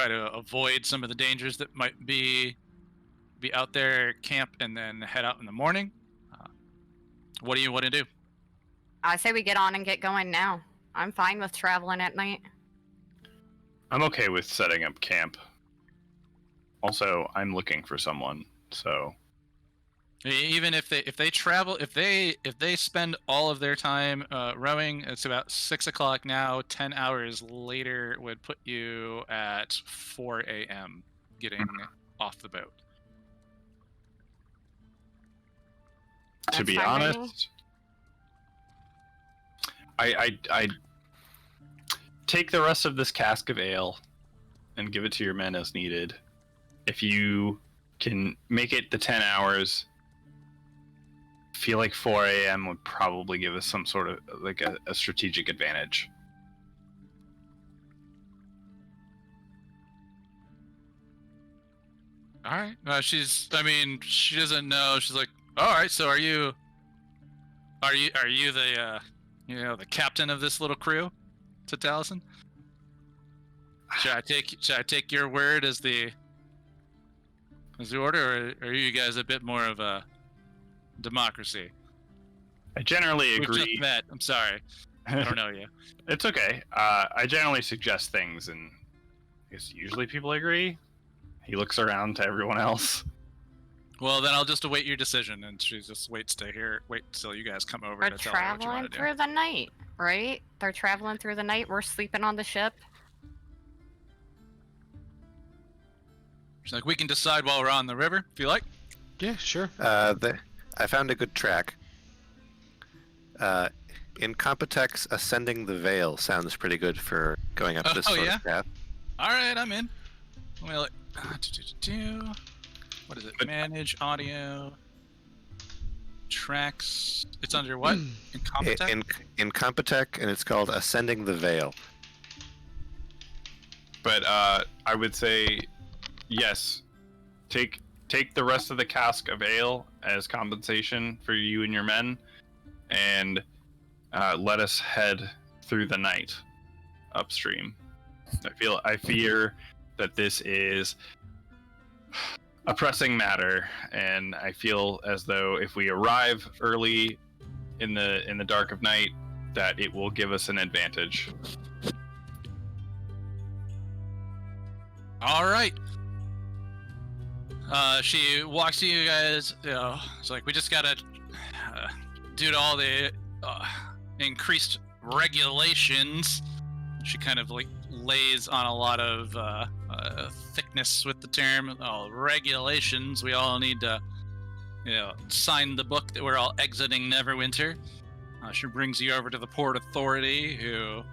to avoid some of the dangers that might be out there, camp, and then head out in the morning. What do you want to do? I say we get on and get going now. I'm fine with traveling at night. I'm okay with setting up camp. Also, I'm looking for someone, so even if they spend all of their time rowing, it's about 6 o'clock now. 10 hours later would put you at 4 a.m. getting off the boat. To be honest, I take the rest of this cask of ale and give it to your men as needed. If you can make it the 10 hours, feel like 4 a.m. would probably give us some sort of like a strategic advantage. All right. She doesn't know. She's like, all right. So are you the, the captain of this little crew? To Taliesin? Should I take your word as the order, or are you guys a bit more of a democracy? I generally agree. We've just met. I'm sorry. I don't know you. It's okay. I generally suggest things, and I guess usually people agree. He looks around to everyone else. Well, then I'll just await your decision, and she just waits till you guys come over We're to tell her what you traveling want to do. through the night, right? They're traveling through the night. We're sleeping on the ship. She's like, we can decide while we're on the river, if you like. Yeah, sure. I found a good track. In Computex, ascending the veil sounds pretty good for going up this sort of path. All right, I'm in. Well, what is it? Manage audio tracks. It's under what? In Computex? In Computech, and it's called Ascending the Veil. But I would say, yes, take the rest of the cask of ale as compensation for you and your men, and let us head through the night upstream. I fear that this is a pressing matter, and I feel as though if we arrive early in the dark of night, that it will give us an advantage. All right. She walks to you guys. It's like, we just gotta, due to all the increased regulations, she kind of like lays on a lot of thickness with the term. Regulations. We all need to, sign the book that we're all exiting Neverwinter. She brings you over to the Port Authority, who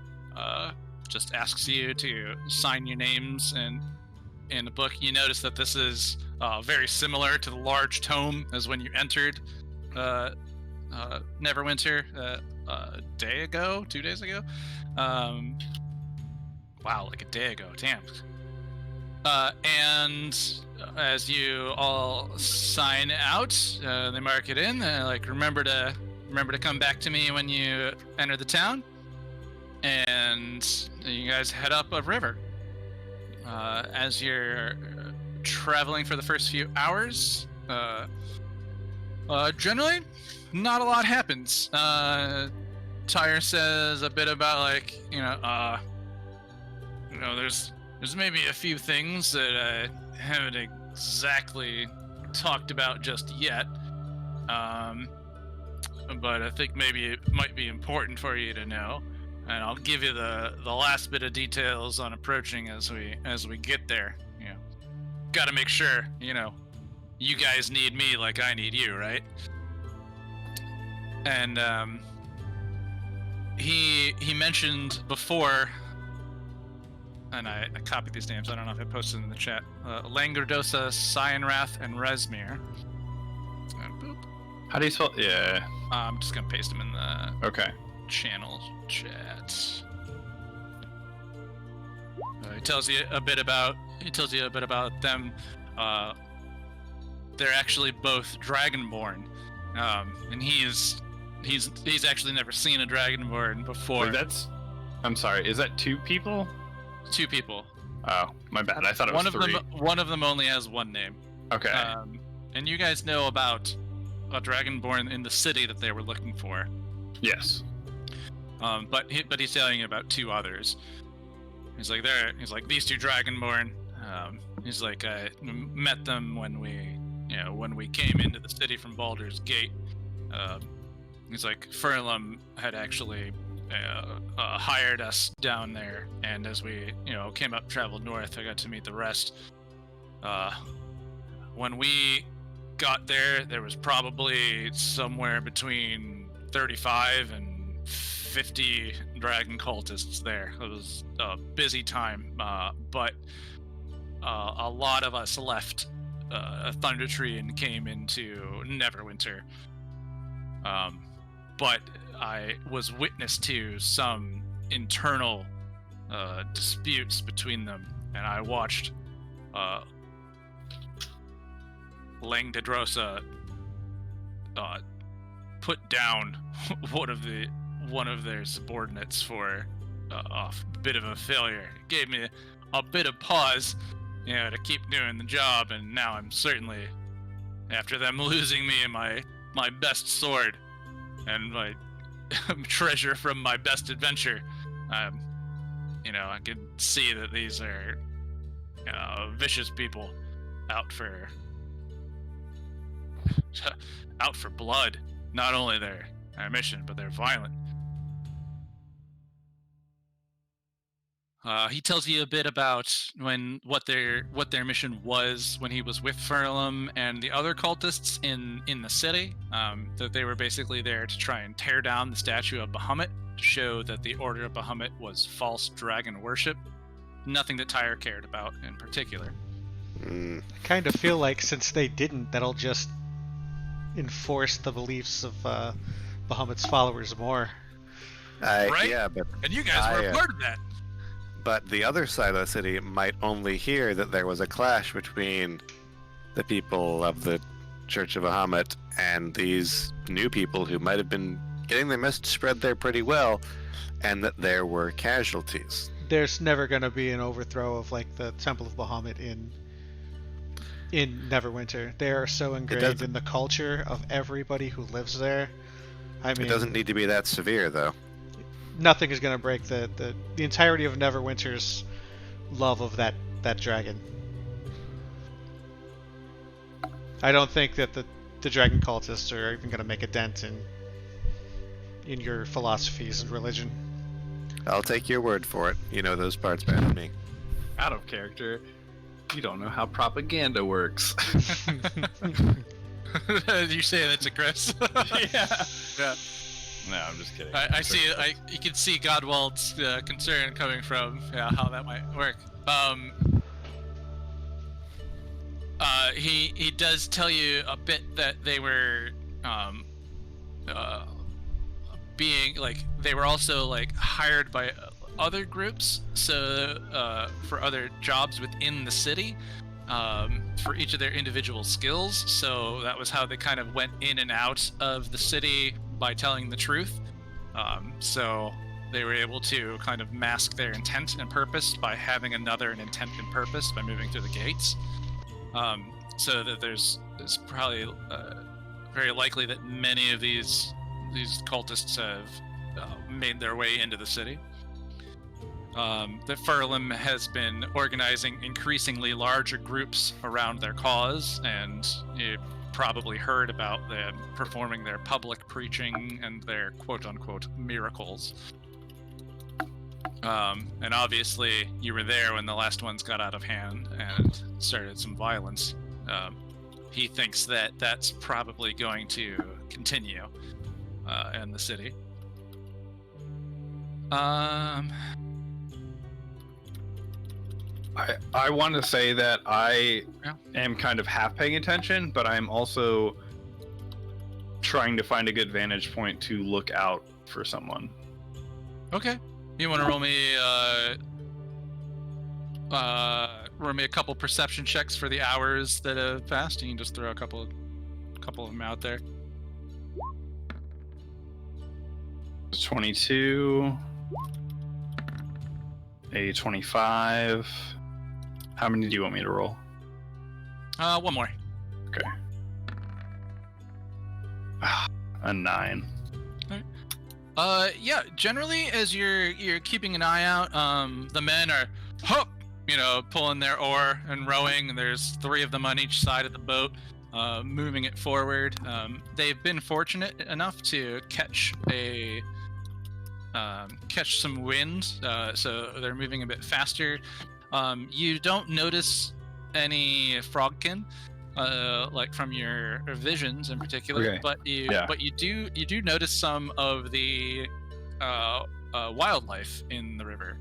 just asks you to sign your names in the book. You notice that this is very similar to the large tome as when you entered Neverwinter a day ago, 2 days ago. Wow, like a day ago. Damn. And as you all sign out, they mark it in. Like, remember to come back to me when you enter the town. And you guys head up a river. As you're traveling for the first few hours, generally, not a lot happens. Tyre says a bit about there's maybe a few things that I haven't exactly talked about just yet. But I think maybe it might be important for you to know. And I'll give you the last bit of details on approaching as we get there. Got to make sure, you guys need me like I need you, right? And he mentioned before, and I copied these names. I don't know if I posted them in the chat. Langordosa, Cyanrath, and Resmir. Boop. How do you spell? Yeah. I'm just gonna paste them in the channel chat. He tells you a bit about them. They're actually both Dragonborn, and he's actually never seen a Dragonborn before. Wait, I'm sorry. Is that 2 people? 2 people. Oh, my bad. I thought it was 3. One of them only has 1 name. Okay. And you guys know about a Dragonborn in the city that they were looking for. Yes. But he's telling you about 2 others. He's like, these 2 Dragonborn. He's like, I met them when we came into the city from Baldur's Gate. He's like, Furlum had actually hired us down there, and as we traveled north, I got to meet the rest. When we got there was probably somewhere between 35 and 50 dragon cultists there. It was a busy time, but a lot of us left Thunder Tree and came into Neverwinter. But I was witness to some internal disputes between them, and I watched Lang de Drosa put down one of their subordinates for a bit of a failure. It gave me a bit of pause, to keep doing the job, and now I'm certainly, after them losing me and my best sword and my treasure from my best adventure, I can see that these are vicious people out for blood. Not only their mission, but they're violent. He tells you a bit about what their mission was when he was with Furlum and the other cultists in the city. That they were basically there to try and tear down the statue of Bahamut to show that the Order of Bahamut was false dragon worship. Nothing that Tyre cared about in particular. I kind of feel like since they didn't, that'll just enforce the beliefs of Bahamut's followers more. Right? Yeah, but and you guys were a part of that. But the other side of the city might only hear that there was a clash between the people of the Church of Bahamut and these new people who might have been getting their message spread there pretty well, and that there were casualties. There's never going to be an overthrow of like the Temple of Bahamut in Neverwinter. They are so ingrained in the culture of everybody who lives there. I mean, it doesn't need to be that severe, though. Nothing is going to break the entirety of Neverwinter's love of that dragon. I don't think that the dragon cultists are even going to make a dent in your philosophies and religion. I'll take your word for it. You know those parts better than me. Out of character. You don't know how propaganda works. You say that to Chris? Yeah. No, I'm just kidding. I see. You can see Godwald's concern coming from how that might work. He does tell you a bit that they were being like they were also like hired by other groups, so for other jobs within the city, for each of their individual skills. So that was how they kind of went in and out of the city by telling the truth. So they were able to kind of mask their intent and purpose by having another an intent and purpose by moving through the gates. So that there's probably very likely that many of these cultists have made their way into the city. That Furlum has been organizing increasingly larger groups around their cause, and you probably heard about them performing their public preaching and their quote-unquote miracles. And obviously you were there when the last ones got out of hand and started some violence. He thinks that that's probably going to continue in the city. I want to say that I am kind of half paying attention, but I'm also trying to find a good vantage point to look out for someone. Okay. You want to roll me a couple perception checks for the hours that have passed? You can just throw a couple of them out there. 22, a 25. How many do you want me to roll? One more. Okay. A 9. Yeah, generally as you're keeping an eye out, the men are pulling their oar and rowing, and there's 3 of them on each side of the boat, moving it forward. They've been fortunate enough to catch some wind, so they're moving a bit faster. You don't notice any frogkin, like from your visions in particular, okay. but you do notice some of the wildlife in the river.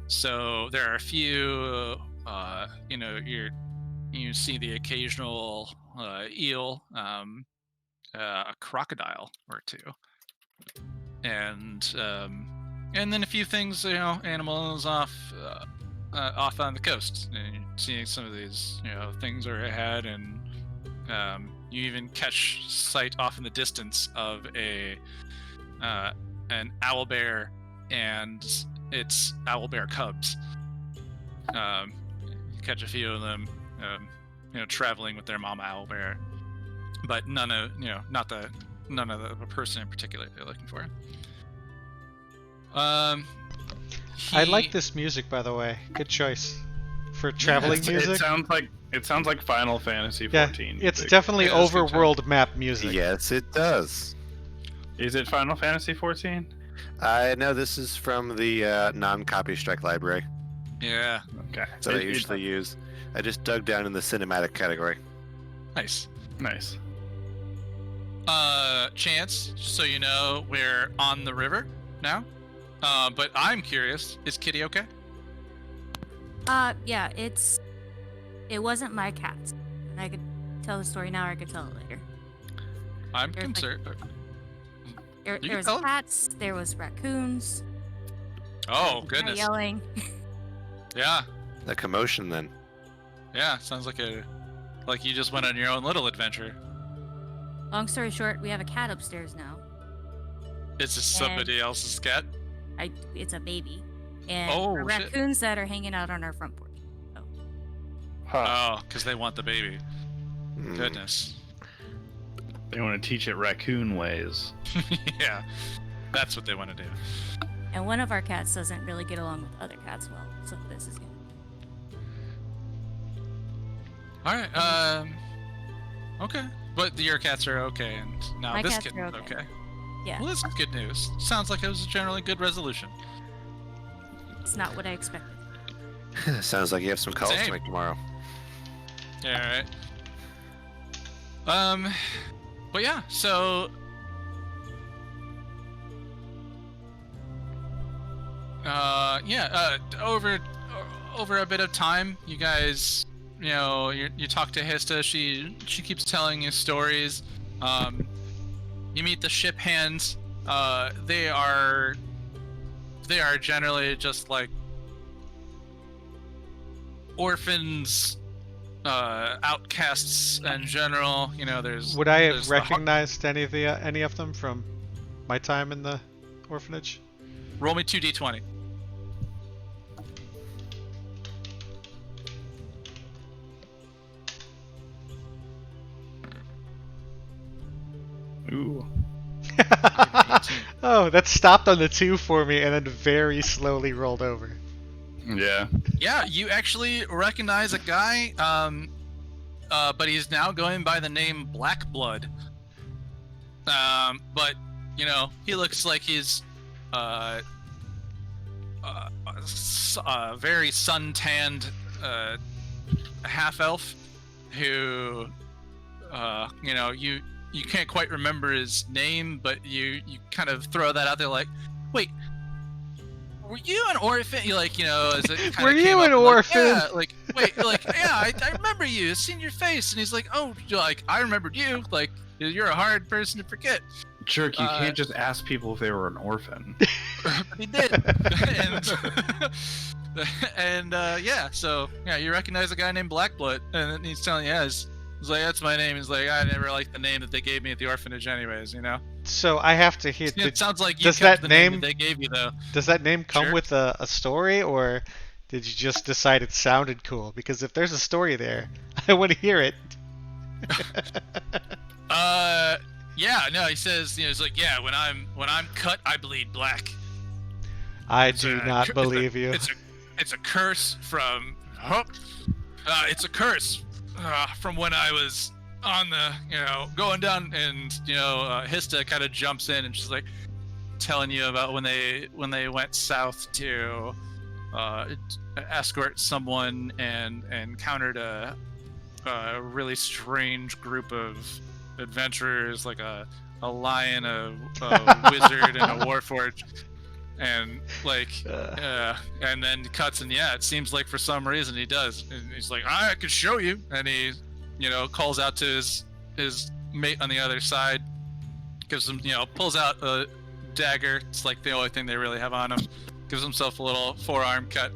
So there are a few, you see the occasional eel, a crocodile or two, and then a few things, animals off on the coast. And you're seeing some of these, things are ahead, and you even catch sight off in the distance of an owl bear and its owl bear cubs. You catch a few of them, traveling with their mama owl bear, but none of the person in particular they're looking for. I like this music, by the way. Good choice for traveling music. It sounds like Final Fantasy 14. Yeah, it's definitely overworld map music. Yes, it does. Is it Final Fantasy 14? I know this is from the non-copy strike library. Yeah. Okay. So I usually use. I just dug down in the cinematic category. Nice. Chance, just so you know, we're on the river now. But I'm curious, is Kitty okay? Yeah, it wasn't my cat. And I could tell the story now, or I could tell it later. I'm concerned. There was cats, there was raccoons. Oh, goodness. Yelling. Yeah. The commotion then. Yeah, sounds like you just went on your own little adventure. Long story short, we have a cat upstairs now. Is this somebody else's cat? It's a baby. And shit. raccoons that are hanging out on our front porch. Oh, because they want the baby. Goodness. They want to teach it raccoon ways. Yeah, that's what they want to do. And one of our cats doesn't really get along with other cats well, so this is good. All right. Okay. But your cats are okay, and now My this cats kitten's are okay. okay. Yeah. Well, this is good news. Sounds like it was a generally good resolution. It's not what I expected. Sounds like you have some calls Same. to make tomorrow. Yeah, all right. But yeah, so over a bit of time, you guys, you talk to Hista. She keeps telling you stories. You meet the ship hands. They are generally just like orphans, outcasts in general. There's. Would I there's have the recognized any of them from my time in the orphanage? Roll me 2d20. Ooh. Oh, that stopped on the 2 for me and then very slowly rolled over. Yeah. Yeah, you actually recognize a guy, but he's now going by the name Blackblood. But he looks like he's very sun-tanned half-elf who, you can't quite remember his name, but you kind of throw that out there like, wait, were you an orphan? You is it kind Were of you an orphan? yeah, wait, yeah, I remember you. I've seen your face. And he's like, oh, I remembered you. Like, you're a hard person to forget. Jerk, you can't just ask people if they were an orphan. But he did. and yeah, so yeah, you recognize a guy named Blackblood, and he's telling you, he's like, that's my name. He's like, I never liked the name that they gave me at the orphanage anyways, So I have to hear. It sounds like you does kept that the name name that they gave you, though. Does that name come Sure. with a story, or did you just decide it sounded cool? Because if there's a story there, I want to hear it. Yeah, no, he says, he's like, yeah, when I'm cut, I bleed black. I do not believe you. It's a curse from. It's a curse from when I was on the, going down, and Hista kind of jumps in, and she's like telling you about when they went south to escort someone and encountered a really strange group of adventurers, like a lion, a wizard, and a warforged. And and then cuts, and yeah, it seems like for some reason he does. And he's like, I could show you. And he, calls out to his mate on the other side gives him, pulls out a dagger. It's like the only thing they really have on him. Gives himself a little forearm cut.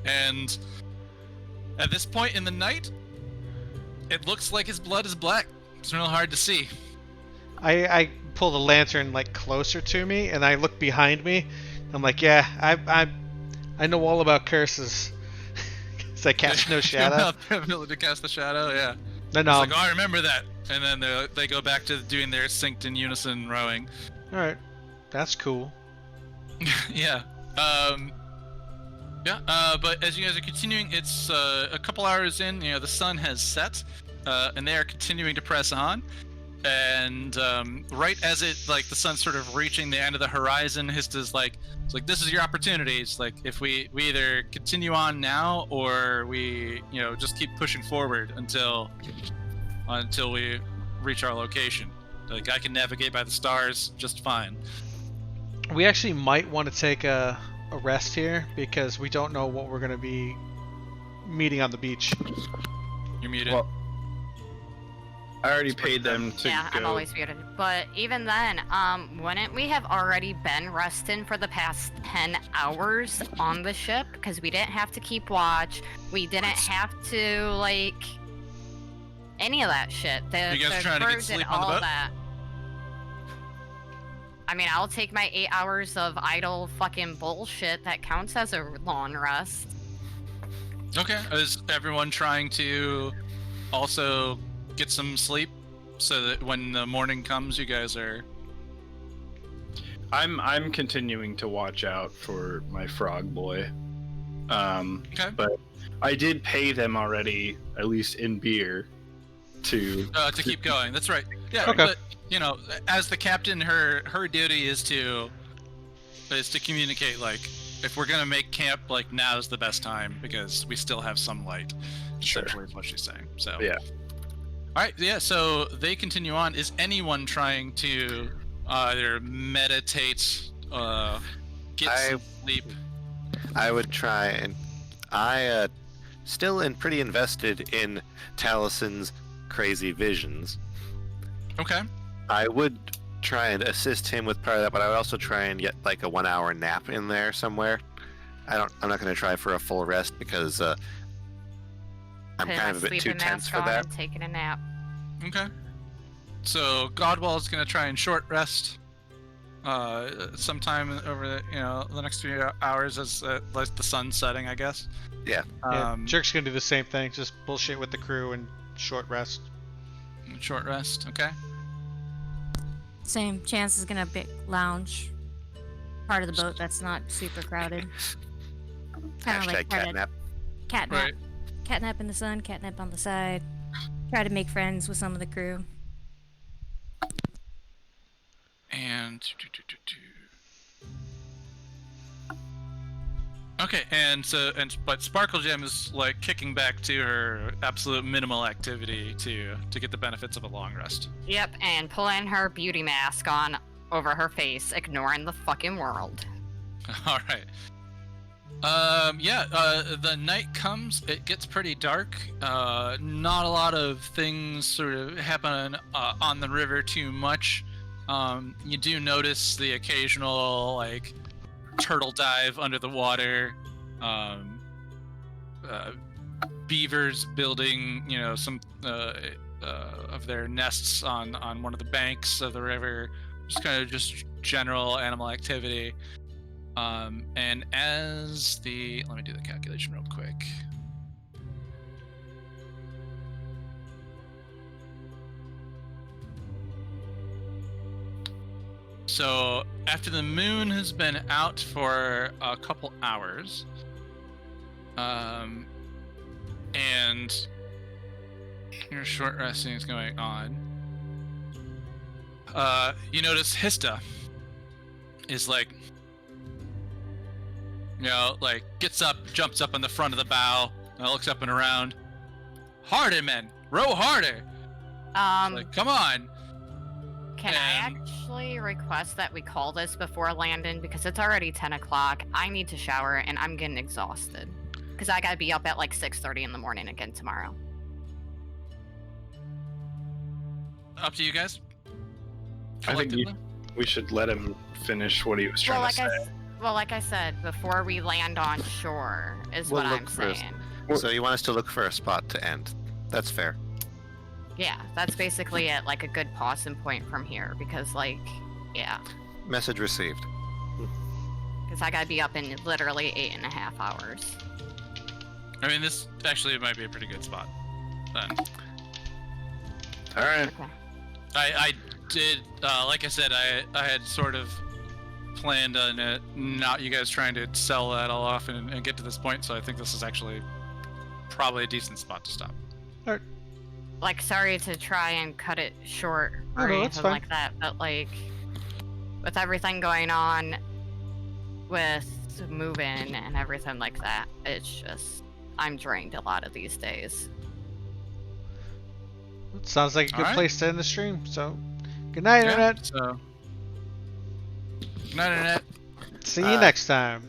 And at this point in the night, it looks like his blood is black. It's real hard to see. I pull the lantern like closer to me, and I look behind me. I'm like, yeah, I know all about curses. Cause I cast no shadow. The ability to cast the shadow, yeah. No. It's like, oh, I remember that. And then they go back to doing their synced in unison rowing. All right, that's cool. Yeah. But as you guys are continuing, it's a couple hours in. The sun has set, and they are continuing to press on. And right as the sun's sort of reaching the end of the horizon, Hista's like, it's like, this is your opportunity. It's like, if we either continue on now, or we just keep pushing forward until we reach our location. Like, I can navigate by the stars just fine. We actually might want to take a rest here because we don't know what we're going to be meeting on the beach. You're muted. Well, I already paid them to Yeah, go. I'm always muted. But even then, wouldn't we have already been resting for the past 10 hours on the ship? Because we didn't have to keep watch. We didn't have to, any of that shit. You guys the trying to crew get sleep did on the all boat? that. I mean, I'll take my 8 hours of idle fucking bullshit. That counts as a long rest. Okay. Is everyone trying to also get some sleep so that when the morning comes, you guys are... I'm continuing to watch out for my frog boy. Okay. But I did pay them already, at least in beer, to keep going. That's right. Yeah. Okay. But as the captain, her duty is to communicate, if we're gonna make camp, now's the best time because we still have some light. Sure. Essentially, is what she's saying. So Yeah. All right. Yeah. So they continue on. Is anyone trying to either meditate, get some sleep? I would try, and I still am pretty invested in Talison's crazy visions. Okay. I would try and assist him with part of that, but I would also try and get a 1 hour nap in there somewhere. I'm not going to try for a full rest because I'm Putting kind my of a bit too sleeping tense mask for on that. and taking a nap. Okay. So Godwall is going to try and short rest sometime over the next few hours as the sun's setting, I guess. Yeah. Yeah, Jerk's gonna do the same thing, just bullshit with the crew and short rest. Short rest. Okay. Same. Chance is gonna pick lounge, part of the boat that's not super crowded. Kind of Hashtag like part of catnap. catnap. Right. Catnap in the sun, catnap on the side. Try to make friends with some of the crew. And okay, but Sparkle Gem is kicking back to her absolute minimal activity to get the benefits of a long rest. Yep, and pulling her beauty mask on over her face, ignoring the fucking world. All right. The night comes. It gets pretty dark. Not a lot of things sort of happen on the river too much. You do notice the occasional turtle dive under the water. Beavers building, some of their nests on one of the banks of the river. Just kind of general animal activity. And let me do the calculation real quick. So after the moon has been out for a couple hours, and your short resting is going on, you notice Hista is gets up, jumps up on the front of the bow, and looks up and around. Harder, men! Row harder! Come on! Can I actually request that we call this before landing? Because it's already 10 o'clock. I need to shower, and I'm getting exhausted. Because I gotta be up at 6:30 in the morning again tomorrow. Up to you guys. I think Collectively. we should let him finish what he was trying to say. Like I said, before we land on shore is We'll what I'm look for a- saying. So you want us to look for a spot to end? That's fair. Yeah, that's basically it. Like a good pausing point from here, because like, yeah, Message received. because I gotta be up in literally 8.5 hours. I mean, this actually might be a pretty good spot. Then All right. Okay. I did, like I said, I had sort of planned on it, not you guys trying to sell that all off and get to this point. So I think this is actually probably a decent spot to stop. Like, sorry to try and cut it short Oh, or no, that's anything fine. like that, but like, with everything going on with moving and everything like that, it's just I'm drained a lot of these days. Sounds like a good Alright. place to end the stream. So, good night, Yeah, Internet. so, good night, Internet. See you next time.